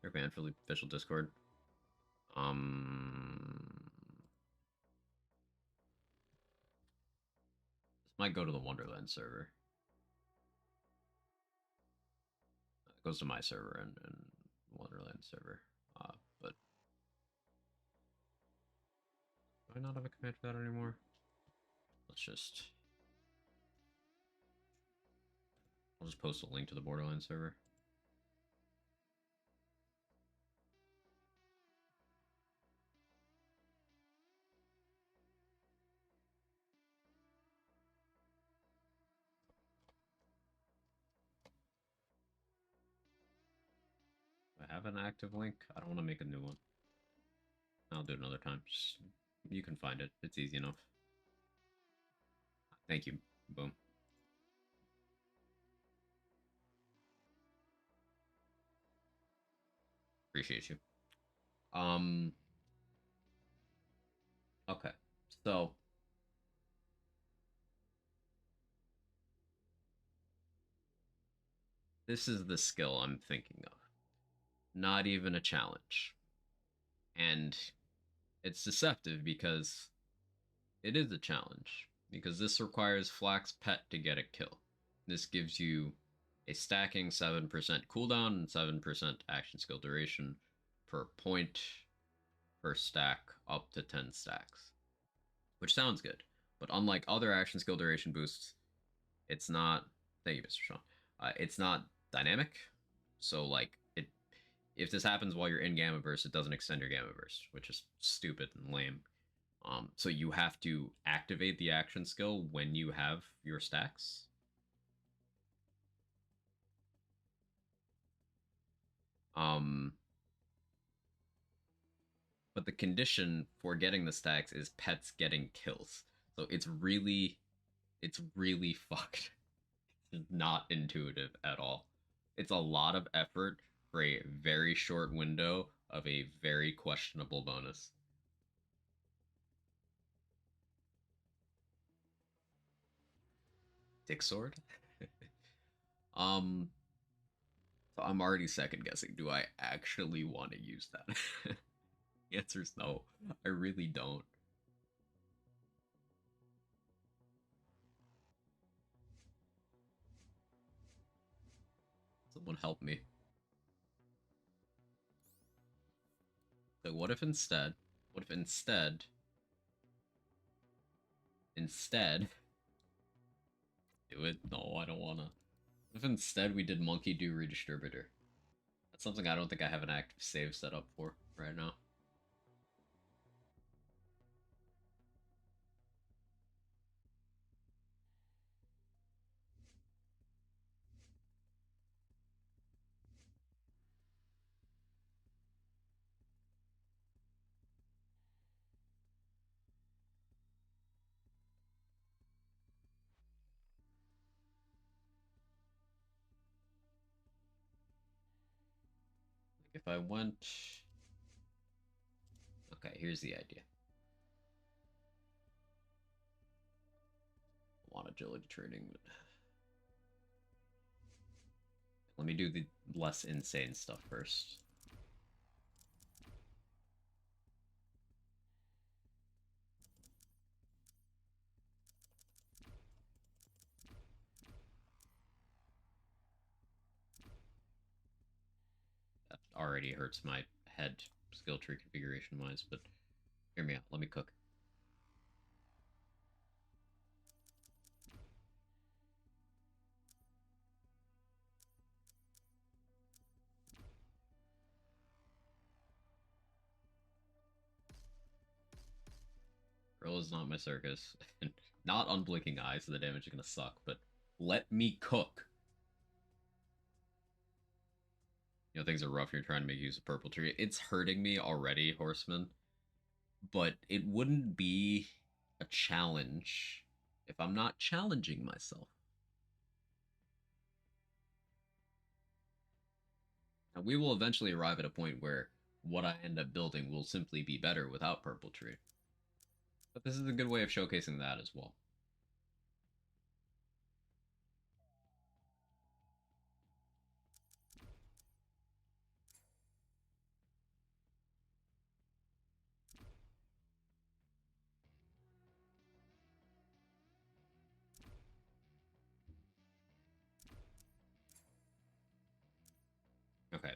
You're banned for the official Discord. This might go to the Wonderland server. It goes to my server and Wonderland server. But do I not have a command for that anymore? Let's just... I'll just post a link to the Borderlands server. Do I have an active link? I don't want to make a new one. I'll do it another time. Just, you can find it. It's easy enough. Thank you. Boom. Appreciate you. Okay. So this is the skill I'm thinking of. Not even a challenge. And it's deceptive because it is a challenge. Because this requires Flax Pet to get a kill. This gives you a stacking 7% cooldown and 7% action skill duration per point per stack up to 10 stacks. Which sounds good. But unlike other action skill duration boosts, it's not... Thank you, Mr. Sean. It's not dynamic. So, like, if this happens while you're in Gamma Burst, it doesn't extend your Gamma Burst, which is stupid and lame. So you have to activate the action skill when you have your stacks. But the condition for getting the stacks is pets getting kills. So it's really fucked. It's not intuitive at all. It's a lot of effort for a very short window of a very questionable bonus. Dick sword. So I'm already second guessing. Do I actually want to use that? The answer is no. I really don't. Someone help me. So what if instead do it? No, I don't wanna. What if instead we did Monkey Do Redistributor? That's something I don't think I have an active save set up for right now. If I went... Okay, here's the idea. I want agility training, but... Let me do the less insane stuff first. That already hurts my head skill tree configuration wise, but hear me out. Let me cook. Girl is not my circus. Not unblinking eyes, so the damage is gonna suck, but let me cook. You know, things are rough. You're trying to make use of purple tree. It's hurting me already, Horseman. But it wouldn't be a challenge if I'm not challenging myself. And we will eventually arrive at a point where what I end up building will simply be better without purple tree. But this is a good way of showcasing that as well.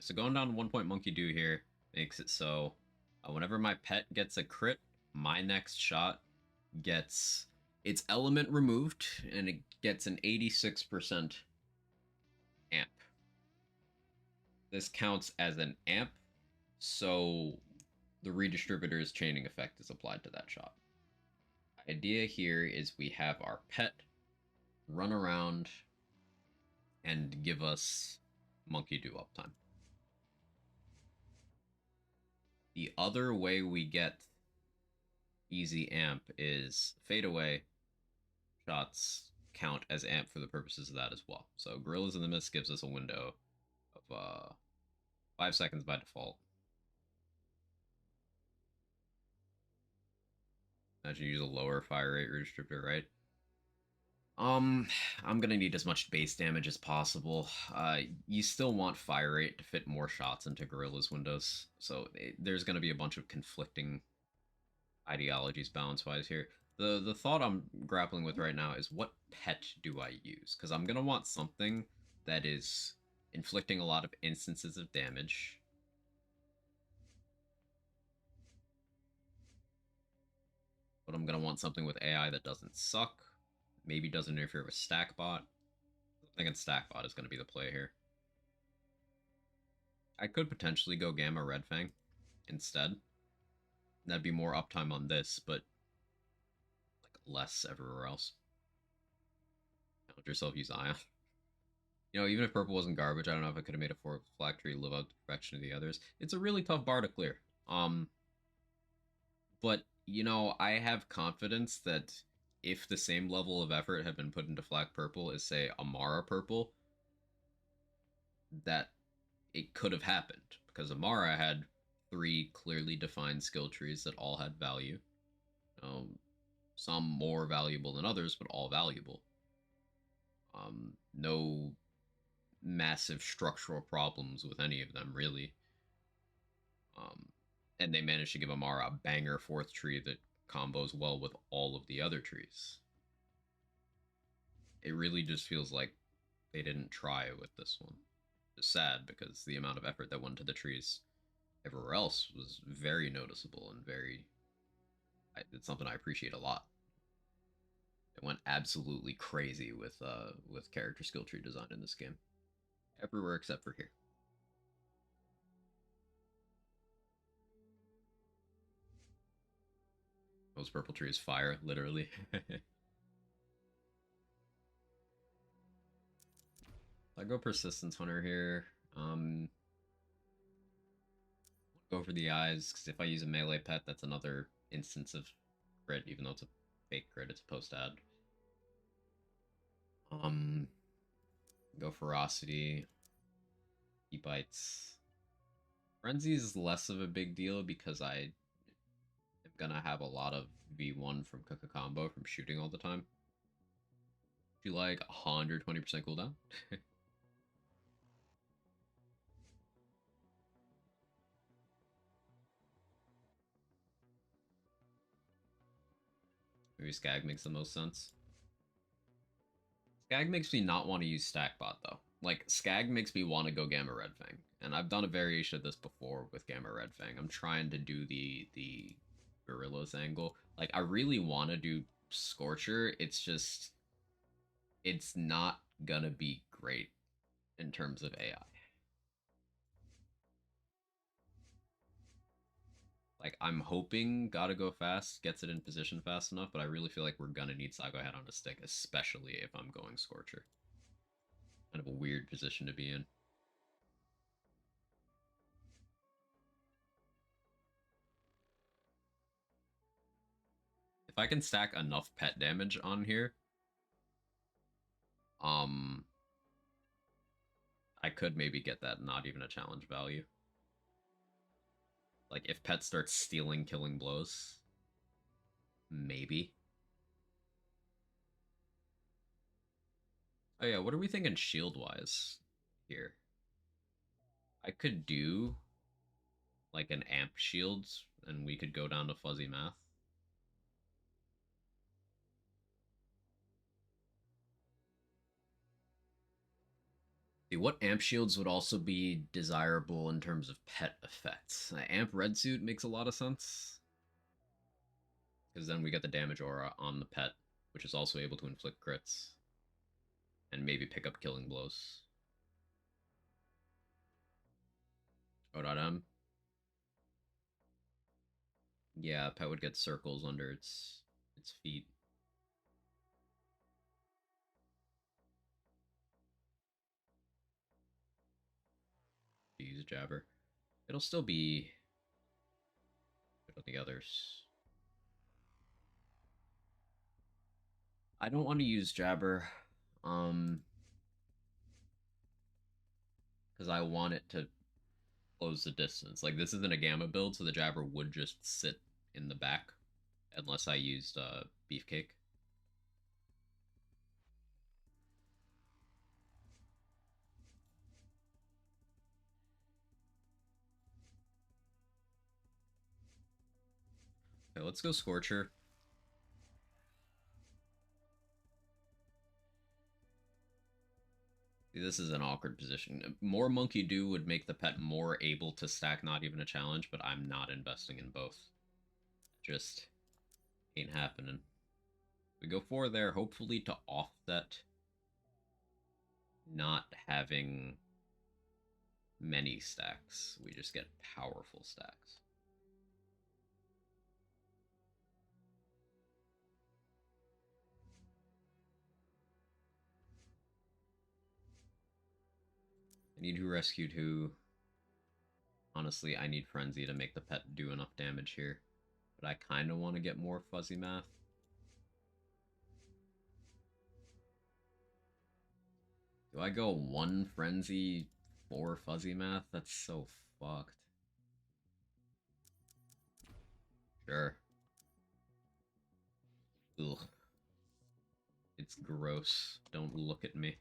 so going down to 1 point Monkey Do here makes it so whenever my pet gets a crit, my next shot gets its element removed, and it gets an 86% amp. This counts as an amp, so the redistributor's chaining effect is applied to that shot. The idea here is we have our pet run around and give us Monkey Do uptime. The other way we get easy amp is fadeaway shots count as amp for the purposes of that as well. So Gorillas in the Mist gives us a window of 5 seconds by default. Imagine you use a lower fire rate redistributor, right? I'm gonna need as much base damage as possible. You still want fire rate to fit more shots into Gorilla's windows, so there's gonna be a bunch of conflicting ideologies balance-wise here. The thought I'm grappling with right now is what pet do I use? Because I'm gonna want something that is inflicting a lot of instances of damage. But I'm gonna want something with AI that doesn't suck. Maybe doesn't interfere with Stackbot. I'm thinking Stackbot is gonna be the play here. I could potentially go Gamma Red Fang instead. That'd be more uptime on this, but like less everywhere else. Let yourself use Ion. You know, even if purple wasn't garbage, I don't know if I could have made a 4 Flag Tree live out the perfection of the others. It's a really tough bar to clear. But, you know, I have confidence that if the same level of effort had been put into Flak Purple as, say, Amara Purple, that it could have happened. Because Amara had 3 clearly defined skill trees that all had value. Some more valuable than others, but all valuable. No massive structural problems with any of them, really. And they managed to give Amara a banger 4th tree that combos well with all of the other trees. It really just feels like they didn't try with this one. It's sad because the amount of effort that went to the trees everywhere else was very noticeable and it's something I appreciate a lot. It went absolutely crazy with character skill tree design in this game. Everywhere except for here. Most purple tree is fire, literally. I go Persistence Hunter here. Go for the eyes, because if I use a melee pet, that's another instance of crit, even though it's a fake crit, it's a post-ad. Go Ferocity. He bites. Frenzy is less of a big deal because I am gonna have a lot of V1 from Cook a Combo from shooting all the time. You like 120% cooldown? Maybe Skag makes the most sense. Skag makes me not want to use Stackbot, though. Like, Skag makes me want to go Gamma Red Fang. And I've done a variation of this before with Gamma Red Fang. I'm trying to do the Gorillas angle. Like, I really want to do Scorcher. It's just... it's not gonna be great in terms of AI. Like, I'm hoping Gotta Go Fast gets it in position fast enough, but I really feel like we're gonna need Sago Head on a stick, especially if I'm going Scorcher. Kind of a weird position to be in. If I can stack enough pet damage on here, I could maybe get that not even a challenge value. Like, if pet starts stealing killing blows, maybe. Oh yeah, what are we thinking shield-wise here? I could do like an amp shield, and we could go down to fuzzy math. See, what amp shields would also be desirable in terms of pet effects? Amp red suit makes a lot of sense. Because then we get the damage aura on the pet, which is also able to inflict crits. And maybe pick up killing blows. O.M. Yeah, pet would get circles under its feet. Use Jabber. It'll still be good with the others. I don't want to use Jabber, because I want it to close the distance. Like, this isn't a Gamma build, so the Jabber would just sit in the back, unless I used Beefcake. Okay, let's go Scorcher. This is an awkward position. More Monkey Do would make the pet more able to stack Not Even a Challenge, but I'm not investing in both. Just ain't happening. We go 4 there, hopefully to offset not having many stacks. We just get powerful stacks. I need Who Rescued Who. Honestly, I need Frenzy to make the pet do enough damage here. But I kind of want to get more Fuzzy Math. Do I go 1 Frenzy, 4 Fuzzy Math? That's so fucked. Sure. Ugh. It's gross. Don't look at me.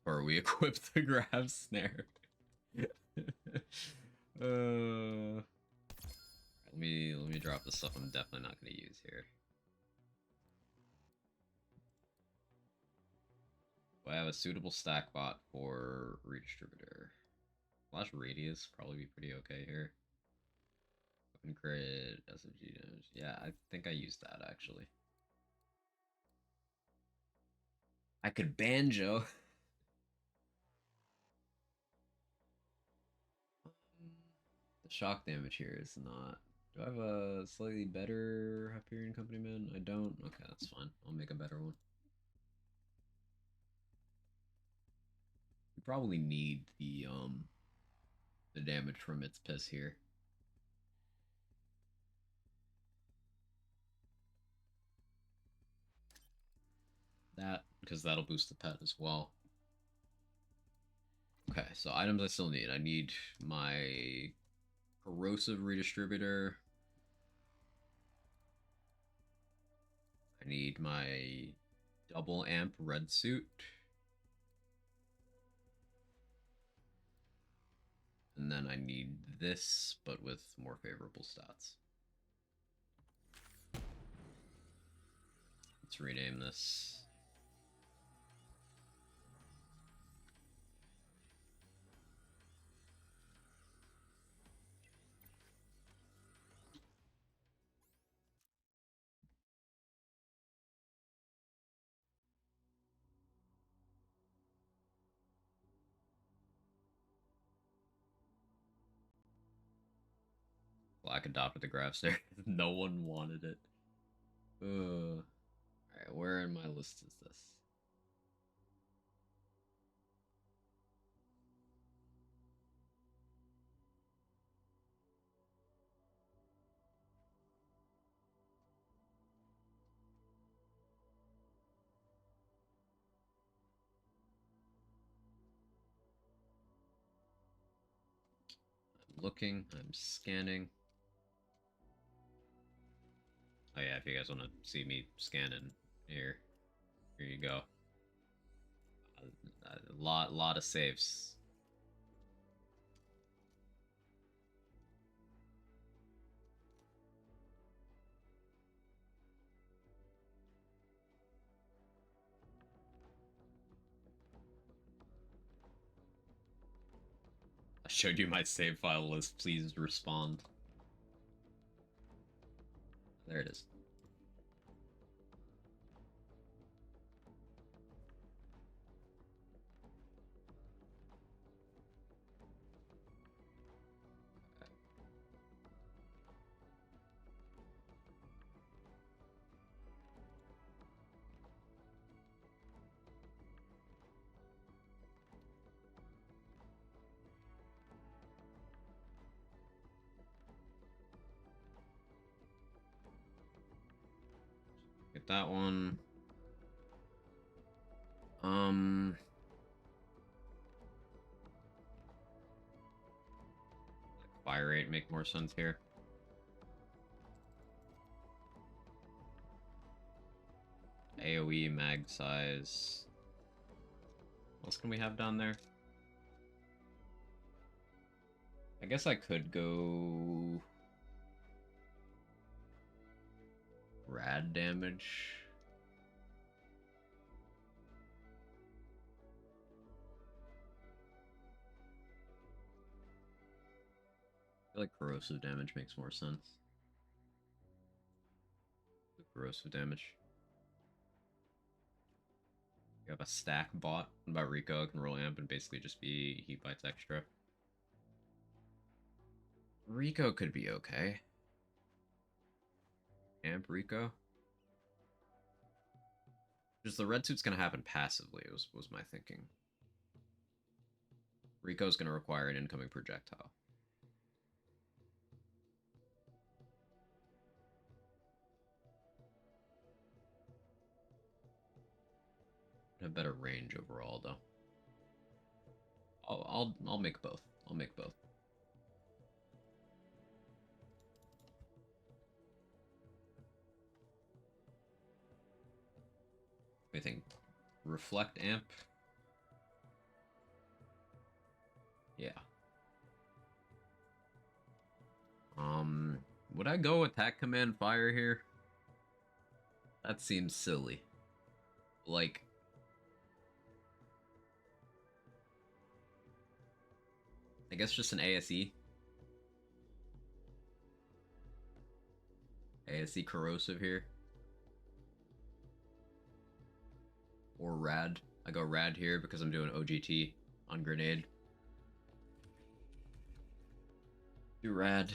Or we equip the grab snare. Let me drop the stuff I'm definitely not going to use here. Do I have a suitable stack bot for Redistributor? Flash Radius probably be pretty okay here. Open crit, SMG damage. Yeah, I think I used that actually. I could Banjo. The shock damage here is not. Do I have a slightly better Hyperion Company Man? I don't. Okay, that's fine. I'll make a better one. We probably need the damage from its piss here. That, because that'll boost the pet as well. Okay, so items I still need. I need my Corrosive Redistributor. I need my double amp red suit. And then I need this, but with more favorable stats. Let's rename this. Black adopted the graph there. No one wanted it. Alright, where in my list is this? I'm looking, I'm scanning. Oh yeah, if you guys want to see me scanning here you go. A lot of saves. showed you my save file list. Please respond. There it is. Get that one. Fire rate make more sense here. AoE mag size. What else can we have down there? I guess I could go rad damage. I feel like corrosive damage makes more sense. Corrosive damage. You have a stack bot. What about Rico? It can roll amp and basically just be heat bites extra. Rico could be okay. Amp Rico. Just the red suit's gonna happen passively, was my thinking. Rico's gonna require an incoming projectile. Have better range overall, though. I'll make both. I'll make both. I think reflect amp. Yeah. Would I go attack command fire here? That seems silly. Like, I guess just an ASE. ASE corrosive here. Or rad. I go rad here because I'm doing OGT on grenade. Do rad.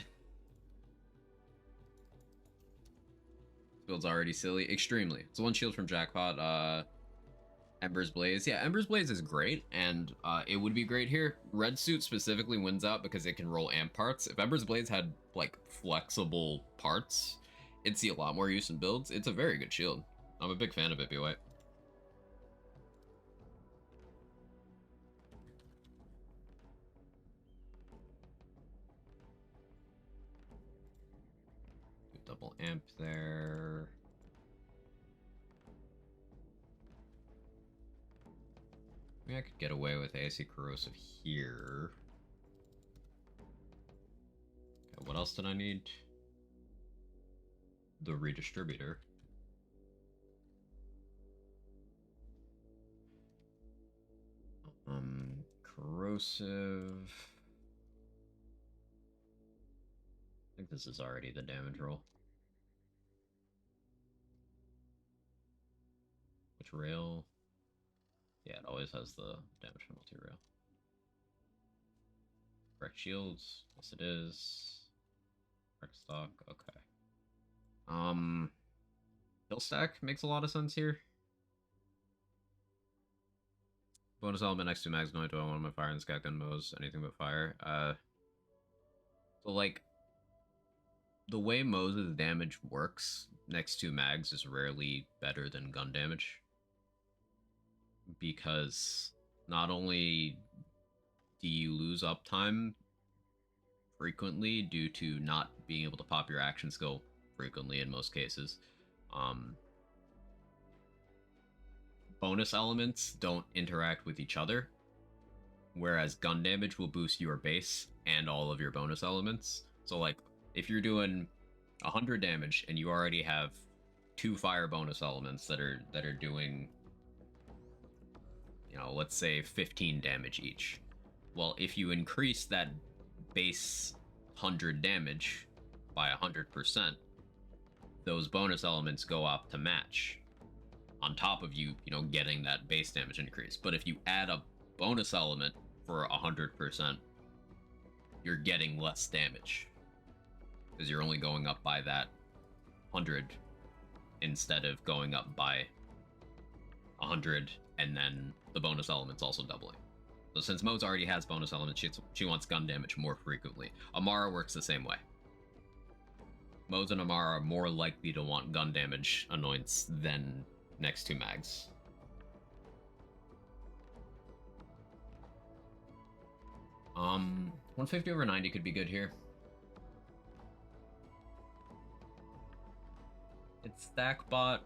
This build's already silly. Extremely. It's one shield from Jackpot. Ember's Blaze. Yeah, Ember's Blaze is great, and it would be great here. Red Suit specifically wins out because it can roll amp parts. If Ember's Blaze had, like, flexible parts, it'd see a lot more use in builds. It's a very good shield. I'm a big fan of it, B-White. Double amp there. I mean, I could get away with ASE corrosive here. Okay, what else did I need? The redistributor. Corrosive. I think this is already the damage roll. Which rail? Yeah, it always has the damage penalty rail. Correct shields. Yes, it is. Correct stock. Okay. Hill stack makes a lot of sense here. Bonus element next to mags. No, do I want my fire and scat gun mows anything but fire? So like, the way Moses' damage works next to mags is rarely better than gun damage. Because not only do you lose uptime frequently due to not being able to pop your action skill frequently in most cases, bonus elements don't interact with each other, whereas gun damage will boost your base and all of your bonus elements. So like, if you're doing 100 damage and you already have 2 fire bonus elements that are doing, you know, let's say 15 damage each, Well, if you increase that base 100 damage by 100%, those bonus elements go up to match. On top of you know, getting that base damage increase. But if you add a bonus element for 100%, you're getting less damage. Because you're only going up by that 100 instead of going up by 100 and then the bonus element's also doubling. So since Moze already has bonus elements, she wants gun damage more frequently. Amara works the same way. Moze and Amara are more likely to want gun damage annoyance than next to mags. Um, 150 over 90 could be good here. It's stack bot.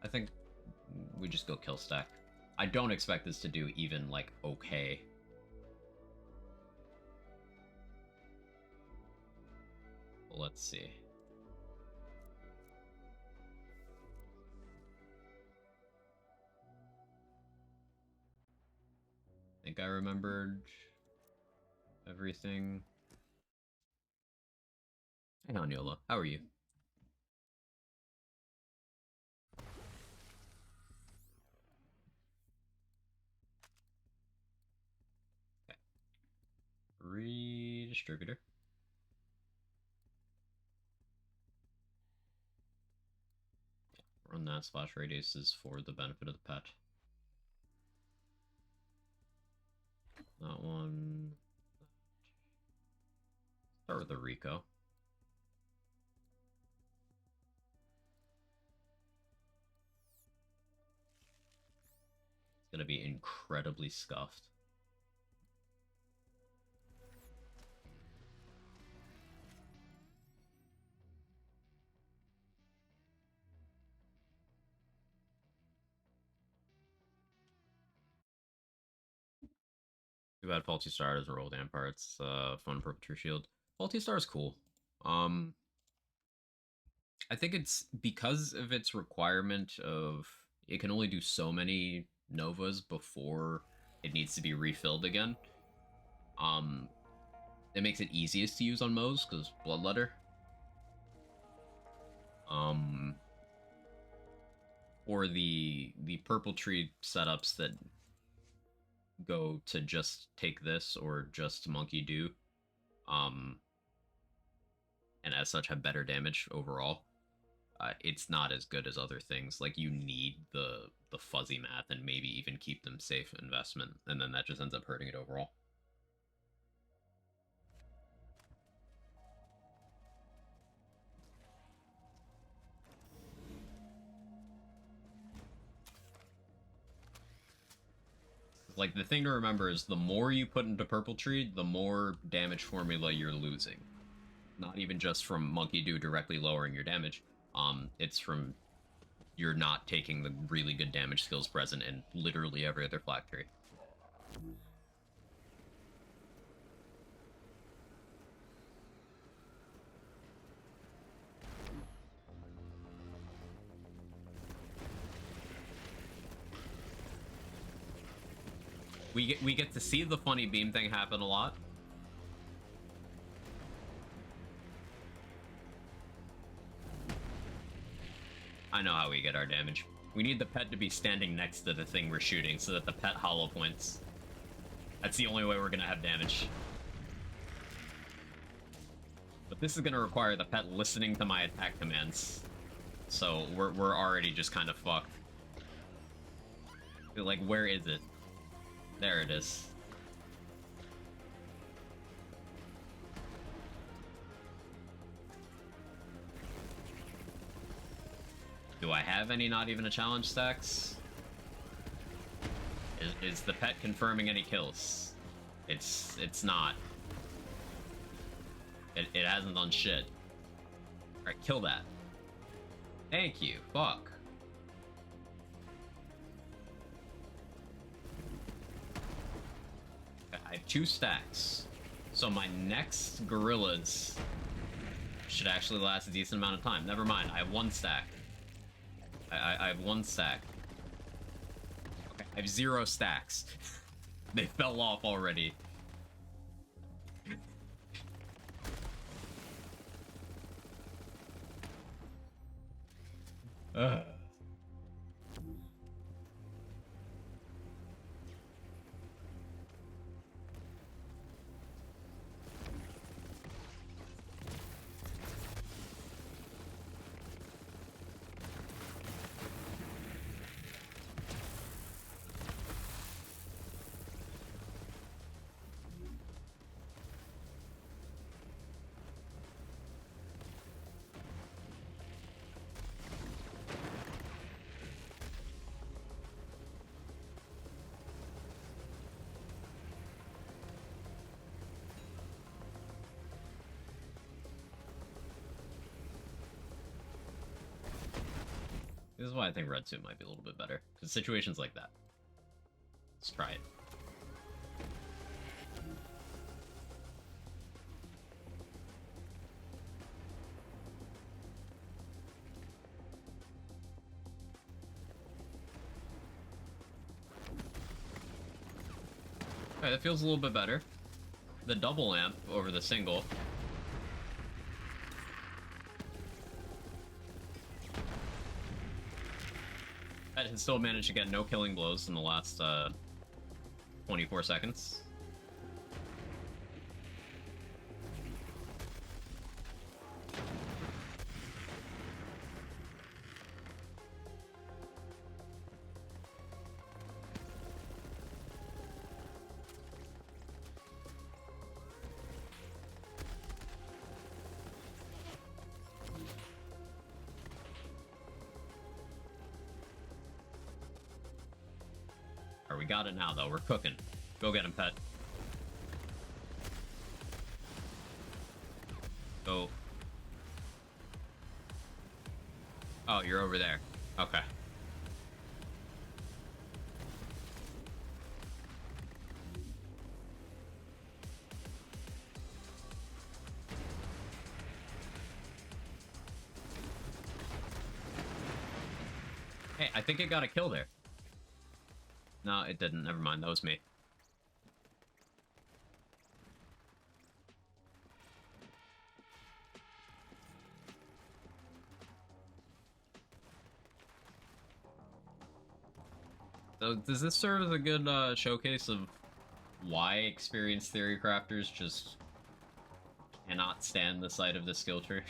I think we just go kill stack. I don't expect this to do even, like, okay. Let's see. I think I remembered everything. Hang on, Yola. How are you? Okay. Redistributor. Run that. Splash radius is for the benefit of the pet. That one. Start with the Rico. It's gonna be incredibly scuffed. Too bad Faulty Star doesn't roll damn parts. Fun Purple Tree Shield. Faulty Star is cool. I think it's because of its requirement of it can only do so many Novas before it needs to be refilled again. It makes it easiest to use on Moze because Bloodletter. Or the Purple Tree setups that go to just take this or just Monkey Do, and as such have better damage overall. It's not as good as other things. Like, you need the fuzzy math and maybe even keep them safe investment, and then that just ends up hurting it overall. Like, the thing to remember is the more you put into Purple Tree, the more damage formula you're losing. Not even just from Monkey Do directly lowering your damage. It's from you're not taking the really good damage skills present in literally every other flag tree. We get to see the funny beam thing happen a lot. I know how we get our damage. We need the pet to be standing next to the thing we're shooting so that the pet hollow points. That's the only way we're gonna have damage. But this is gonna require the pet listening to my attack commands. So we're already just kind of fucked. Like, where is it? There it is. Do I have any not even a challenge stacks? Is the pet confirming any kills? It's not. It hasn't done shit. Alright, kill that. Thank you. Fuck. I have 2 stacks. So my next gorillas should actually last a decent amount of time. Never mind, I have 1 stack. I I have 1 stack. Okay, I have 0 stacks. They fell off already. Ugh. This is why I think red suit might be a little bit better. Because situations like that. Let's try it. Okay, that feels a little bit better. The double amp over the single. I had still managed to get no killing blows in the last 24 seconds. We got it now, though. We're cooking. Go get him, pet. Go. Oh, you're over there. Okay. Hey, I think it got a kill there. No, it didn't. Never mind. That was me. So, does this serve as a good showcase of why experienced theory crafters just cannot stand the sight of the skill tree?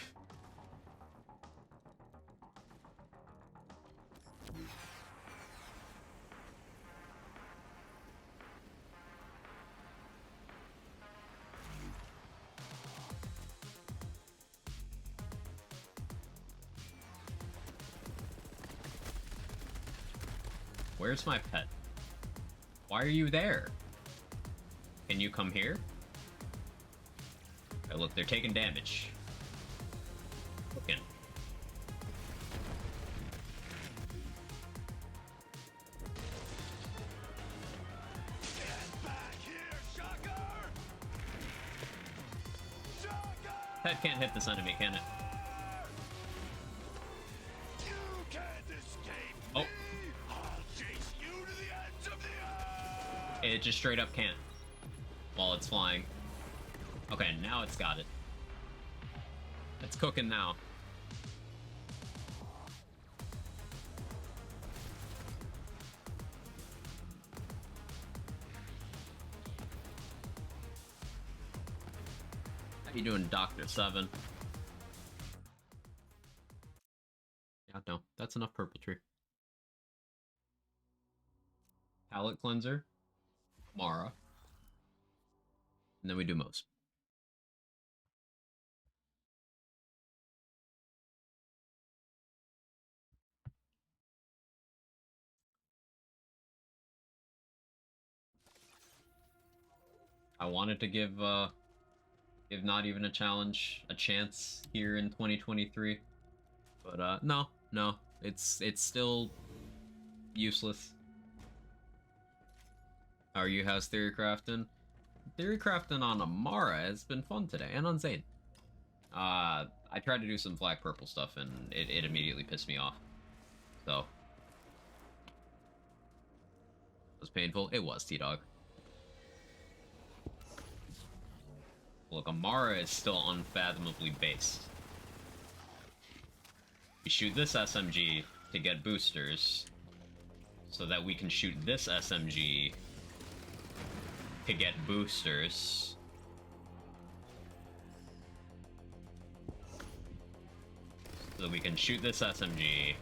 Where's my pet? Why are you there? Can you come here? Oh, look, they're taking damage. Looking. Get back here, Shocker! Shocker! Pet can't hit this enemy, can it? You can't escape Oh. me! I'll chase you to the ends of the earth! It just straight up can't. While it's flying. Okay, now it's got it. It's cooking now. How you doing, Dr. 7? Yeah, no, that's enough purple tree. Palette cleanser. Mara. And then we do most. I wanted to give Not Even a Challenge a chance here in 2023. But no, it's still useless. How are you? How's Theory Crafting? Theory Crafting on Amara has been fun today, and on Zane. I tried to do some flag purple stuff, and it immediately pissed me off. So, it was painful. It was, T-Dog. Look, Amara is still unfathomably based. We shoot this SMG to get boosters, so that we can shoot this SMG to get boosters. So that we can shoot this SMG,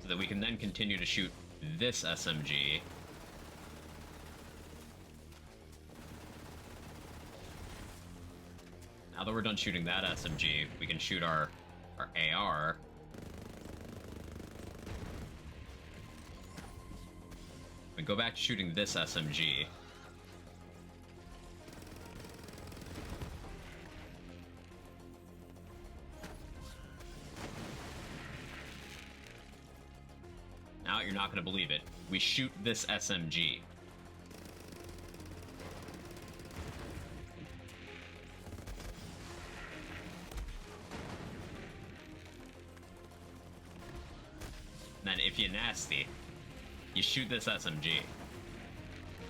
so that we can then continue to shoot this SMG. Now that we're done shooting that SMG, we can shoot our AR. We go back to shooting this SMG. Now you're not going to believe it. We shoot this SMG. Then if you're nasty, you shoot this SMG.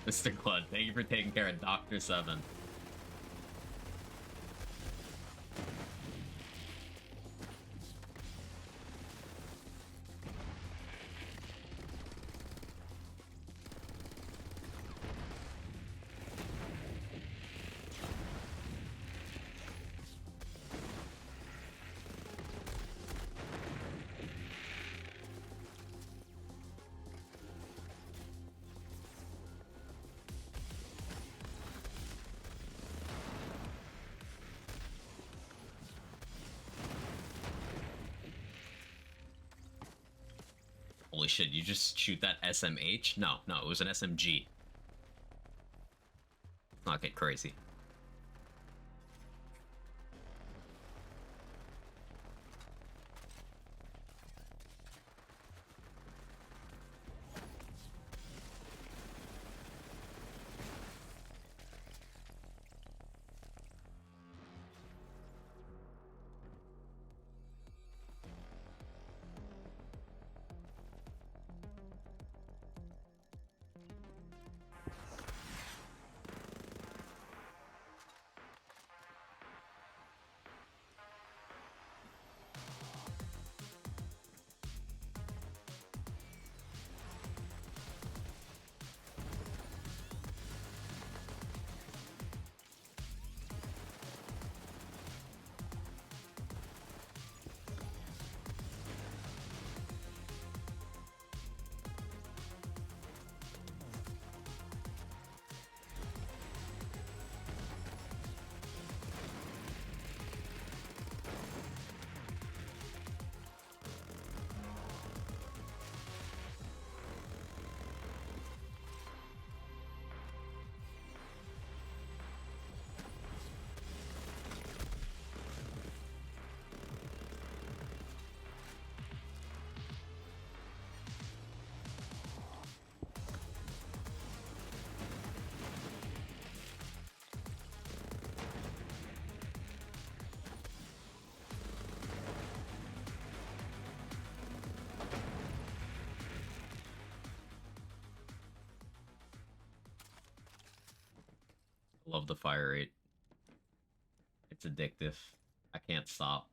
Mr. Clud, thank you for taking care of Dr. 7. Holy shit, you just shoot that SMH? No, it was an SMG. Let's not get crazy. Love the fire rate. It's addictive. I can't stop.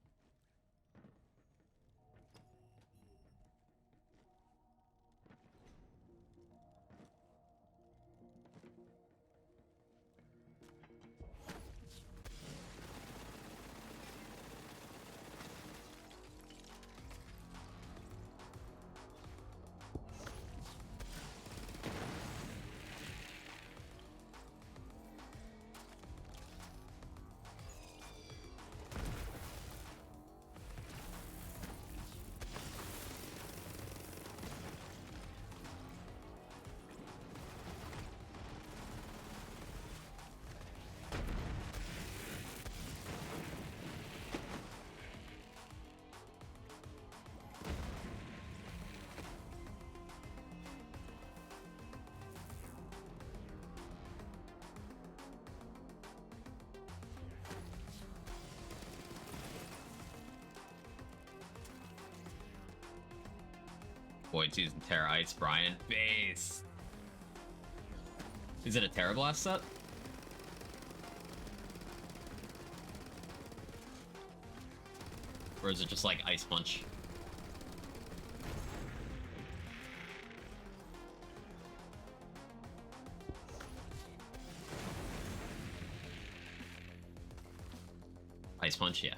Void Season Terra Ice Brian. Base! Is it a Terra Blast set? Or is it just like Ice Punch? Ice Punch, yeah.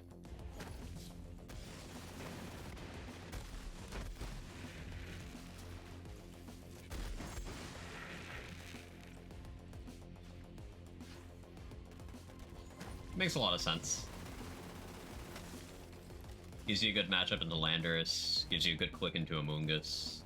Makes a lot of sense. Gives you a good matchup into Landorus, gives you a good click into Amoonguss.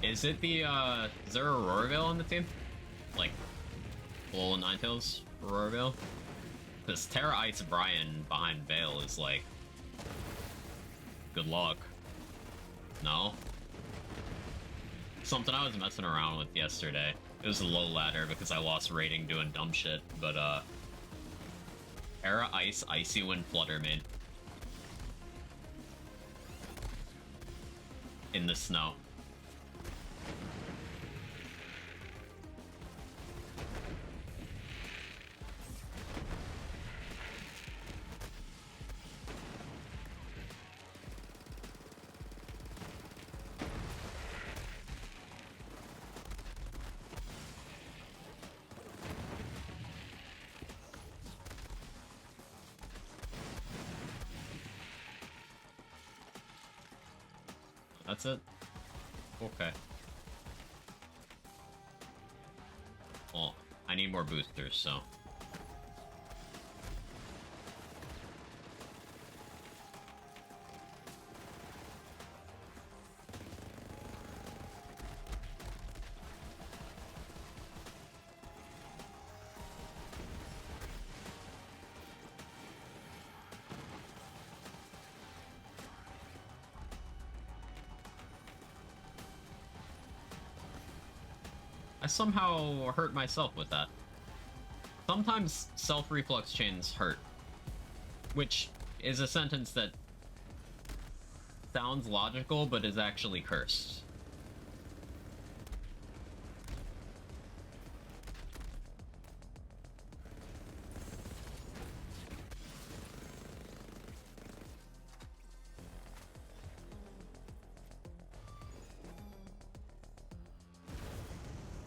Is it the, is there Aurora Veil on the team? Like, Alola Ninetales Aurora Veil? Because Terra Ice Brian behind Veil is like... good luck. No? Something I was messing around with yesterday. It was a low ladder because I lost rating doing dumb shit, but Terra Ice Icy Wind Flutter Mane. In the snow. That's it? Okay. Well, I need more boosters, so... I somehow hurt myself with that. Sometimes self-reflux chains hurt. Which is a sentence that sounds logical, but is actually cursed.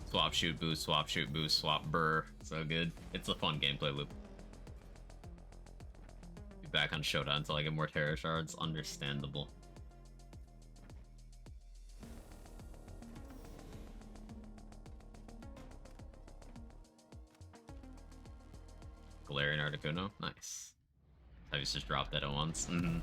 Swap, shoot, boost, swap, shoot, boost, swap, burr. So good. It's a fun gameplay loop. Be back on Showdown until I get more Terra Shards. Understandable. Galarian Articuno. Nice. I just dropped that at once. Mm-hmm.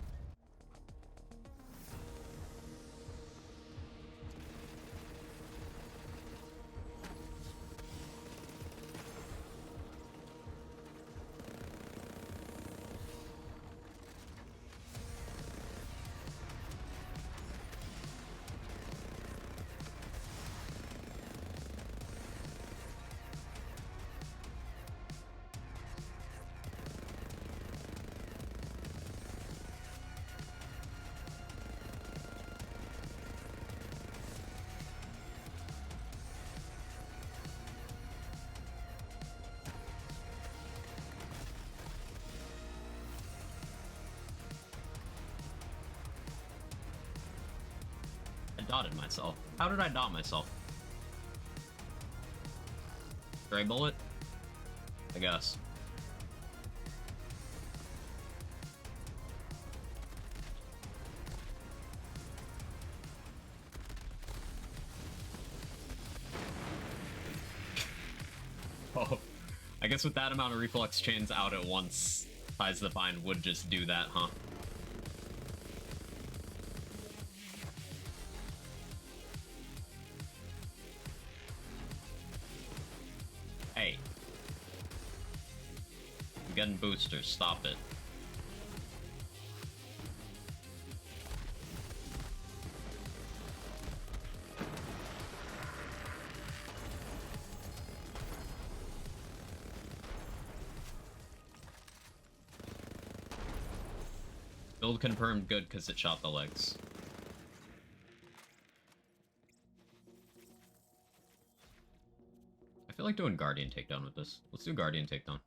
Dotted myself. How did I dot myself? Stray bullet? I guess. Oh, I guess with that amount of reflex chains out at once, Ties the Bind would just do that, huh? Hey. I'm getting boosters, stop it. Build confirmed good because it shot the legs. I feel like doing Guardian takedown with this. Let's do Guardian takedown.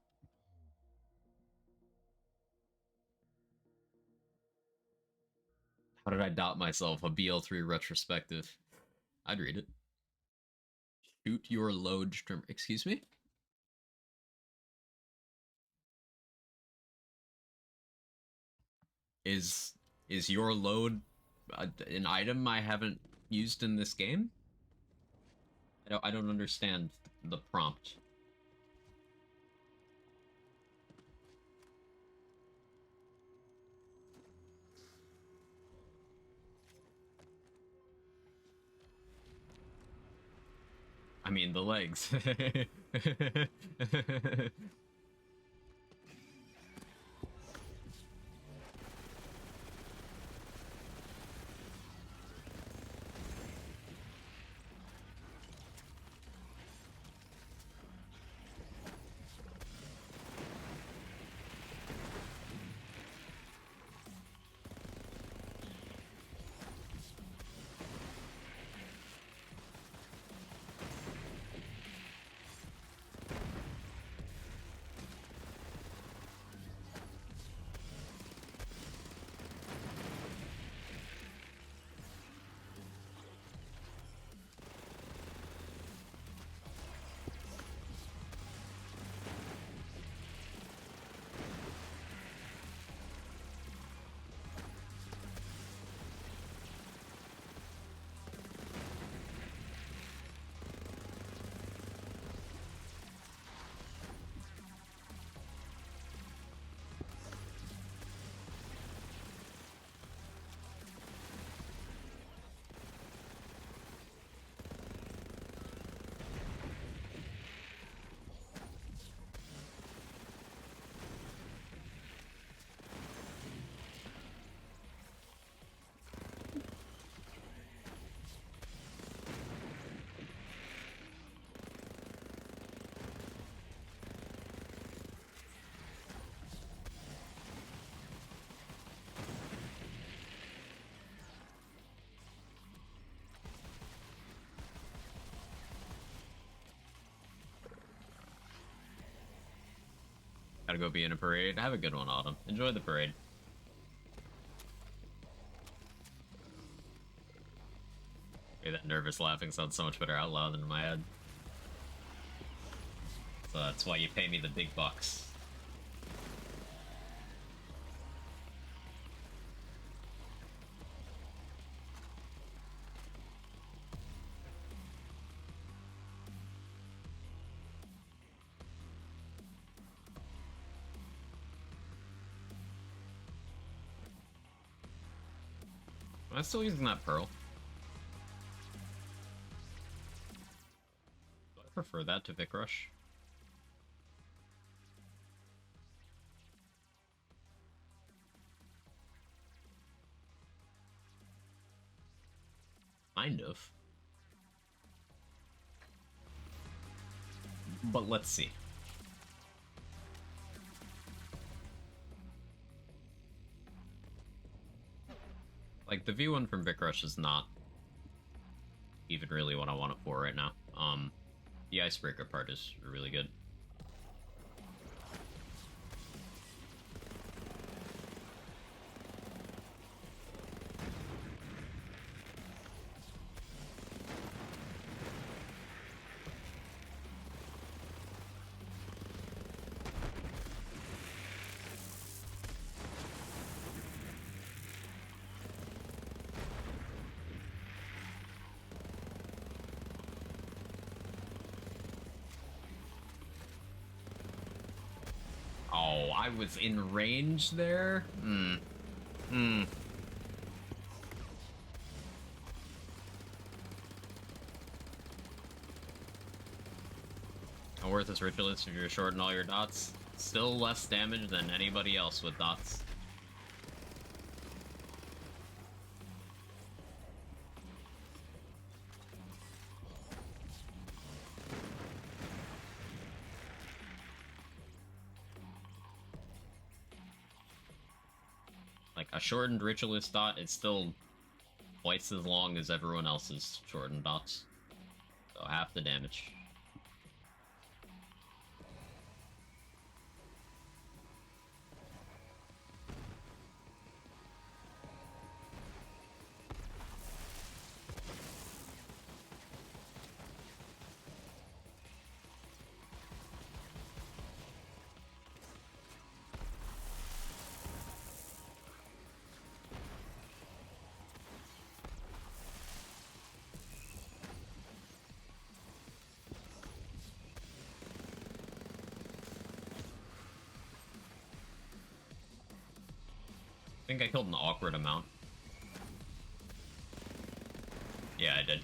How did I doubt myself? A BL3 retrospective. I'd read it. Shoot your load stream. Excuse me? Is your load an item I haven't used in this game? I don't understand the prompt. I mean, the legs. Gotta go be in a parade. Have a good one, Autumn. Enjoy the parade. Okay, that nervous laughing sounds so much better out loud than in my head. So that's why you pay me the big bucks. Am I still using that pearl? Do I prefer that to Vic Rush? Kind of. But let's see. Like, the V1 from Vic Rush is not even really what I want it for right now. The icebreaker part is really good. Oh, I was in range there? How worth is Ritualist if you're short in all your dots? Still less damage than anybody else with dots. Like, a shortened Ritualist dot is still twice as long as everyone else's shortened dots. So half the damage. I think I killed an awkward amount. Yeah, I did.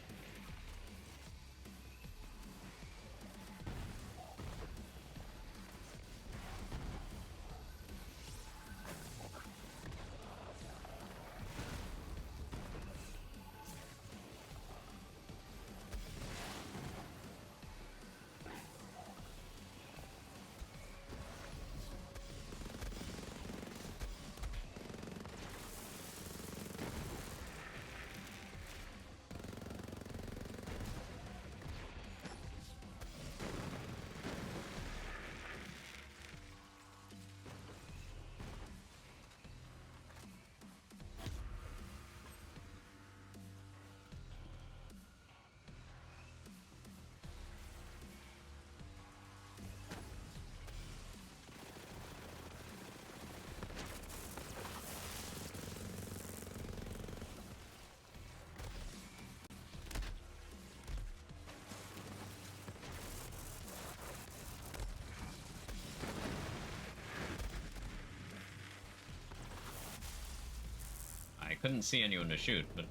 I couldn't see anyone to shoot, but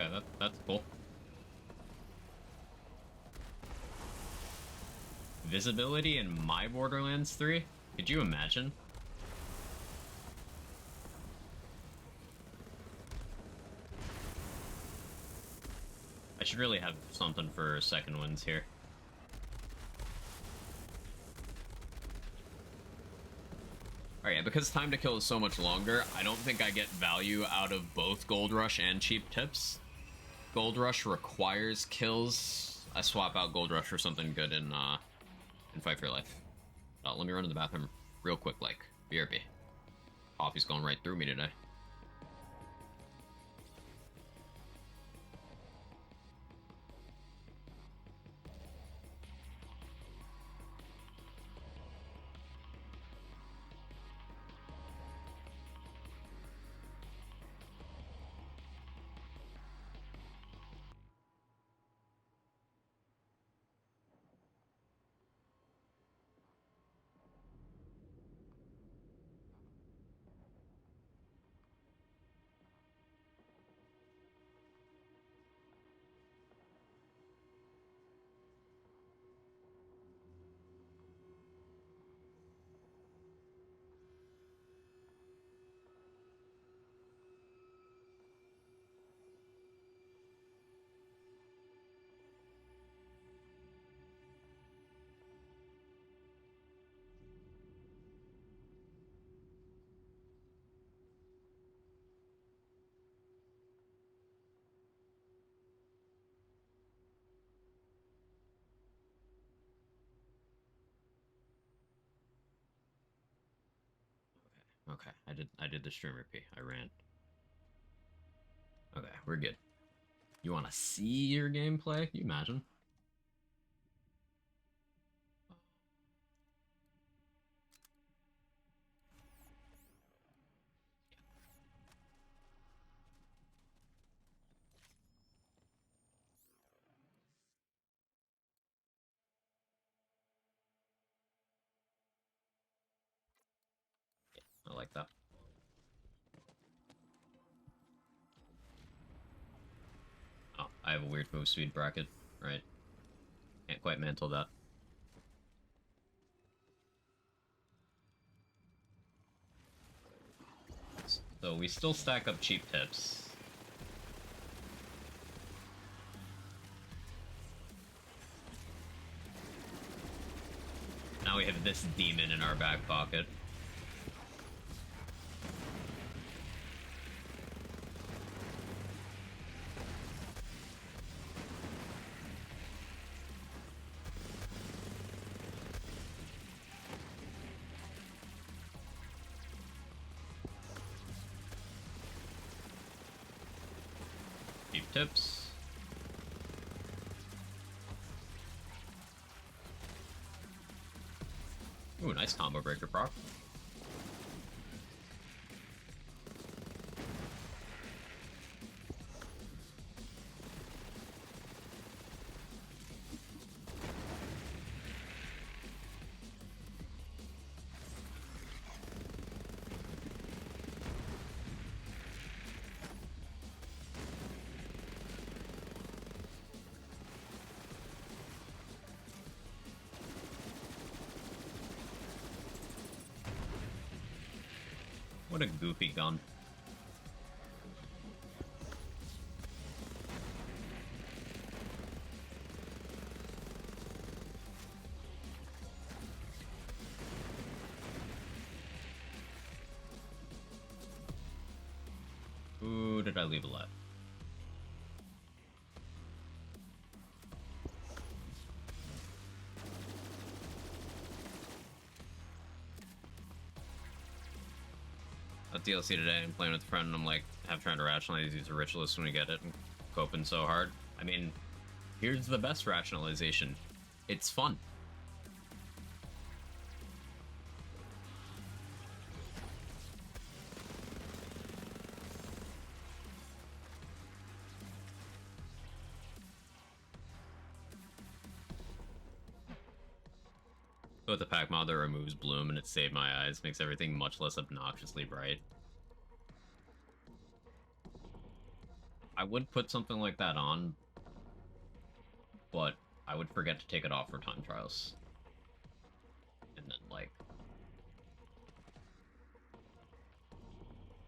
okay, that's cool. Visibility in my Borderlands 3? Could you imagine? I should really have something for second wins here. Alright, yeah, because time to kill is so much longer, I don't think I get value out of both Gold Rush and Cheap Tips. Gold Rush requires kills. I swap out Gold Rush for something good in Fight for Your Life. Let me run to the bathroom real quick, like, BRB. Coffee's going right through me today. Okay, I did the streamer P. I ran. Okay, we're good. You want to see your gameplay? Can you imagine? I like that. Oh, I have a weird move speed bracket, right? Can't quite mantle that. So we still stack up Cheap Tips. Now we have this demon in our back pocket. tips. Ooh, nice combo breaker proc. What a goofy gun. Ooh, did I leave a lot? DLC today and playing with a friend, and I'm like, trying to rationalize use a ritualist when we get it and coping so hard. I mean, here's the best rationalization. It's fun. With the pack mod that removes bloom and it saved my eyes, makes everything much less obnoxiously bright. I would put something like that on, but I would forget to take it off for time trials. And then, like,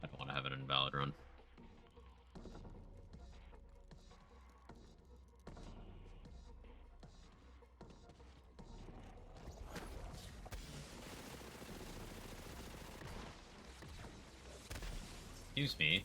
I don't want to have an invalid run. Excuse me.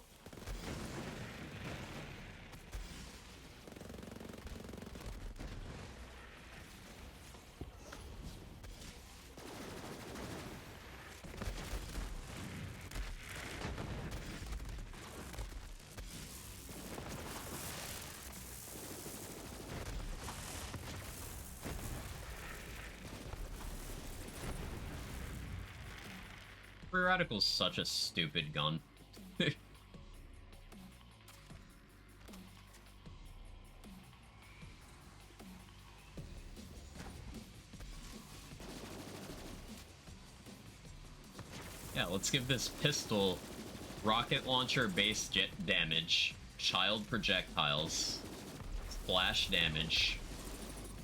Free Radical's such a stupid gun. Yeah, let's give this pistol rocket launcher base jet damage, child projectiles, splash damage,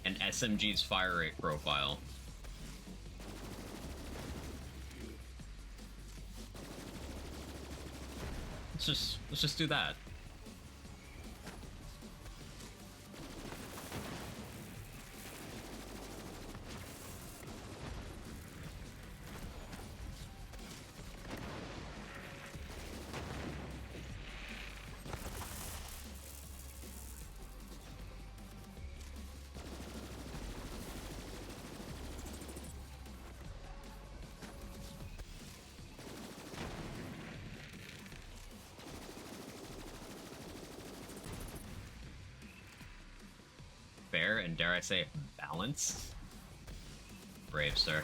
and SMG's fire rate profile. Let's just do that. Fair and, dare I say, balanced. Brave, sir.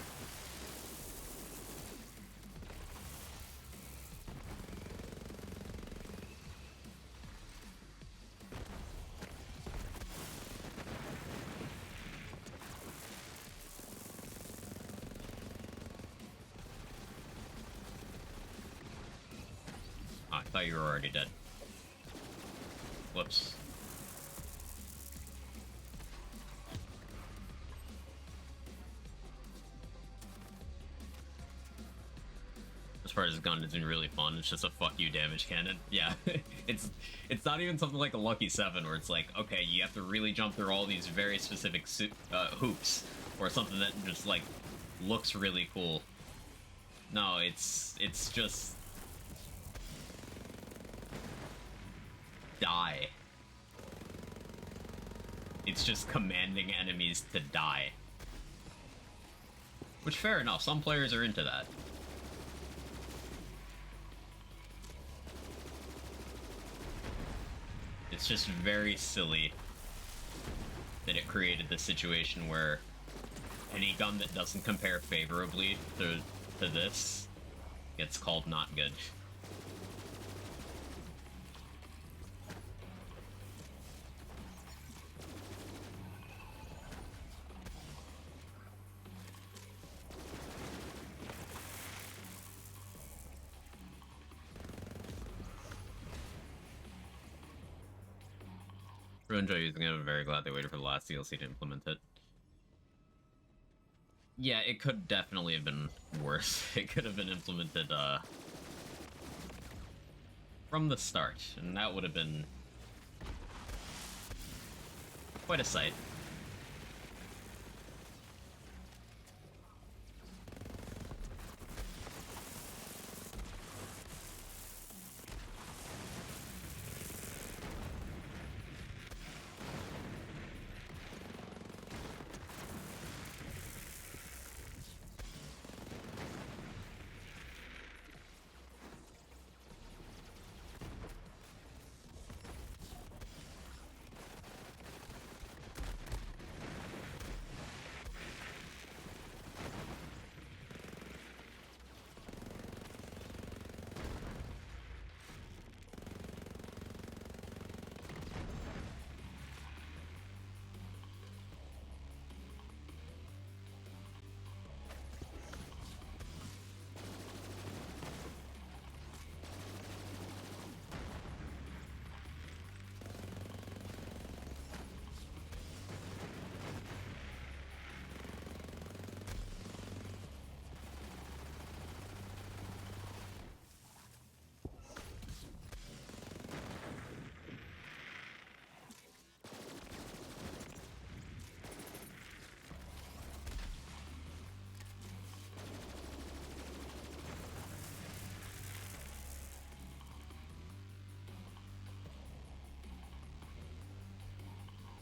Oh, I thought you were already dead. Whoops. As far as this gun, it's been really fun. It's just a fuck you damage cannon. Yeah, it's not even something like a Lucky 7 where it's like, okay, you have to really jump through all these very specific hoops, or something that just like looks really cool. No, it's just die. It's just commanding enemies to die. Which, fair enough, some players are into that. It's just very silly that it created this situation where any gun that doesn't compare favorably to this gets called not good. Really enjoy using it. I'm very glad they waited for the last DLC to implement it. Yeah, it could definitely have been worse. It could have been implemented from the start, and that would have been quite a sight.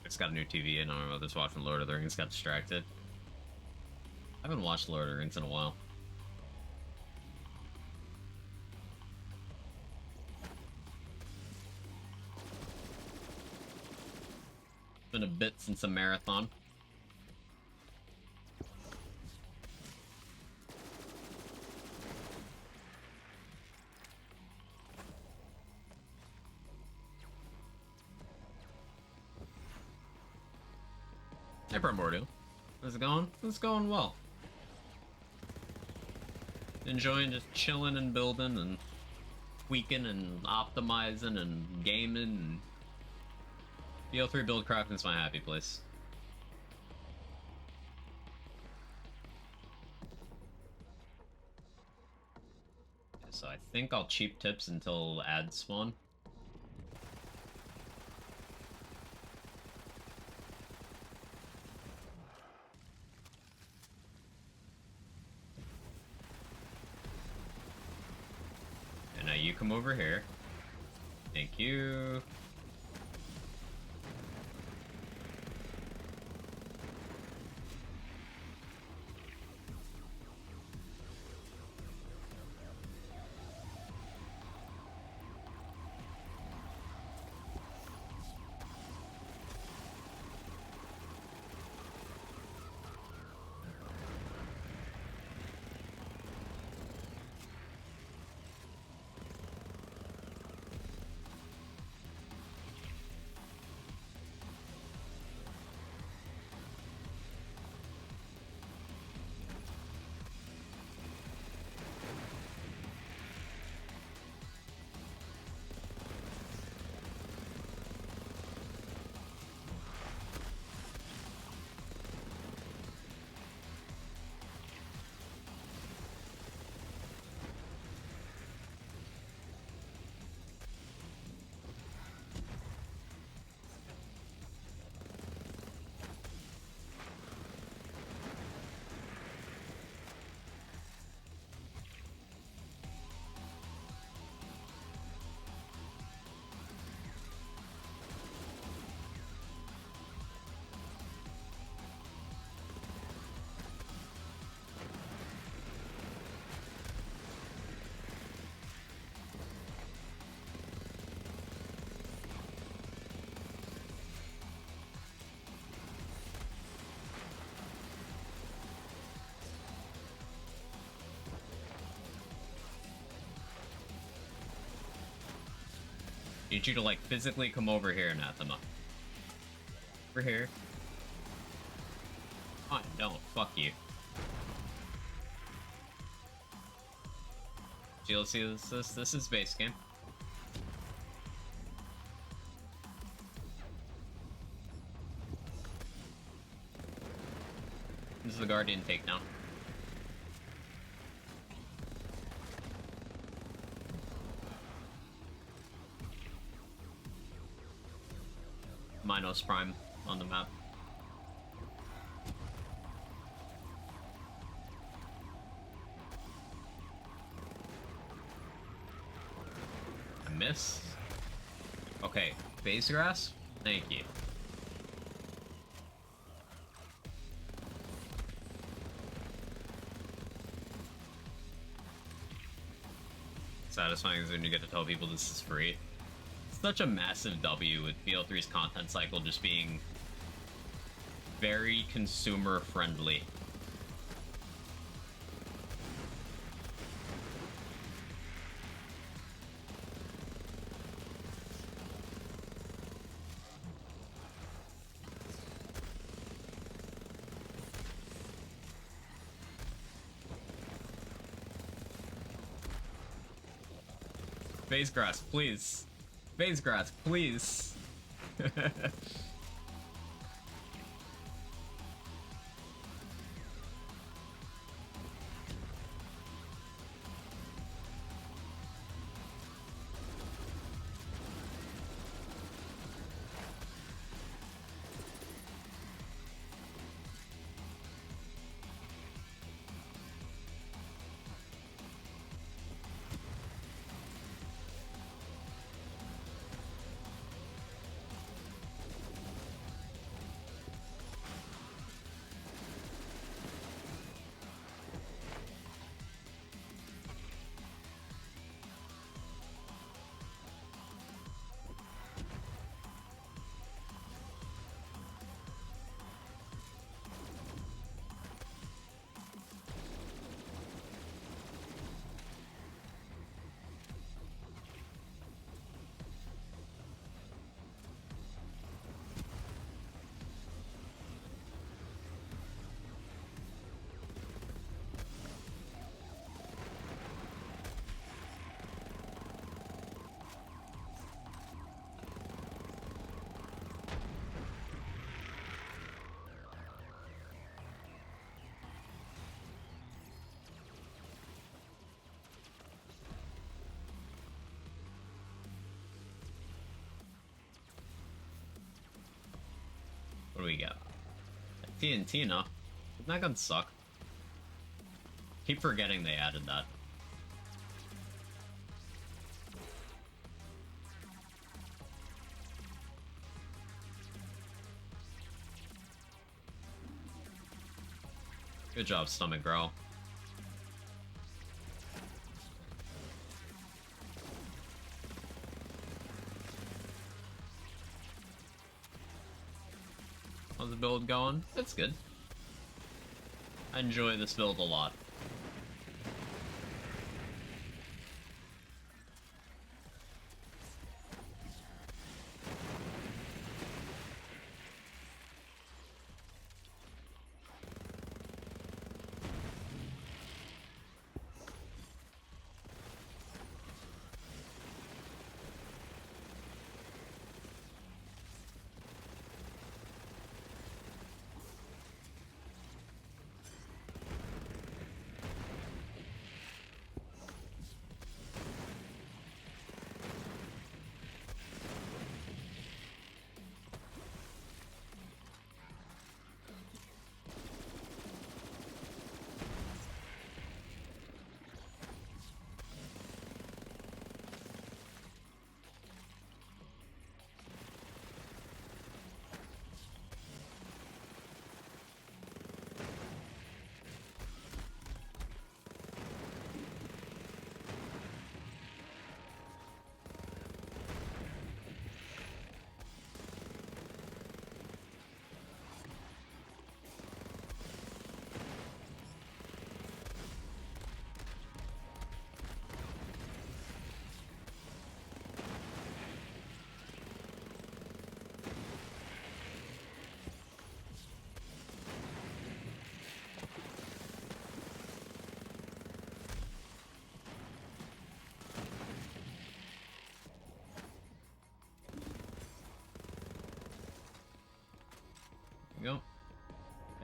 It's got a new TV and I don't know, just watching Lord of the Rings, got distracted. I haven't watched Lord of the Rings in a while. Been a bit since a marathon. Hey, Primordial. How's it going? It's going well. Enjoying just chilling and building and tweaking and optimizing and gaming. And BO3 Buildcraft is my happy place. So I think I'll cheap tips until ads spawn. And now you come over here. Thank you. Need you to, like, physically come over here, Anathema. Over here. Oh, don't. Fuck you. GLC, this is base game. This is the Guardian takedown. Minos Prime on the map. I miss. Okay, phase grass? Thank you. Satisfying is when you get to tell people this is free. Such a massive W with BO3's content cycle just being very consumer friendly. Phase grass, please. Phase grass, please. What do we got? TNT, no. Isn't that gonna suck? Keep forgetting they added that. Good job, Stomach Growl. How's the build going? It's good. I enjoy this build a lot.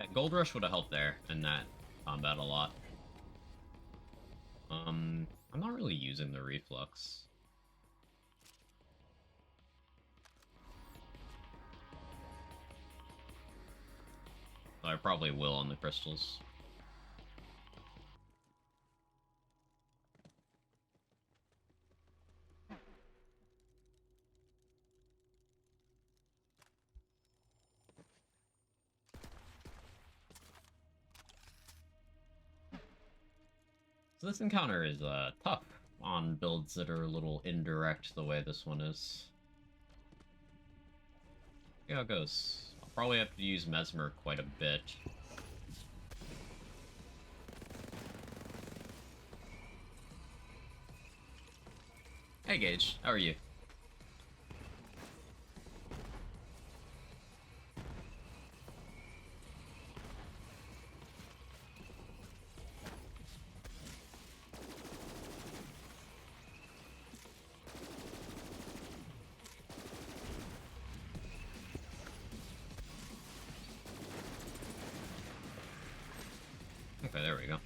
Yeah, Gold Rush would have helped there in that combat a lot. I'm not really using the reflux. I probably will on the crystals. So this encounter is tough on builds that are a little indirect the way this one is. See how it goes. I'll probably have to use Mesmer quite a bit. Hey Gage, how are you? Okay, there we go.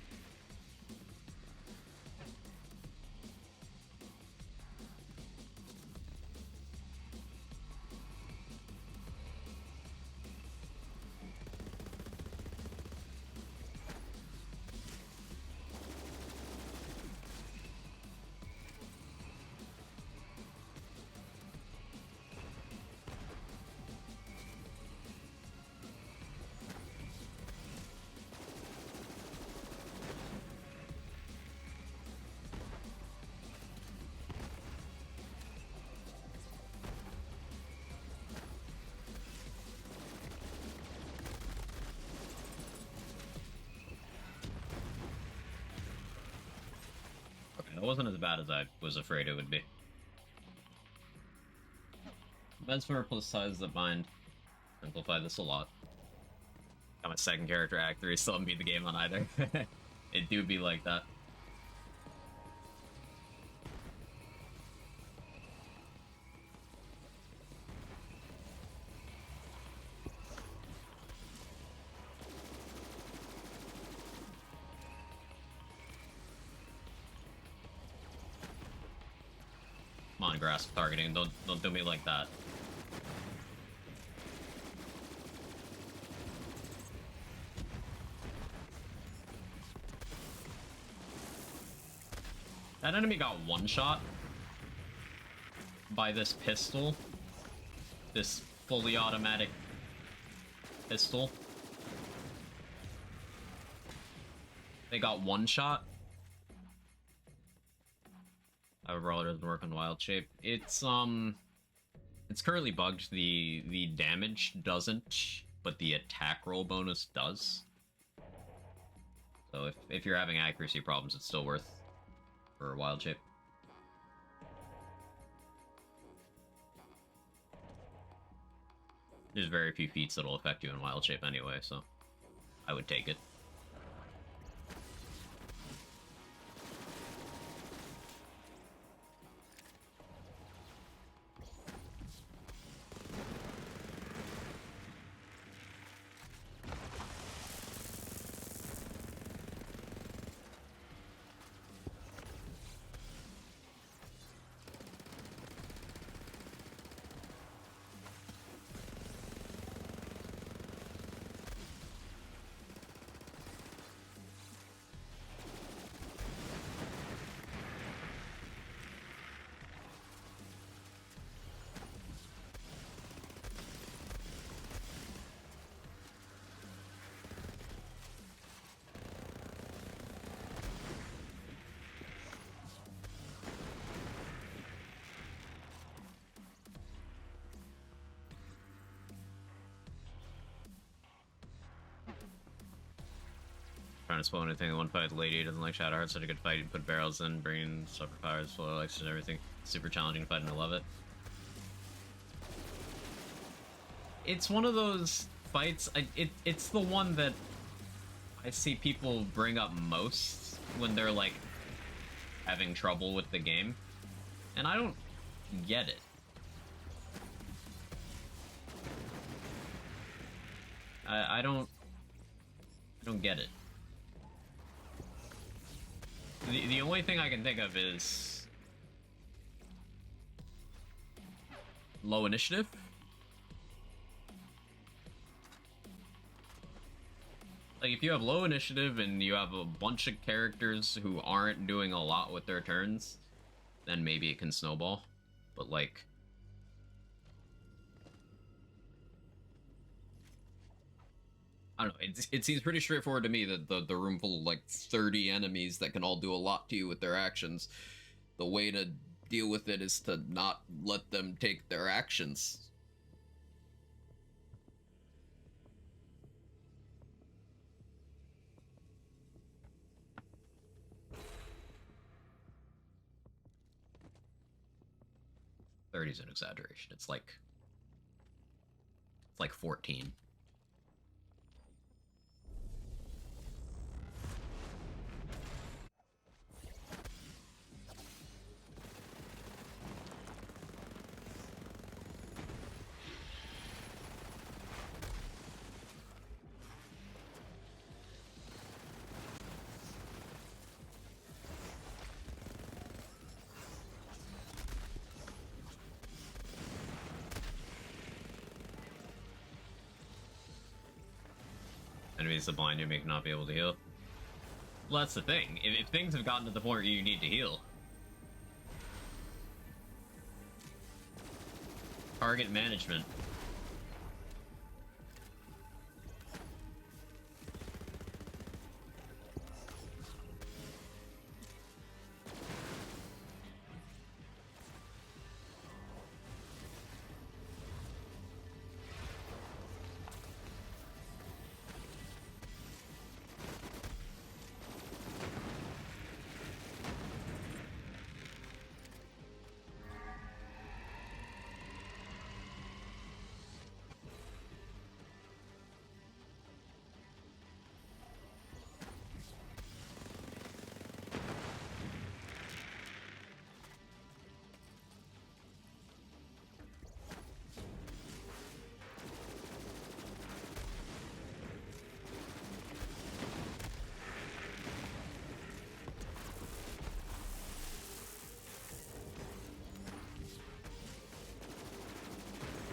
It wasn't as bad as I was afraid it would be. Mesmer plus Size the Bind. Simplify this a lot. Got my second character, Act 3, still haven't beat the game on either. It do be like that. Come on, grasp targeting. Don't do me like that. That enemy got one shot by this pistol. This fully automatic pistol. They got one shot. Our brawler doesn't work on wild shape. It's currently bugged. The damage doesn't, but the attack roll bonus does. So if you're having accuracy problems, it's still worth for wild shape. There's very few feats that'll affect you in wild shape anyway, so I would take it. Trying to spoil anything in one fight. The lady doesn't like Shadowheart. Such a good fight. You put barrels in, bring superpowers, flow elections, and everything. Super challenging to fight, and I love it. It's one of those fights. It's the one that I see people bring up most when they're like having trouble with the game, and I don't get it. I don't don't get it. The only thing I can think of is low initiative. Like, if you have low initiative and you have a bunch of characters who aren't doing a lot with their turns, then maybe it can snowball. But, like... I don't know, it seems pretty straightforward to me that the room full of, like, 30 enemies that can all do a lot to you with their actions, the way to deal with it is to not let them take their actions. '30 is an exaggeration. It's like 14. Enemies that blind you make not be able to heal. Well, that's the thing. If things have gotten to the point where you need to heal, target management.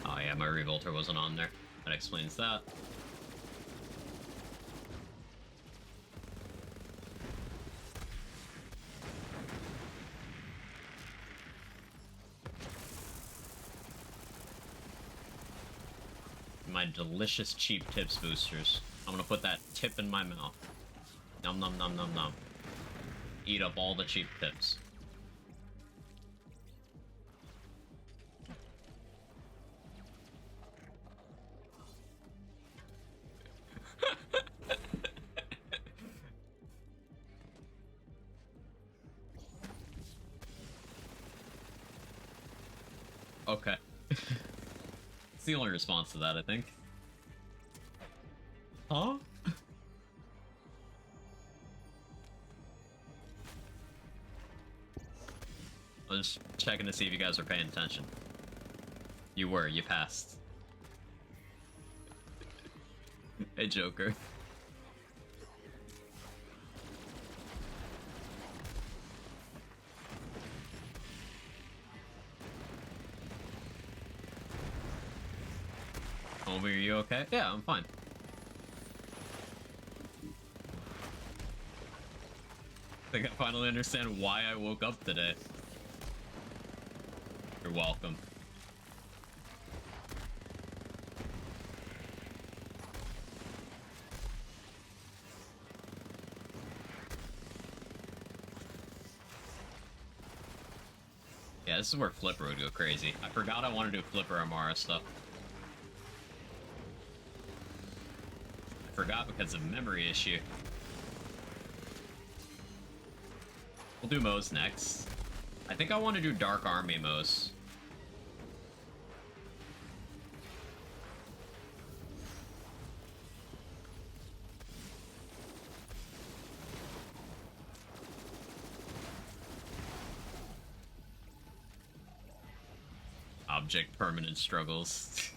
Oh yeah, my Revolter wasn't on there. That explains that. My delicious cheap tips boosters. I'm gonna put that tip in my mouth. Nom nom nom nom nom. Eat up all the cheap tips. Okay. It's the only response to that, I think. Huh? I was just checking to see if you guys were paying attention. You were, you passed. Hey, Joker. Homie, are you okay? Yeah, I'm fine. I think I finally understand why I woke up today. You're welcome. Yeah, this is where Flipper would go crazy. I forgot I wanted to do Flipper Amara stuff. I forgot because of memory issue. We'll do Moe's next. I think I want to do Dark Army Moe's. Object permanent struggles.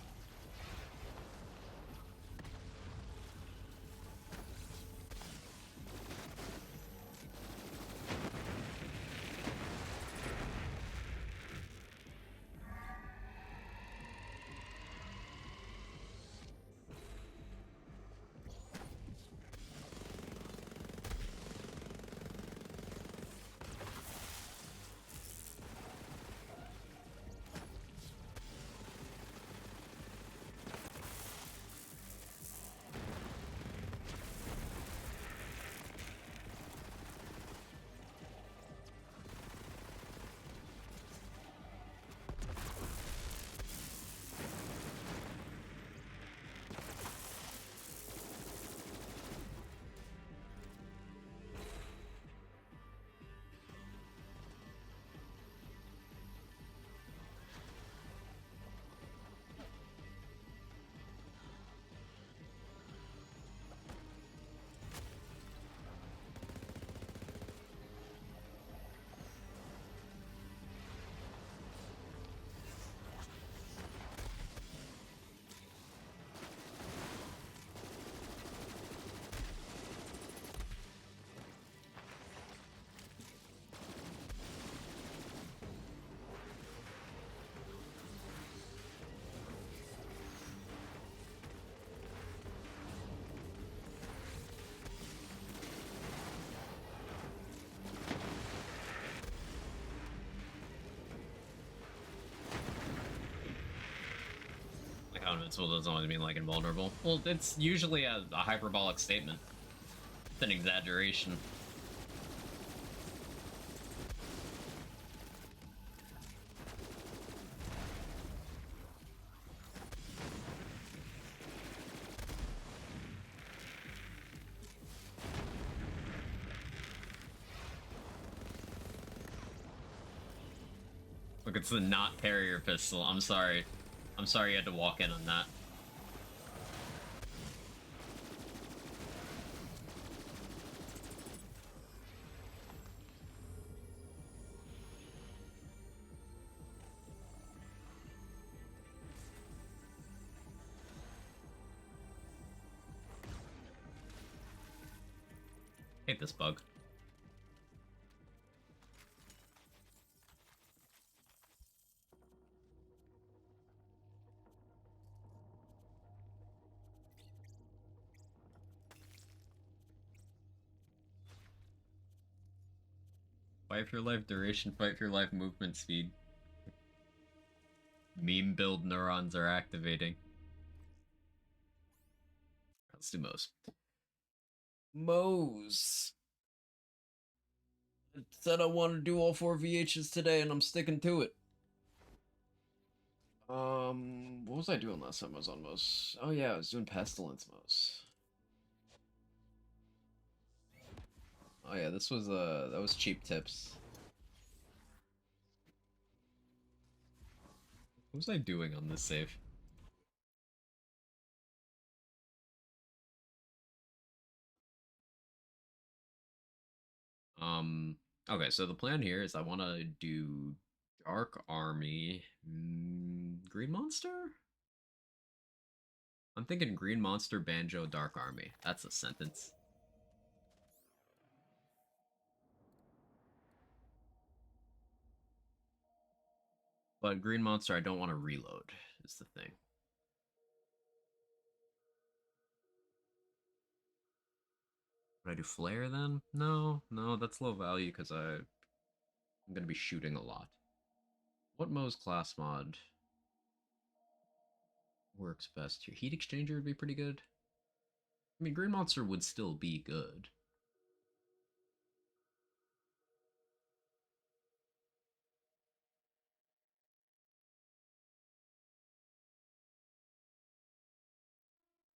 Invincible doesn't always mean like invulnerable. Well, it's usually a hyperbolic statement. It's an exaggeration. Look, it's the not carrier pistol. I'm sorry. I'm sorry you had to walk in on that. Hate this bug. Fight for your life duration, fight for your life movement speed. Meme build neurons are activating. Let's do Moe's. Moe's. I said I wanted to do all 4 VHs today, and I'm sticking to it. What was I doing last time I was on Moe's? Oh yeah, I was doing Pestilence Moe's. Oh yeah, this was that was cheap tips. What was I doing on this save? Okay, so the plan here is I want to do Dark Army, Green Monster? I'm thinking Green Monster, Banjo, Dark Army. That's a sentence. But Green Monster, I don't want to reload, is the thing. Would I do Flare then? No, that's low value because I'm going to be shooting a lot. What Moe's class mod works best here? Heat Exchanger would be pretty good. I mean, Green Monster would still be good.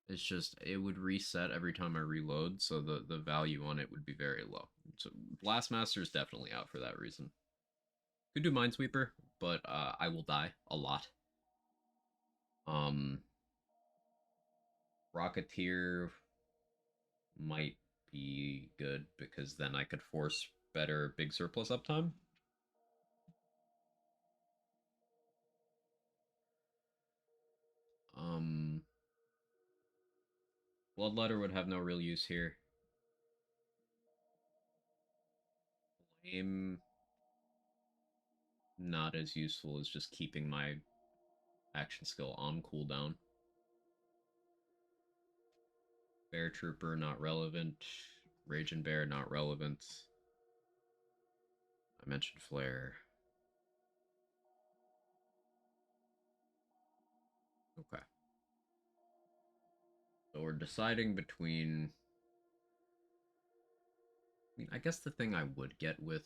It's just, it would reset every time I reload, so the value on it would be very low. So Blastmaster is definitely out for that reason. Could do Minesweeper, but I will die a lot. Rocketeer might be good, because then I could force better big surplus uptime. Bloodletter would have no real use here. Flame, not as useful as just keeping my action skill on cooldown. Bear Trooper, not relevant. Raging Bear, not relevant. I mentioned Flare. Okay. So we're deciding between... I mean, I guess the thing I would get with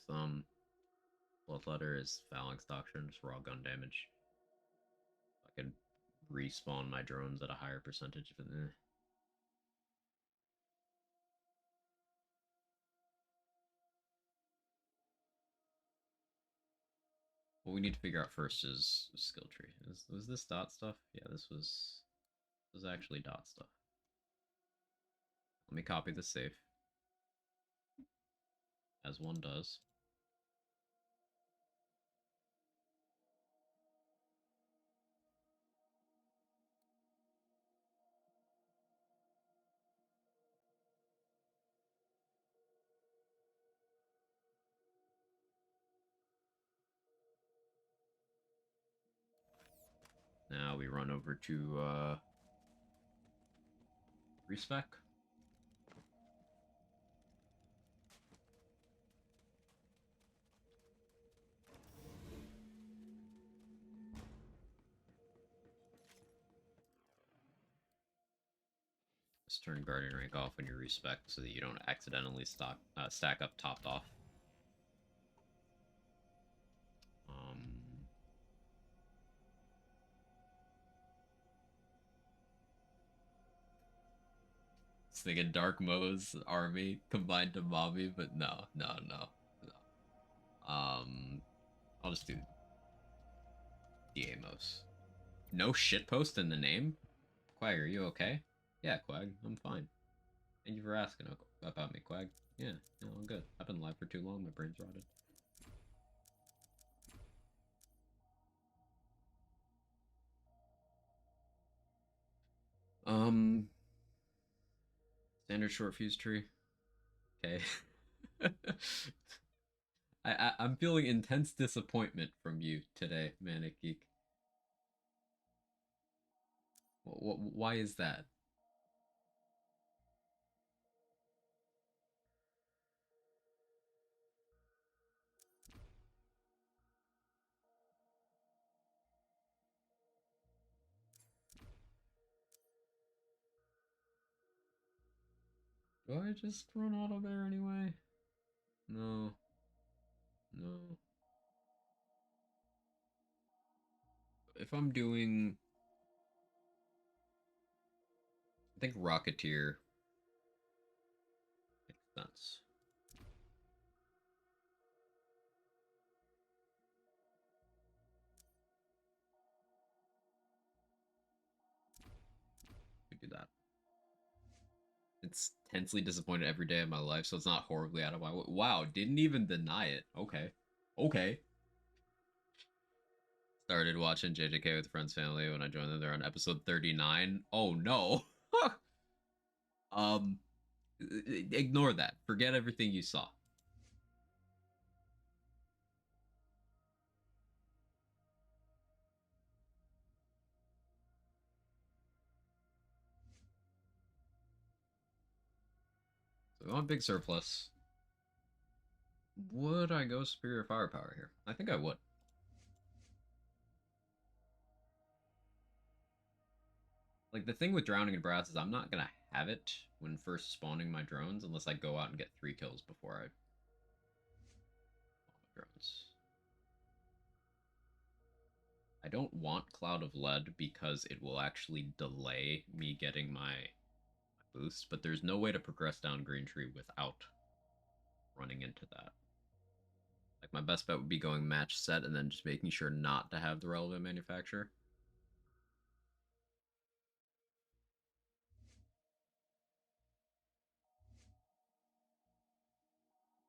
Bloodletter is Phalanx Doctrine, just raw gun damage. I could respawn my drones at a higher percentage of it. What we need to figure out first is skill tree. Was this dot stuff? Yeah, this was actually dot stuff. Let me copy the save. As one does. Now we run over to respec. Just turn Guardian rank off when you respec so that you don't accidentally stack up topped off. Thinking Dark Mo's army combined to Mommy, but no. I'll just do Diamos. No shitpost in the name? Quag, are you okay? Yeah, Quag, I'm fine. Thank you for asking about me, Quag. Yeah, I'm good. I've been alive for too long, my brain's rotted. Standard short fuse tree. Okay. I'm feeling intense disappointment from you today, Manic Geek. Why is that? Do I just run auto there anyway? No. If I'm doing... I think Rocketeer makes sense. We do that. It's tensely disappointed every day of my life, so it's not horribly out of my way. Wow, didn't even deny it. Okay. Started watching JJK with Friends Family when I joined them. They're on episode 39. Oh no. Ignore that. Forget everything you saw. So I'm big surplus. Would I go Superior Firepower here? I think I would. Like, the thing with Drowning in Brass is I'm not gonna have it when first spawning my drones unless I go out and get 3 kills before I spawn my drones. I don't want Cloud of Lead because it will actually delay me getting my boost, but there's no way to progress down Green Tree without running into that. Like, my best bet would be going match set and then just making sure not to have the relevant manufacturer.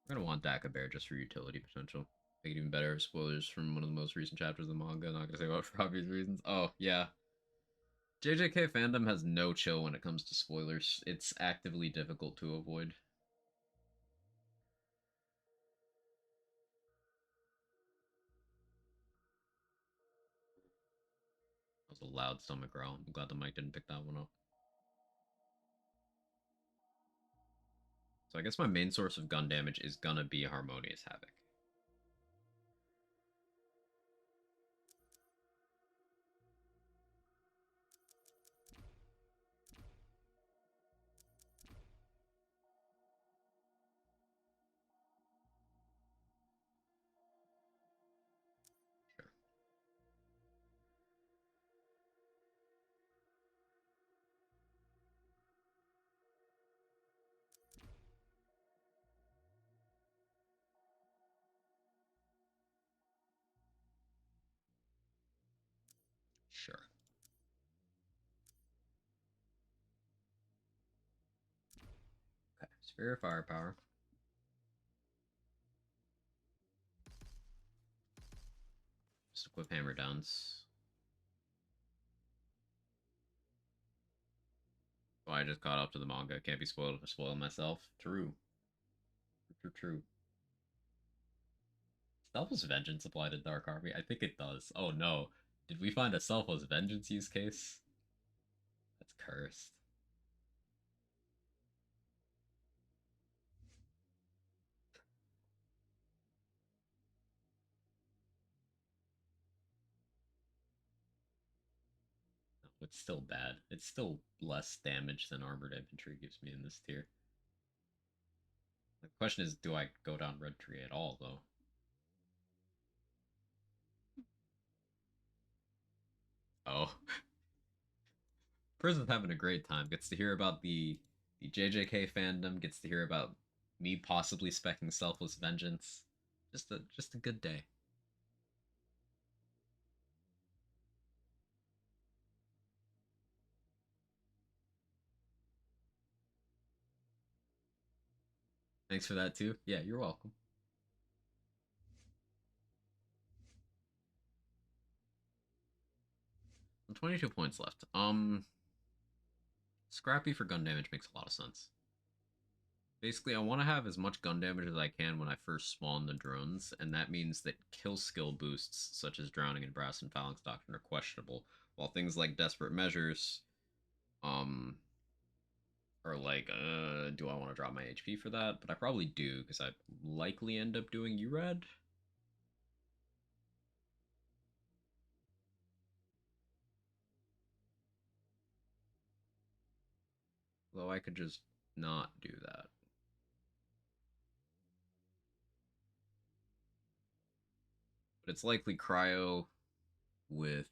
We're gonna want Dakabear just for utility potential. Make it even better. Spoilers from one of the most recent chapters of the manga. Not gonna say what for obvious reasons. Oh, yeah. JJK fandom has no chill when it comes to spoilers. It's actively difficult to avoid. That was a loud stomach growl. I'm glad the mic didn't pick that one up. So I guess my main source of gun damage is gonna be Harmonious Havoc. Sure. Sure. Okay, Superior Firepower. Just equip Hammer Downs. Oh, I just caught up to the manga. Can't be spoiled if I spoil myself. True. True. Selfless Vengeance apply to Dark Army? I think it does. Oh no. Did we find a Selfless Vengeance use case? That's cursed. it's still bad. It's still less damage than armored infantry gives me in this tier. The question is, do I go down red tree at all, though? Oh. Prison's having a great time. Gets to hear about the JJK fandom, gets to hear about me possibly specking Selfless Vengeance. Just a good day. Thanks for that too. Yeah, you're welcome. And 22 points left. Scrappy for gun damage makes a lot of sense. Basically, I want to have as much gun damage as I can when I first spawn the drones, and that means that kill skill boosts, such as Drowning and Brass and Phalanx Doctrine, are questionable, while things like Desperate Measures, are like, do I want to drop my HP for that? But I probably do, because I likely end up doing URAD. Though I could just not do that. But it's likely cryo with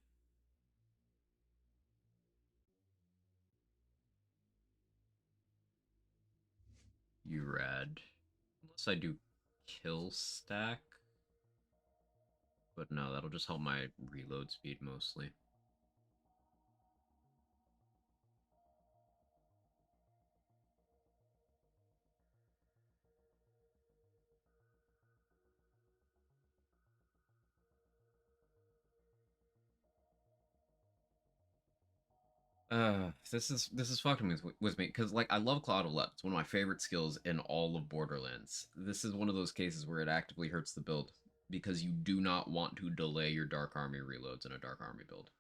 URAD. Unless I do kill stack. But no, that'll just help my reload speed mostly. This is fucking with me because like I love Cloud of Lead. It's one of my favorite skills in all of Borderlands. This is one of those cases where it actively hurts the build because you do not want to delay your Dark Army reloads in a Dark Army build.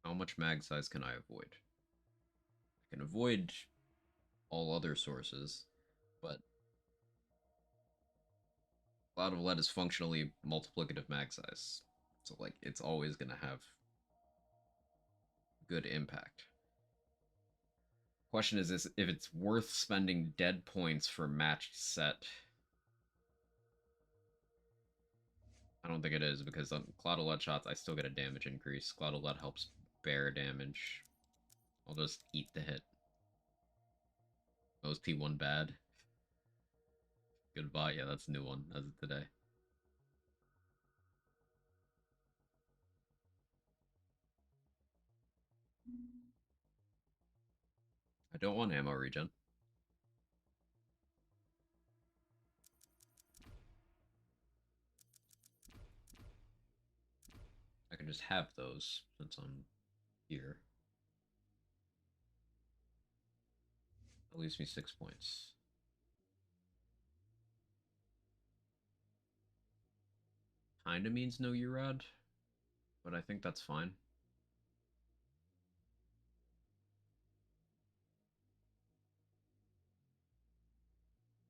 How much mag size can I avoid? I can avoid all other sources, but Cloud of Lead is functionally multiplicative mag size. So like it's always gonna have good impact. Question is this if it's worth spending dead points for matched set. I don't think it is because on Cloud of Lead shots I still get a damage increase. Cloud of Lead helps bear damage. I'll just eat the hit. T1 bad. Goodbye. Yeah, that's a new one as of today. I don't want ammo regen. I can just have those since I'm here. That leaves me 6 points. Kinda means no URAD, but I think that's fine.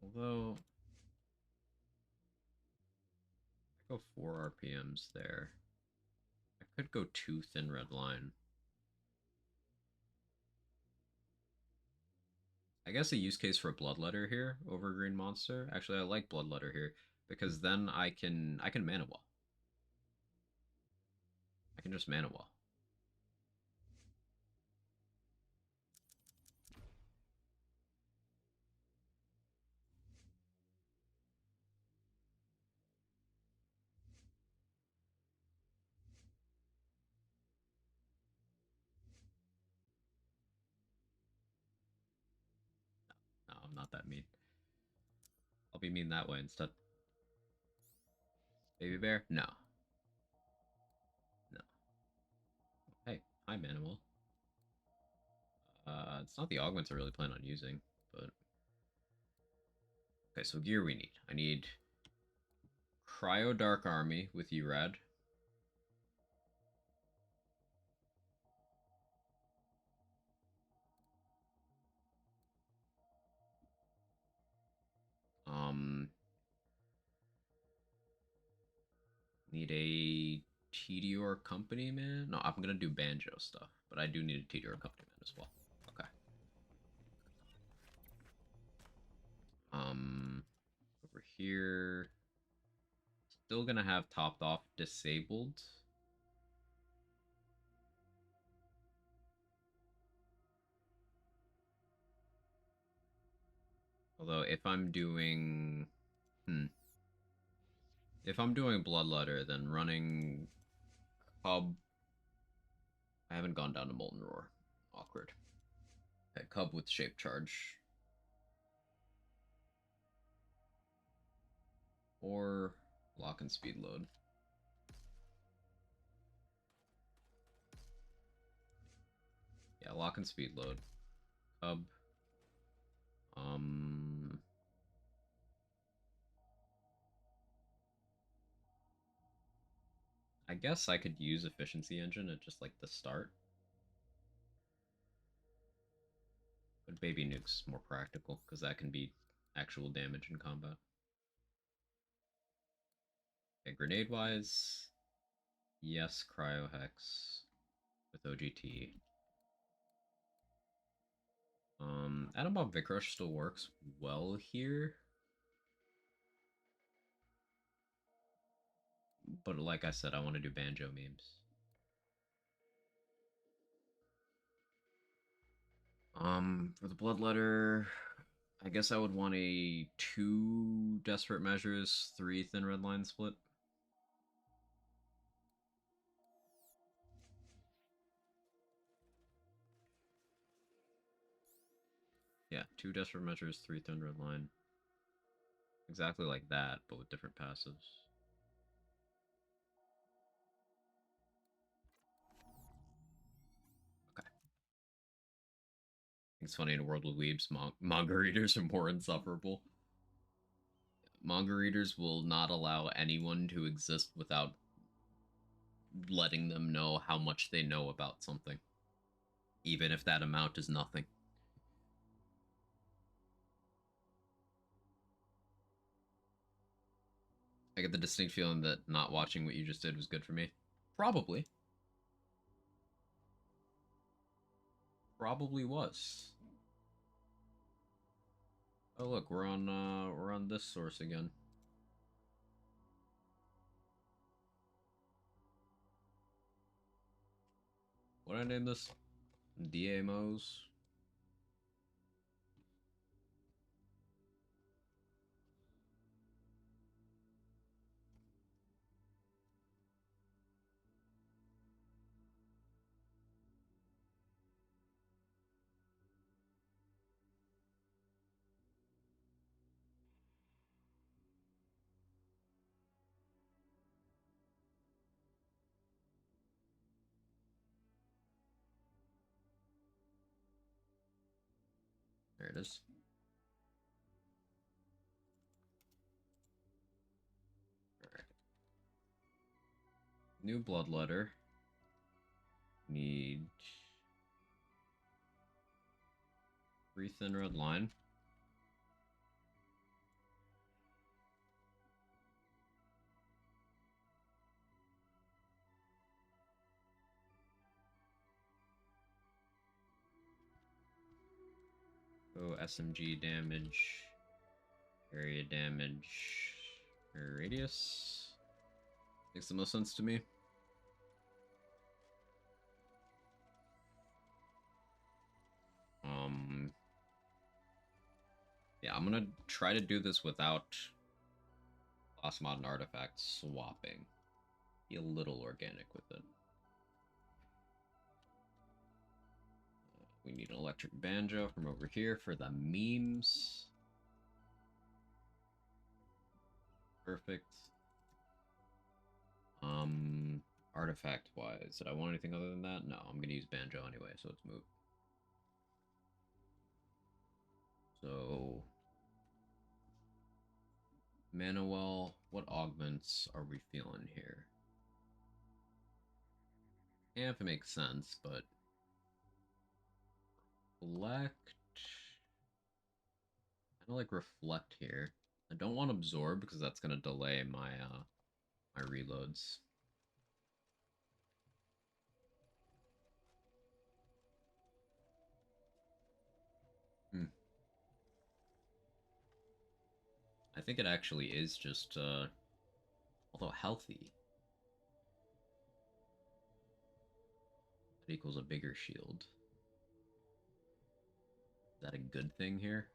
Although, I go 4 RPMs there. I could go 2 thin red line. I guess a use case for Bloodletter here over Green Monster. Actually, I like Bloodletter here because then I can mana wall. I can just mana wall. No, I'm not that mean. I'll be mean that way instead. Baby bear? No. No. Hey, hi Manimal. It's not the augments I really plan on using, but... Okay, so gear we need. I need Cryo Dark Army with URAD. Need a TDR company man? No, I'm gonna do banjo stuff, but I do need a TDR company man as well. Okay. Over here, still gonna have topped off disabled. Although if I'm doing, if I'm doing Bloodletter, then running Cub. I haven't gone down to Molten Roar. Awkward. Okay, Cub with Shape Charge. Or Lock and Speed Load. Yeah, Lock and Speed Load. Cub. I guess I could use Efficiency Engine at just like the start. But Baby Nuke's more practical, because that can be actual damage in combat. Okay, grenade-wise, yes, Cryohex with OGT. Atombomb Vic Rush still works well here. But like I said, I want to do banjo memes. For the Bloodletter, I guess I would want a 2 Desperate Measures, 3 Thin Red Line split. Yeah, 2 Desperate Measures, 3 Thin Red Line. Exactly like that, but with different passives. Okay. It's funny, in a world with weebs, manga readers are more insufferable. Manga readers will not allow anyone to exist without letting them know how much they know about something, even if that amount is nothing. I get the distinct feeling that not watching what you just did was good for me. Probably. Probably was. Oh look, we're on this source again. What did I name this? DAMOs. There it is. Alright. New Bloodletter. Need 3 Thin Red Line. Oh, SMG damage, area damage, radius. Makes the most sense to me. Yeah, I'm gonna try to do this without class mod and artifact swapping. Be a little organic with it. We need an electric banjo from over here for the memes. Perfect. Artifact wise, did I want anything other than that? No, I'm gonna use banjo anyway, so it's moot. So Manuel, what augments are we feeling here? Yeah, if it makes sense, but reflect. Kind of like reflect here. I don't want absorb because that's gonna delay my my reloads. I think it actually is just, although healthy. That equals a bigger shield. Is that a good thing here?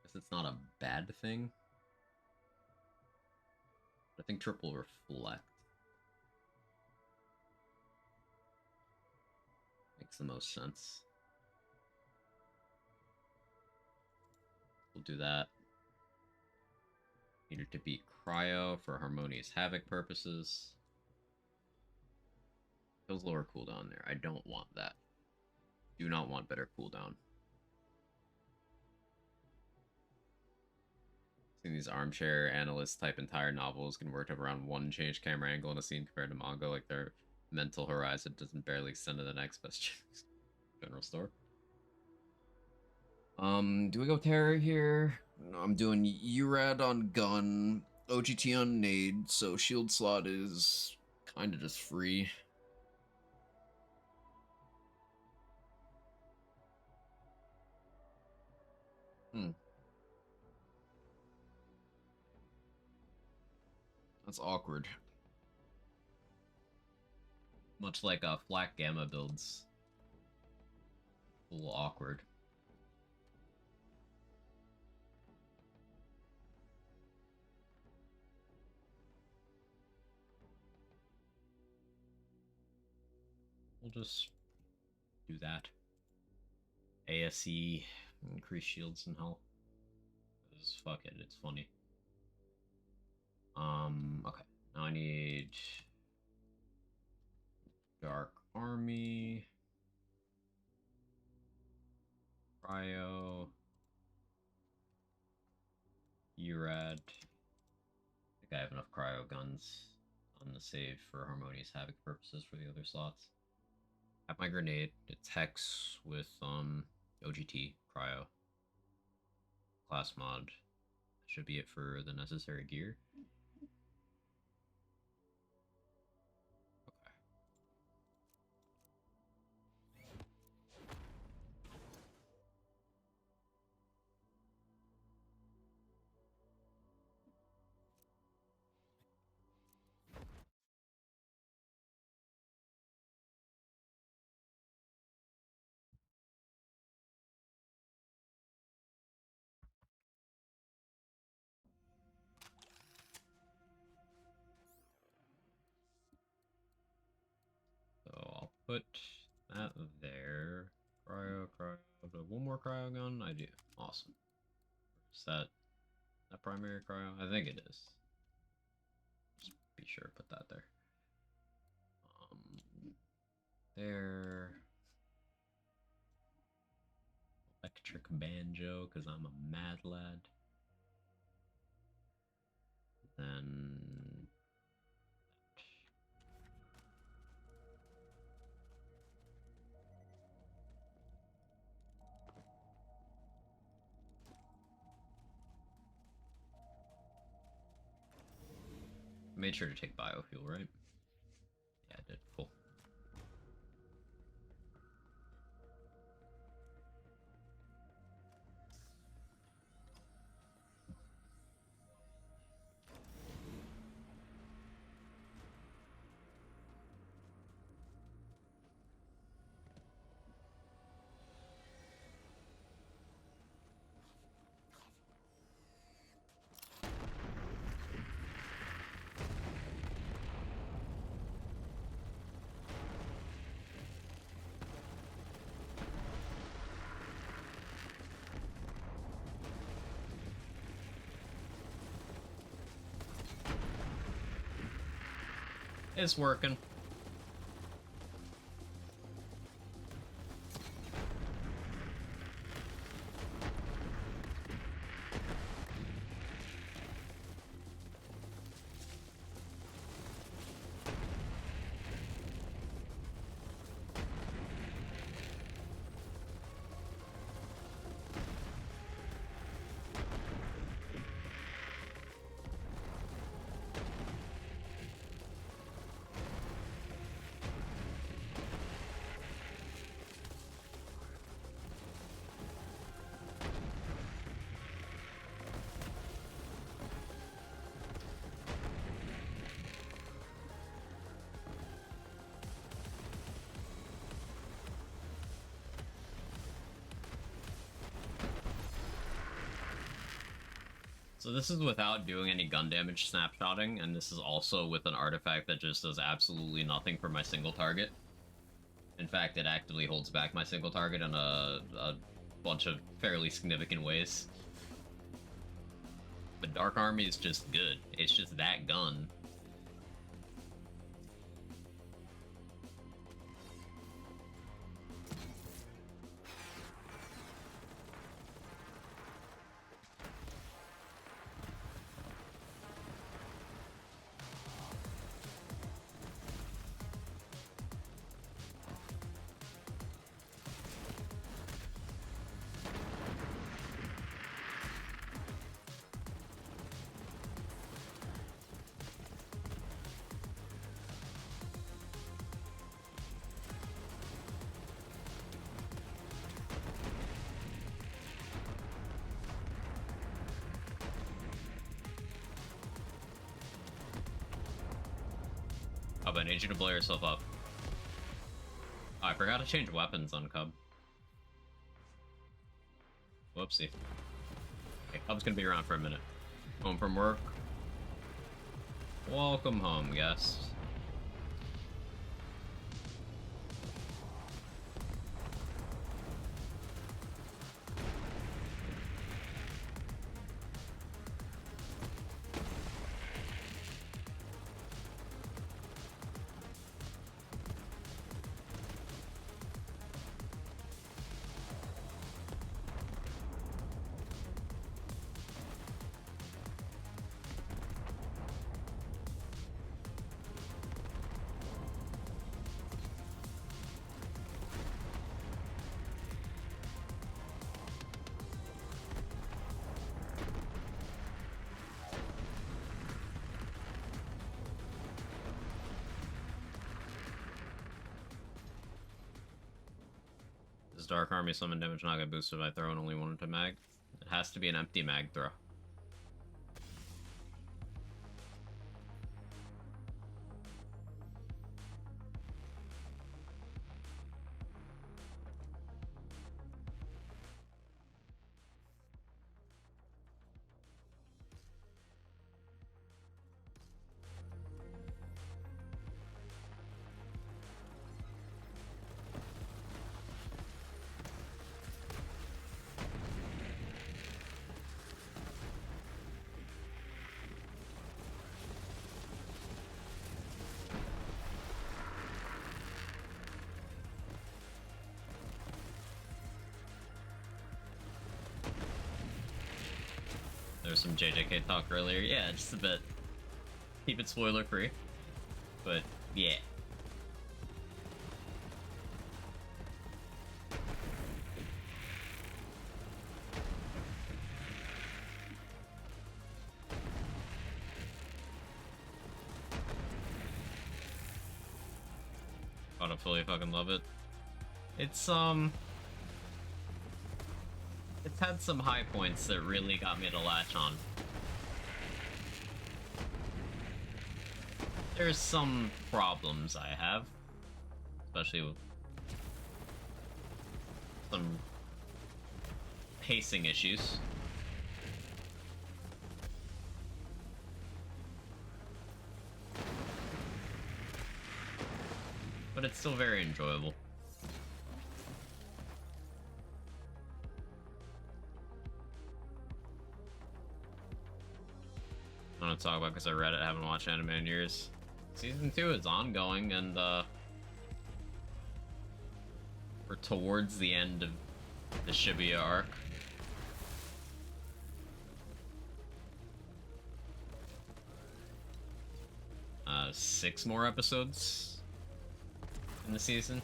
Guess it's not a bad thing. But I think triple reflect makes the most sense. We'll do that. Needed to beat Cryo for Harmonious Havoc purposes. Feels lower cooldown there. I don't want that. Do not want better cooldown. Seeing these armchair analyst type entire novels can work up around one change camera angle in a scene compared to manga, like their mental horizon doesn't barely extend to the next best general store. Do we go Terror here? No, I'm doing URAD on gun, OGT on nade, so shield slot is kind of just free. That's awkward. Much like Flak Gamma builds. A little awkward. We'll just do that. ASE, increase shields and health. Because fuck it, it's funny. Okay. Now I need Dark Army, Cryo, URAD. I think I have enough Cryo guns on the save for Harmonious Havoc purposes for the other slots. Have my grenade. It's Hex with OGT, Cryo, class mod. That should be it for the necessary gear. So I'll put that there. Cryo. Do I have one more cryo gun? I do. Awesome. Is that primary cryo? I think it is. Just be sure to put that there. There. Electric banjo, because I'm a mad lad. Then made sure to take biofuel, right? Yeah, I did. Cool. It's working. So this is without doing any gun damage snapshotting, and this is also with an artifact that just does absolutely nothing for my single target. In fact, it actively holds back my single target in a bunch of fairly significant ways. But Dark Army is just good. It's just that gun. Cub, I need you to blow yourself up. Oh, I forgot to change weapons on Cub. Whoopsie. Okay, Cub's gonna be around for a minute. Home from work. Welcome home, guest. Does Dark Army summon damage not get boosted by throwing only one into mag? It has to be an empty mag throw. There's some JJK talk earlier. Yeah, just a bit. Keep it spoiler free. But, yeah. Gotta fully fucking love it. It's had some high points that really got me to latch on. There's some problems I have, especially with some pacing issues. But it's still very enjoyable. I want to talk about because I read it, I haven't watched anime in years. Season 2 is ongoing, and we're towards the end of the Shibuya arc. Six more episodes in the season.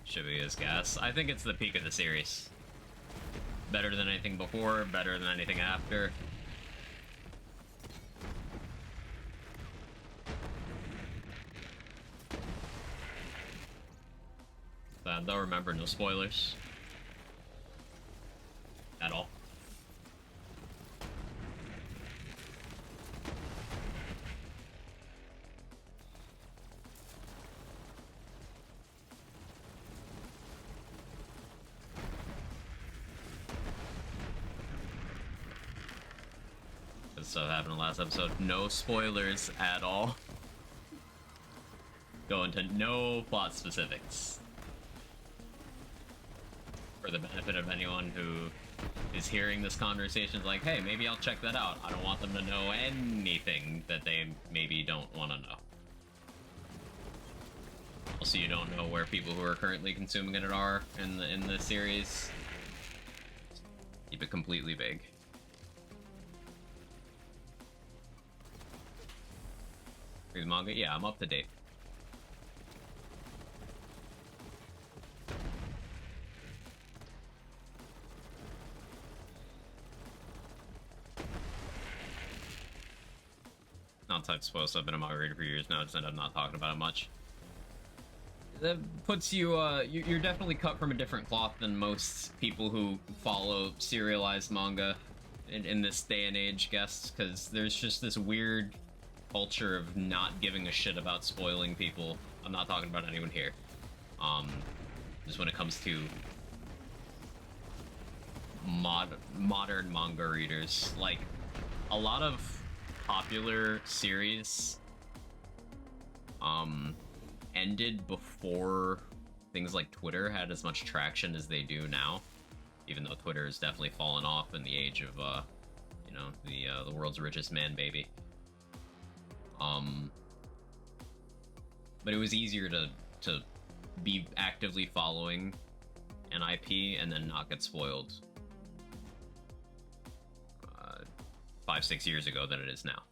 Shibuya's gas. I think it's the peak of the series. Better than anything before, better than anything after. Though remember, no spoilers. At all. stuff happened in the last episode. No spoilers at all. Go into no plot specifics. For the benefit of anyone who is hearing this conversation, like, hey, maybe I'll check that out. I don't want them to know anything that they maybe don't want to know. Also, you don't know where people who are currently consuming it are in the series. Keep it completely vague. Read the manga? Yeah, I'm up to date. Not type spoil stuff, been in my reader for years now, just end up not talking about it much. That puts you, you're definitely cut from a different cloth than most people who follow serialized manga in this day and age, guess, because there's just this weird culture of not giving a shit about spoiling people. I'm not talking about anyone here. Just when it comes to modern manga readers, like, a lot of popular series, ended before things like Twitter had as much traction as they do now, even though Twitter has definitely fallen off in the age of, you know, the world's richest man baby. But it was easier to be actively following an IP and then not get spoiled 5-6 years ago than it is now.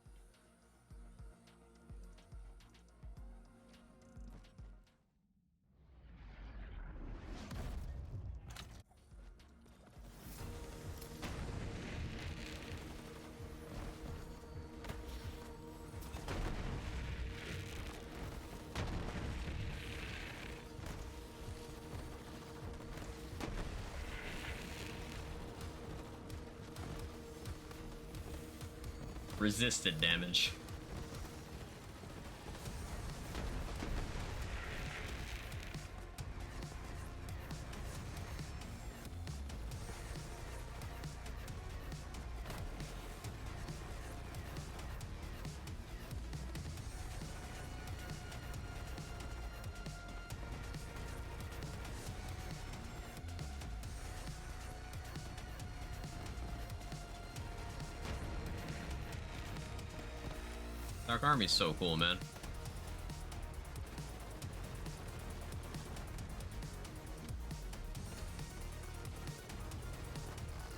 Resisted damage. Dark Army's so cool, man.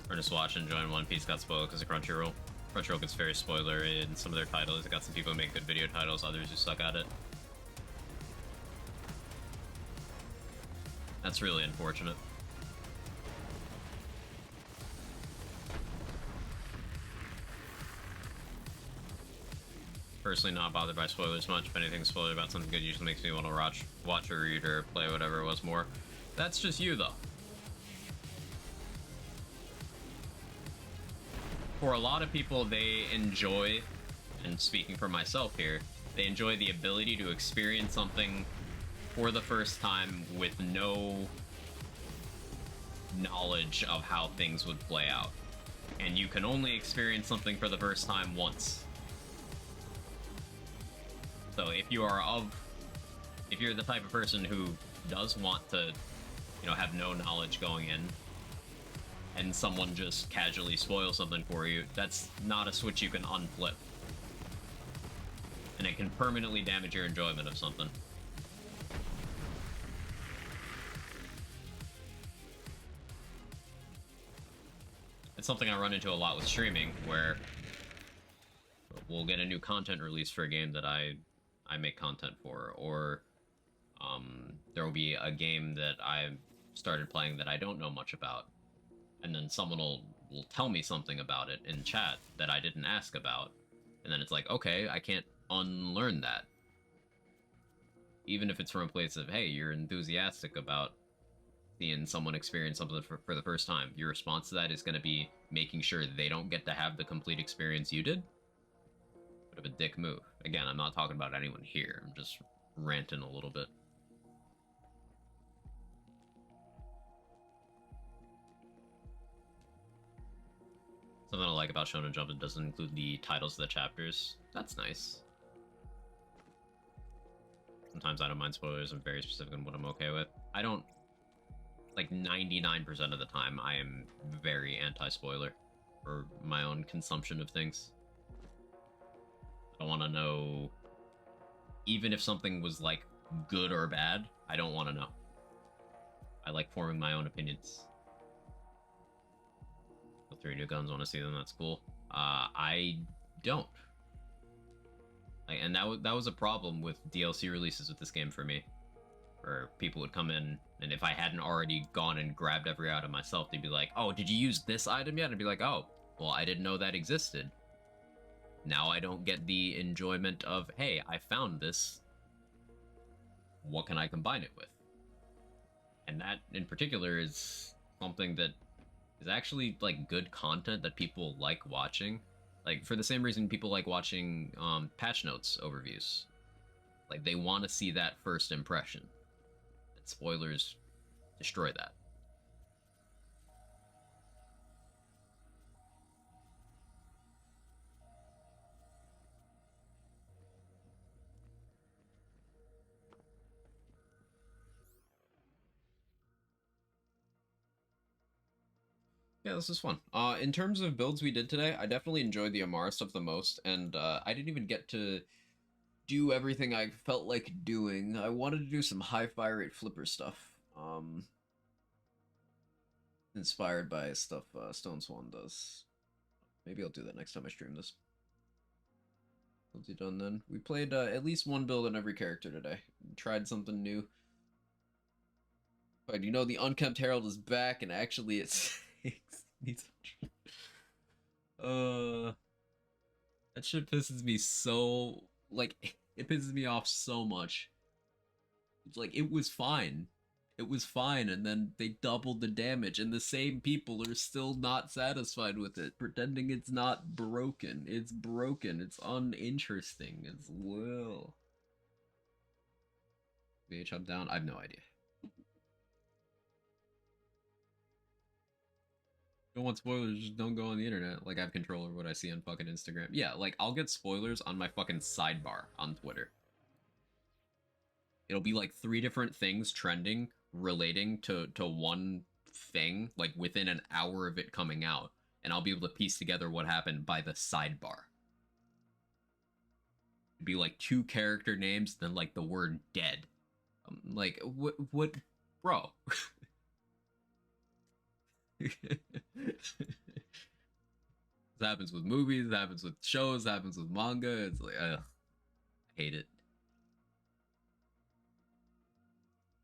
We're just watching, enjoying One Piece got spoiled because of Crunchyroll. Crunchyroll gets very spoiler in some of their titles. They got some people who make good video titles, others who suck at it. That's really unfortunate. Personally not bothered by spoilers much. If anything spoiler about something good usually makes me want to watch or read or play whatever it was more. That's just you, though. For a lot of people, they enjoy, and speaking for myself here, they enjoy the ability to experience something for the first time with no knowledge of how things would play out. And you can only experience something for the first time once. So if you're the type of person who does want to, you know, have no knowledge going in, and someone just casually spoils something for you, that's not a switch you can unflip. And it can permanently damage your enjoyment of something. It's something I run into a lot with streaming, where we'll get a new content release for a game that I make content for, or there will be a game that I've started playing that I don't know much about, and then someone will tell me something about it in chat that I didn't ask about, and then it's like, okay, I can't unlearn that. Even if it's from a place of, hey, you're enthusiastic about seeing someone experience something for the first time, your response to that is going to be making sure they don't get to have the complete experience you did. Bit of a dick move. Again, I'm not talking about anyone here. I'm just ranting a little bit. Something I like about Shonen Jump, it doesn't include the titles of the chapters. That's nice. Sometimes I don't mind spoilers. I'm very specific on what I'm okay with. I don't... Like, 99% of the time, I am very anti-spoiler for my own consumption of things. I don't want to know... Even if something was, like, good or bad, I don't want to know. I like forming my own opinions. 3 new guns, want to see them, that's cool. I don't. And that was a problem with DLC releases with this game for me. Where people would come in, and if I hadn't already gone and grabbed every item myself, they'd be like, oh, did you use this item yet? And I'd be like, oh, well, I didn't know that existed. Now I don't get the enjoyment of, hey, I found this. What can I combine it with? And that, in particular, is something that is actually, like, good content that people like watching. Like, for the same reason people like watching patch notes overviews. Like, they want to see that first impression. And spoilers destroy that. Yeah, this is fun. In terms of builds we did today, I definitely enjoyed the Amara stuff the most, and I didn't even get to do everything I felt like doing. I wanted to do some high fire rate flipper stuff. Inspired by stuff Stone Swan does. Maybe I'll do that next time I stream this. Once you're done then. We played at least one build on every character today. Tried something new. But you know, the Unkempt Herald is back, and actually it's... that shit pisses me so, like, it pisses me off so much. It's like, it was fine, and then they doubled the damage, and the same people are still not satisfied with it, pretending it's not broken. It's broken, it's uninteresting, it's well. VH up down, I have no idea. Don't want spoilers, just don't go on the internet. Like, I have control over what I see on fucking Instagram. Yeah, like, I'll get spoilers on my fucking sidebar on Twitter. It'll be like 3 different things trending relating to one thing, like within an hour of it coming out. And I'll be able to piece together what happened by the sidebar. It'd be like 2 character names, then like the word dead. Like, what, bro? This happens with movies, it happens with shows, it happens with manga. It's like, ugh, I hate it.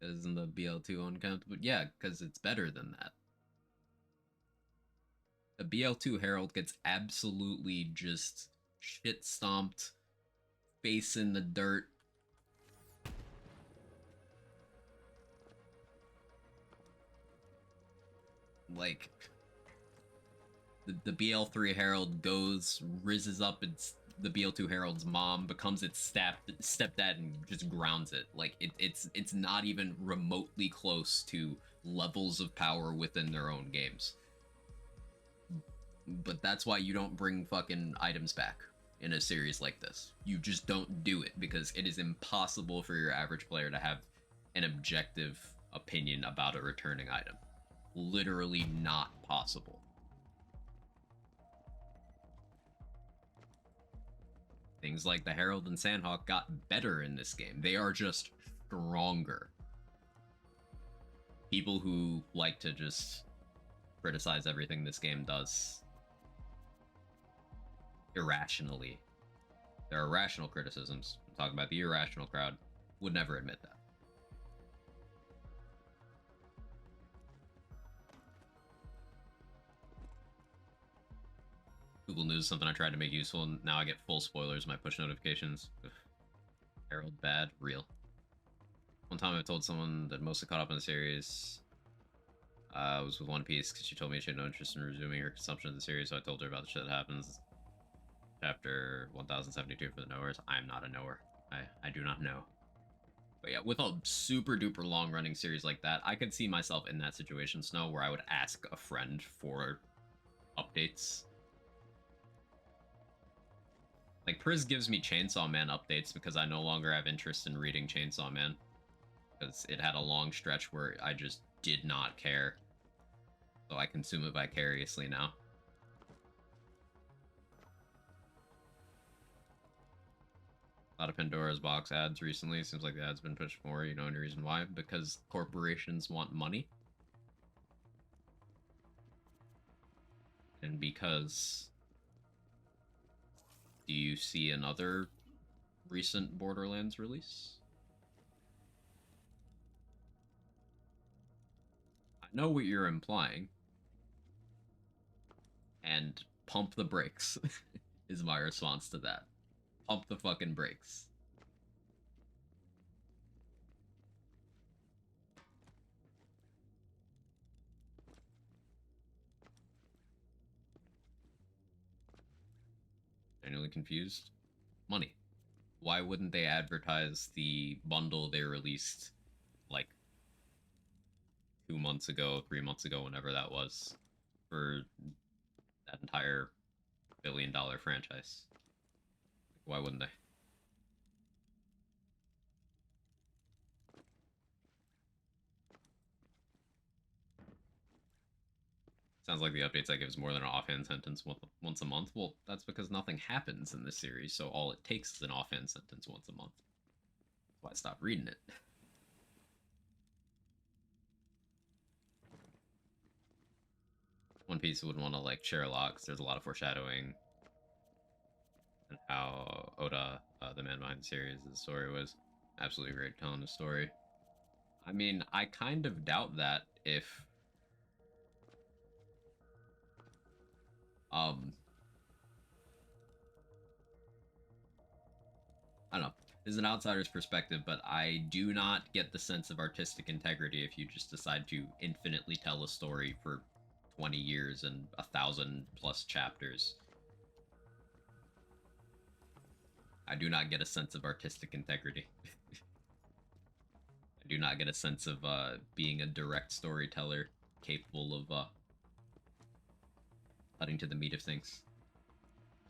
Isn't the BL2 uncountable? Yeah, because it's better than that. The BL2 Herald gets absolutely just shit stomped, face in the dirt. Like, the BL3 Herald goes, rizzes up the BL2 Herald's mom, becomes its stepdad, and just grounds it. Like, it's not even remotely close to levels of power within their own games. But that's why you don't bring fucking items back in a series like this. You just don't do it, because it is impossible for your average player to have an objective opinion about a returning item. Literally not possible. Things like the Herald and Sandhawk got better in this game. They are just stronger. People who like to just criticize everything this game does irrationally. There are rational criticisms. I'm talking about the irrational crowd. Would never admit that. Google News is something I tried to make useful, and now I get full spoilers in my push notifications. Ugh. Herald bad, real. One time I told someone that mostly caught up in the series was with One Piece, because she told me she had no interest in resuming her consumption of the series, so I told her about the shit that happens. Chapter 1072 for the knowers. I'm not a knower. I do not know. But yeah, with a super duper long running series like that, I could see myself in that situation, Snow, where I would ask a friend for updates. Like, Priz gives me Chainsaw Man updates because I no longer have interest in reading Chainsaw Man. Because it had a long stretch where I just did not care. So I consume it vicariously now. A lot of Pandora's Box ads recently. Seems like the ads been pushed more. You know any reason why? Because corporations want money. And because... Do you see another recent Borderlands release? I know what you're implying. And pump the brakes is my response to that. Pump the fucking brakes. Genuinely confused? Money. Why wouldn't they advertise the bundle they released like 2 months ago, 3 months ago, whenever that was, for that entire billion-dollar franchise? Why wouldn't they? Sounds like the updates I give is more than an offhand sentence once a month. Well, that's because nothing happens in this series, so all it takes is an offhand sentence once a month. That's why I stopped reading it. One Piece would want to, like, share a lot, because there's a lot of foreshadowing. And how Oda, the man behind the series, the story was absolutely great telling the story. I mean, I kind of doubt that if... I don't know. This is an outsider's perspective, but I do not get the sense of artistic integrity if you just decide to infinitely tell a story for 20 years and 1,000+ chapters. I do not get a sense of artistic integrity. I do not get a sense of being a direct storyteller capable of cutting to the meat of things.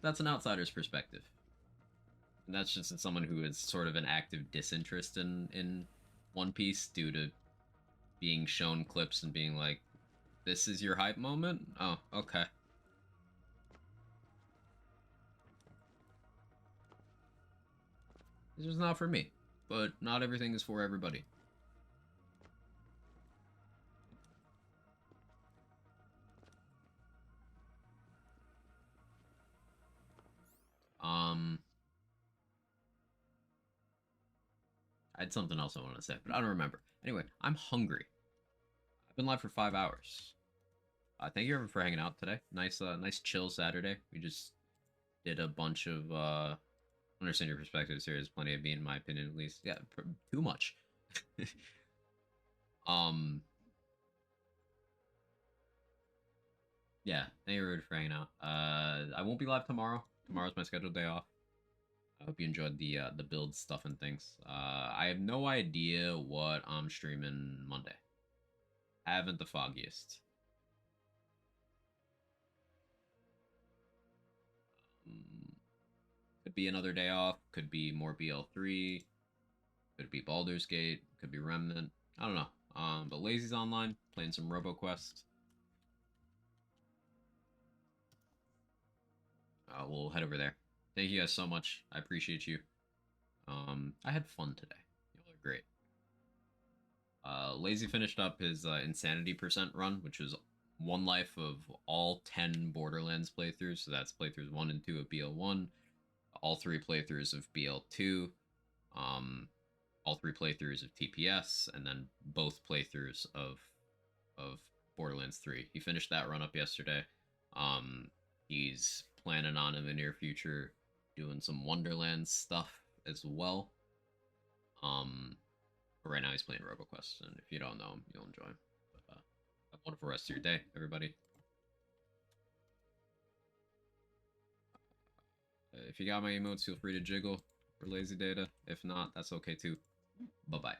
That's an outsider's perspective. And that's just in someone who is sort of an active disinterest in One Piece due to being shown clips and being like, this is your hype moment? Oh, okay. This is not for me, but not everything is for everybody. I had something else I wanted to say, but I don't remember. Anyway, I'm hungry. I've been live for 5 hours. Thank you everyone for hanging out today. Nice chill Saturday. We just did a bunch of, understand your perspective. There is plenty of me, in my opinion, at least. Yeah, too much. Yeah, thank you everyone for hanging out. I won't be live tomorrow. Tomorrow's my scheduled day off. I hope you enjoyed the build stuff and things. I have no idea what I'm streaming Monday. Haven't the foggiest. Could be another day off. Could be more BL3. Could be Baldur's Gate. Could be Remnant. I don't know. But Lazy's online, playing some RoboQuest. We'll head over there. Thank you guys so much. I appreciate you. I had fun today. Y'all are great. Lazy finished up his Insanity % run, which was one life of all 10 Borderlands playthroughs. So that's playthroughs 1 and 2 of BL1, all 3 playthroughs of BL2, all 3 playthroughs of TPS, and then both playthroughs of Borderlands 3. He finished that run up yesterday. He's planning on in the near future doing some Wonderlands stuff as well. But right now he's playing RoboQuest, and if you don't know him, you'll enjoy him. But have a wonderful rest of your day, everybody. If you got my emotes, feel free to jiggle for lazy data. If not, that's okay too. Bye-bye.